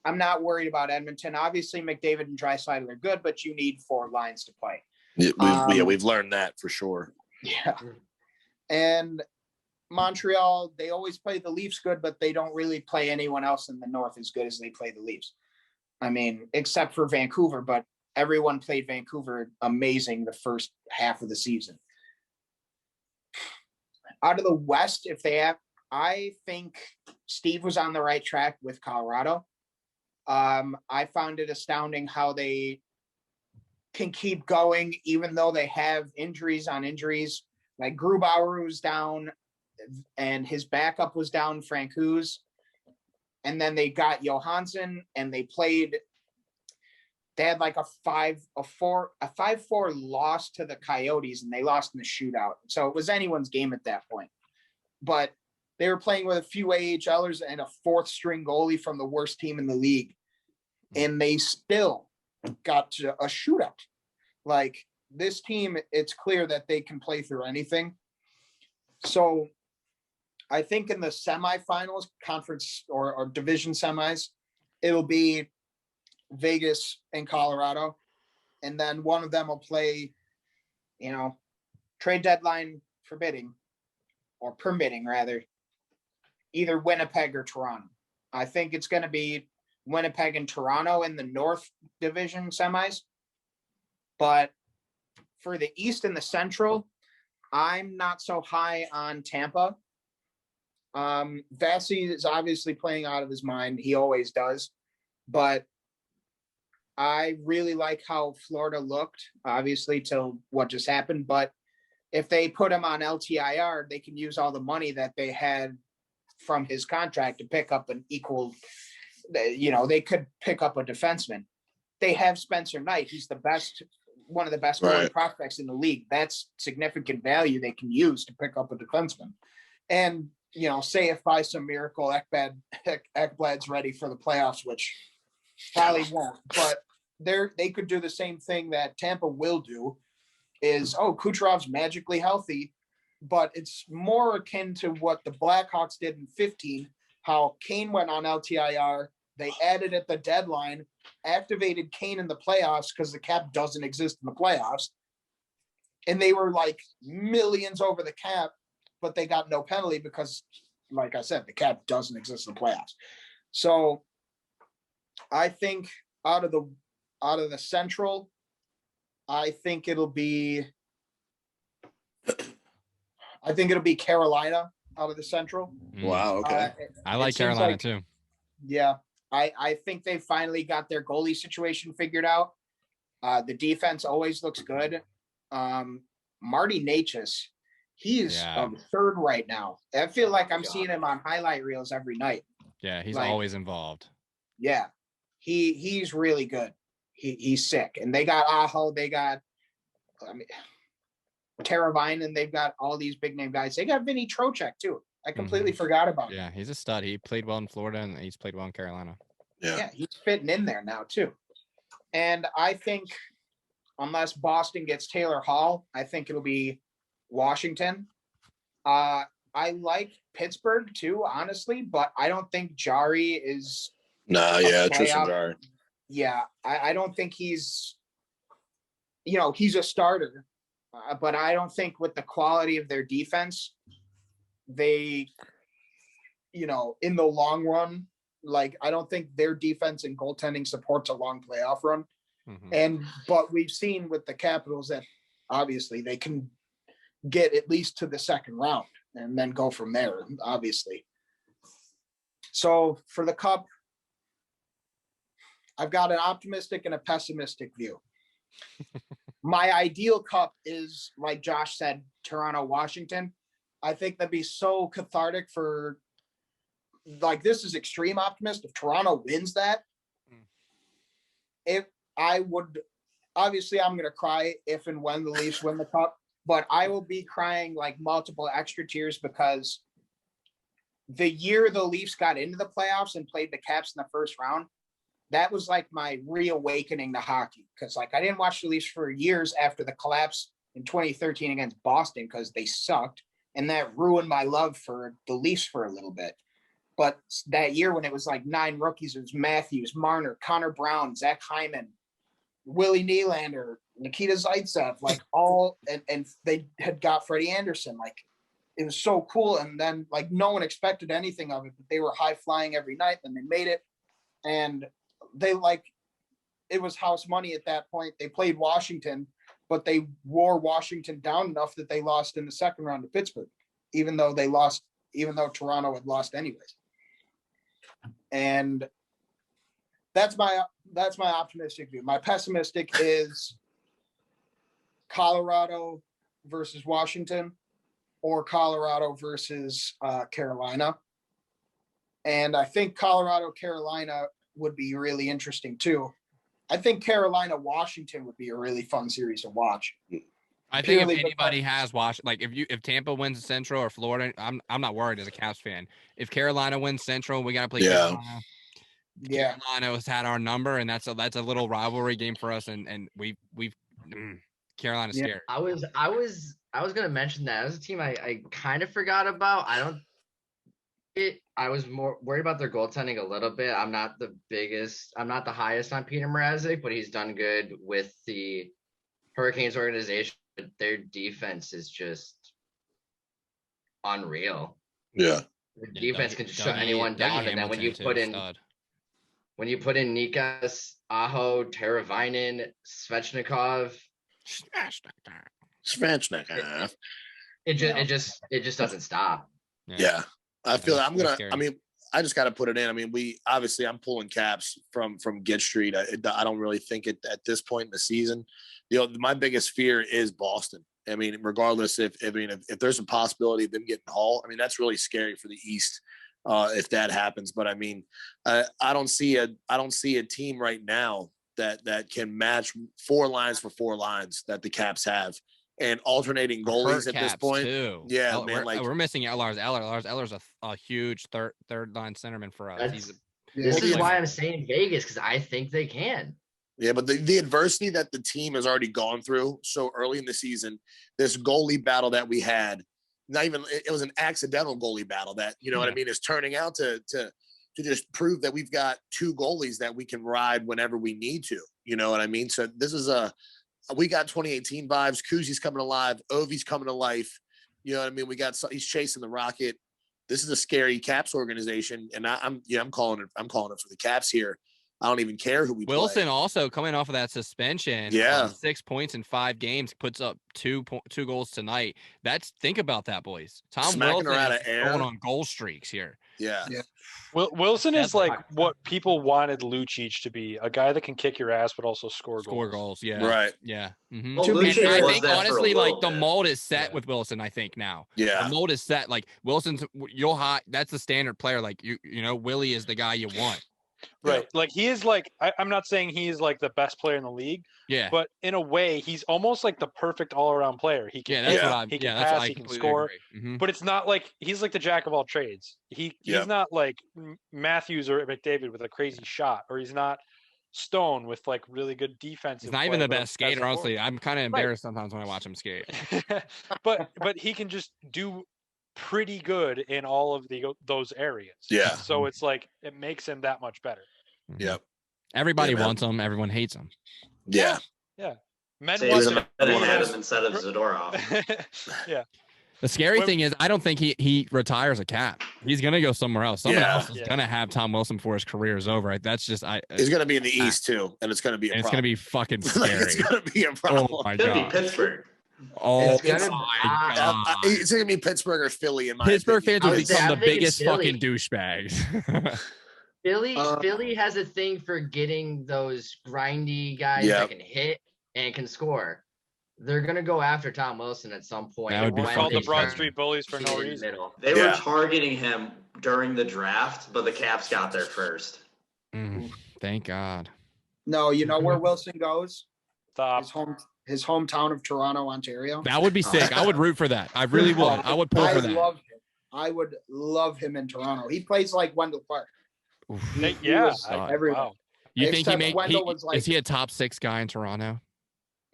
I'm not worried about Edmonton. Obviously, McDavid and Draisaitl are good, but you need 4 lines to play. We've learned that for sure. Yeah. And Montreal, they always play the Leafs good, but they don't really play anyone else in the North as good as they play the Leafs. I mean, except for Vancouver, but everyone played Vancouver amazing the first half of the season. Out of the West, I think Steve was on the right track with Colorado. I found it astounding how they can keep going, even though they have injuries on injuries. Like Grubauer was down, and his backup was down, Francouz. And then they got Johansson, and they had like a 5-4 loss to the Coyotes, and they lost in the shootout. So it was anyone's game at that point. But they were playing with a few AHLers and a 4th string goalie from the worst team in the league. And they still got to a shootout. Like, this team, it's clear that they can play through anything. So I think in the semifinals, conference or division semis, it'll be Vegas and Colorado. And then one of them will play, trade deadline permitting, rather, either Winnipeg or Toronto. I think it's going to be Winnipeg and Toronto in the North Division semis. But for the East and the Central, I'm not so high on Tampa. Vassie is obviously playing out of his mind. He always does. But I really like how Florida looked, obviously, till what just happened. But if they put him on LTIR, they can use all the money that they had from his contract to pick up an equal, they could pick up a defenseman. They have Spencer Knight. He's one of the best goalie prospects in the league. That's significant value they can use to pick up a defenseman. And, say if by some miracle Ekblad's ready for the playoffs, which probably won't, but they could do the same thing that Tampa will do, is, Kucherov's magically healthy, but it's more akin to what the Blackhawks did in 2015, how Kane went on LTIR, they added at the deadline, activated Kane in the playoffs because the cap doesn't exist in the playoffs, and they were like millions over the cap, but they got no penalty because, like I said, the cap doesn't exist in the playoffs. So I think out of the Central, I think it'll be Carolina out of the Central. Wow. Okay. I like Carolina too. Yeah. I think they finally got their goalie situation figured out. The defense always looks good. Marty Necas, he's third right now. I feel like I'm seeing him on highlight reels every night. Yeah, he's always involved. Yeah. He's really good. He's sick. And they got Aho, they got Teravine, and they've got all these big name guys. They got Vinny Trocheck too. I completely forgot about him. Yeah, he's a stud. He played well in Florida, and he's played well in Carolina. Yeah, he's fitting in there now too. And I think unless Boston gets Taylor Hall, I think it'll be Washington. I I like Pittsburgh too, honestly, but I don't think Jari is. No, yeah, Tristan Jari. Yeah, I don't think he's. He's a starter, but I don't think with the quality of their defense, they, in the long run, like I don't think their defense and goaltending supports a long playoff run. But we've seen with the Capitals that obviously they can get at least to the second round and then go from there, obviously. So for the Cup, I've got an optimistic and a pessimistic view. My ideal Cup is, like Josh said, Toronto, Washington. I think that'd be so cathartic for, like, this is extreme optimist. If Toronto wins that, obviously I'm going to cry if and when the Leafs win the Cup, but I will be crying like multiple extra tears because the year the Leafs got into the playoffs and played the Caps in the first round, that was like my reawakening to hockey. Because like I didn't watch the Leafs for years after the collapse in 2013 against Boston because they sucked. And that ruined my love for the Leafs for a little bit. But that year when it was like 9 rookies, it was Matthews, Marner, Connor Brown, Zach Hyman, Willie Nylander, Nikita Zaitsev, like all, and they had got Freddie Anderson. Like it was so cool. And then like no one expected anything of it, but they were high flying every night and they made it. And they it was house money at that point. They played Washington, but they wore Washington down enough that they lost in the second round to Pittsburgh, even though Toronto had lost anyways. And that's my optimistic view. My pessimistic is Colorado versus Washington or Colorado versus Carolina. And I think Colorado, Carolina would be really interesting too. I think Carolina, Washington would be a really fun series to watch. I think if anybody has watched, like if Tampa wins Central or Florida, I'm not worried as a Caps fan. If Carolina wins Central, we got to play Carolina. Yeah, Carolina has had our number, and that's a little rivalry game for us, and we've Carolina's scary. I was gonna mention that as a team I kind of forgot about. I was more worried about their goaltending a little bit. I'm not the highest on Peter Mrazek, but he's done good with the Hurricanes organization. But their defense is just unreal. Yeah. Their defense can just shut anyone down. And then when you put in Nikas, Aho, Teravainen, Svechnikov, it just doesn't stop. Yeah. I feel I just got to put it in. I mean, I'm pulling Caps from Get Street. I don't really think it at this point in the season. My biggest fear is Boston. I mean, regardless if there's a possibility of them getting Hall, I mean, that's really scary for the East if that happens. But I mean, I don't see a team right now that can match 4 lines for 4 lines that the Caps have. And alternating goalies at this point, too. Yeah, man. We're missing Lars Eller. Lars Eller's a huge third line centerman for us. This is why I'm saying Vegas, because I think they can. Yeah, but the adversity that the team has already gone through so early in the season, this goalie battle that we had, it was an accidental goalie battle that what I mean is turning out to just prove that we've got 2 goalies that we can ride whenever we need to. You know what I mean? So this is we got 2018 vibes. Kuzi's coming alive. Ovi's coming to life. You know what I mean? He's chasing the Rocket. This is a scary Caps organization, and I'm calling it for the Caps here. I don't even care who we Wilson play. Also coming off of that suspension. 6 points in 5 games, puts up two goals tonight. Think about that, boys. Tom Smacking Wilson her out is of air. going on goal streaks here. Yeah. Wilson is like what people wanted Lucic to be, a guy that can kick your ass but also score goals. Yeah. Right. Yeah. Mm-hmm. Well, I think honestly, like the mold is set with Wilson. I think now. Yeah. The mold is set. Like Wilson's, that's the standard player. Like Willie is the guy you want. Right. Like he is like, I'm not saying he is like the best player in the league. Yeah. But in a way, he's almost like the perfect all around player. He can he can pass, he can score. Mm-hmm. But it's not like he's like the jack of all trades. He's not like Matthews or McDavid with a crazy shot, or he's not Stone with like really good defense. He's not even the best skater, honestly. I'm kind of embarrassed sometimes when I watch him skate. but he can just do pretty good in all of those areas. Yeah. So it's like it makes him that much better. Yep. Everybody Yeah, man. wants him. Everyone hates him. Yeah. Yeah. Men Saves want him to and had him instead of Zadorov. Yeah. The scary When- thing is, I don't think he retires a Cap. He's gonna go somewhere else. Someone Yeah. else is gonna have Tom Wilson before his career is over. Right? That's just He's going to be in the East too, and it's going to be a and it's problem. gonna be fucking Like, scary. it's going to be a problem. Oh my Could be god. Pittsburgh. Oh It's gonna- my god. It's going to be Pittsburgh or Philly in my Pittsburgh opinion. fans will I would say become I the think it's biggest fucking Philly. douchebags. Philly has a thing for getting those grindy guys Yeah. that can hit and can score. They're gonna go after Tom Wilson at some point. That would be We're when called they the Broad start Street Bullies for no in the reason. middle. They were Yeah. targeting him during the draft, but the Caps got there first. Thank God. No, you know where Wilson goes? Stop. His hometown of Toronto, Ontario. That would be sick. I would root for that. I really would. I would pull I for that. love him. I would love him in Toronto. He plays like Wendell Clark. Oof. Yeah. was everyone. Wow. You think he Except made? Wendell was like- Is he a top 6 guy in Playoff?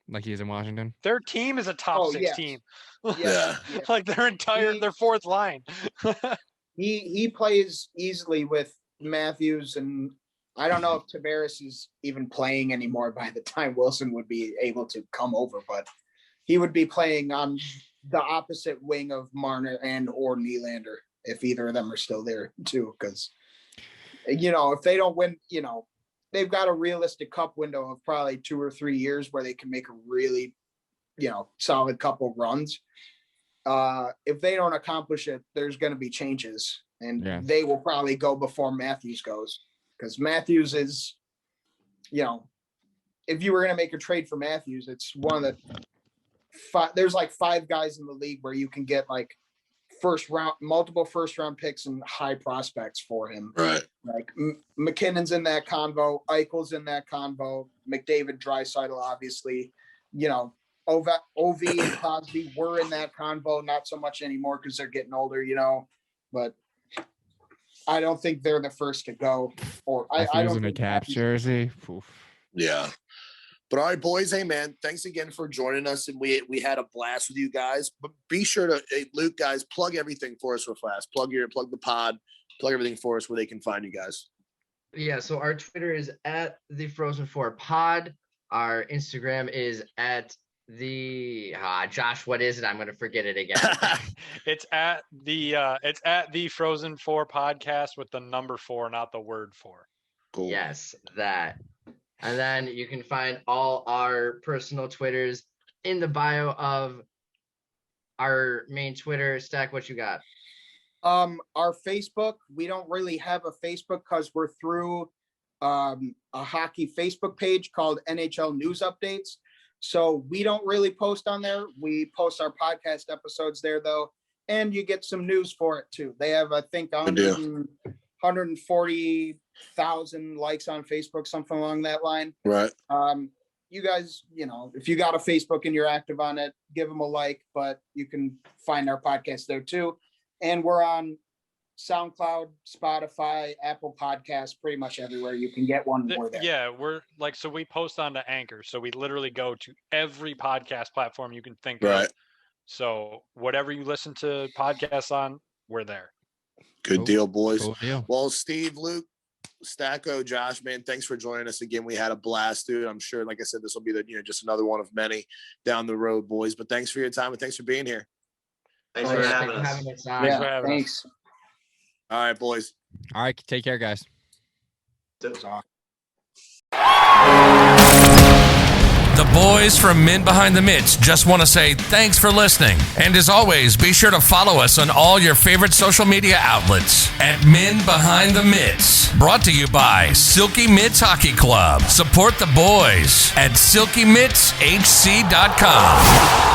Like he is in Washington? Their team is a top Oh, 6 yes. team. Yeah, yeah. Like their fourth line. He plays easily with Matthews, and I don't know if Tavares is even playing anymore by the time Wilson would be able to come over, but he would be playing on the opposite wing of Marner and or Nylander if either of them are still there too. Because if they don't win, they've got a realistic cup window of probably 2 or 3 years where they can make a really, solid couple runs. If they don't accomplish it, there's going to be changes, and they will probably go before Matthews goes, because Matthews is, if you were going to make a trade for Matthews, it's one of the there's like 5 guys in the league where you can get like multiple first round picks and high prospects for him. Right. Like McKinnon's in that convo, Eichel's in that convo, McDavid, Draisaitl, obviously, Ov and Crosby were in that convo, not so much anymore because they're getting older, but I don't think they're the first to go. Or I don't in a think Caps jersey. Oof. Yeah. But all right, boys. Hey, man, thanks again for joining us. And we had a blast with you guys. But be sure to, Luke, guys, plug everything for us real fast. Plug the pod, plug everything for us where they can find you guys. Yeah, so our Twitter is at the Frozen 4 Pod. Our Instagram is at the Josh, what is it? I'm gonna forget it again. It's at the Frozen 4 podcast with the number 4, not the word 4. Cool. Yes, that. And then you can find all our personal Twitters in the bio of our main Twitter. Stack, what you got? Our Facebook, we don't really have a Facebook because we're through a hockey Facebook page called NHL News Updates. So we don't really post on there. We post our podcast episodes there though, and you get some news for it too. They have, I think, 140,000 likes on Facebook, something along that line. Right. You guys, if you got a Facebook and you're active on it, give them a like, but you can find our podcast there too. And we're on SoundCloud, Spotify, Apple Podcasts, pretty much everywhere you can get one. We're there. Yeah, we're like, so we post onto Anchor. So we literally go to every podcast platform you can think Right. of. So whatever you listen to podcasts on, we're there. Good Cool. deal, boys. Cool deal. Well, Steve, Luke, Stacko, Josh, man, thanks for joining us again. We had a blast, dude. I'm sure, like I said, this will be just another one of many down the road, boys. But thanks for your time and thanks for being here. Thanks for having us. on. Thanks for having us. Thanks. All right, boys. All right, take care, guys. The boys from Men Behind the Mitts just want to say thanks for listening. And as always, be sure to follow us on all your favorite social media outlets at Men Behind the Mitts. Brought to you by Silky Mitts Hockey Club. Support the boys at silkymittshc.com.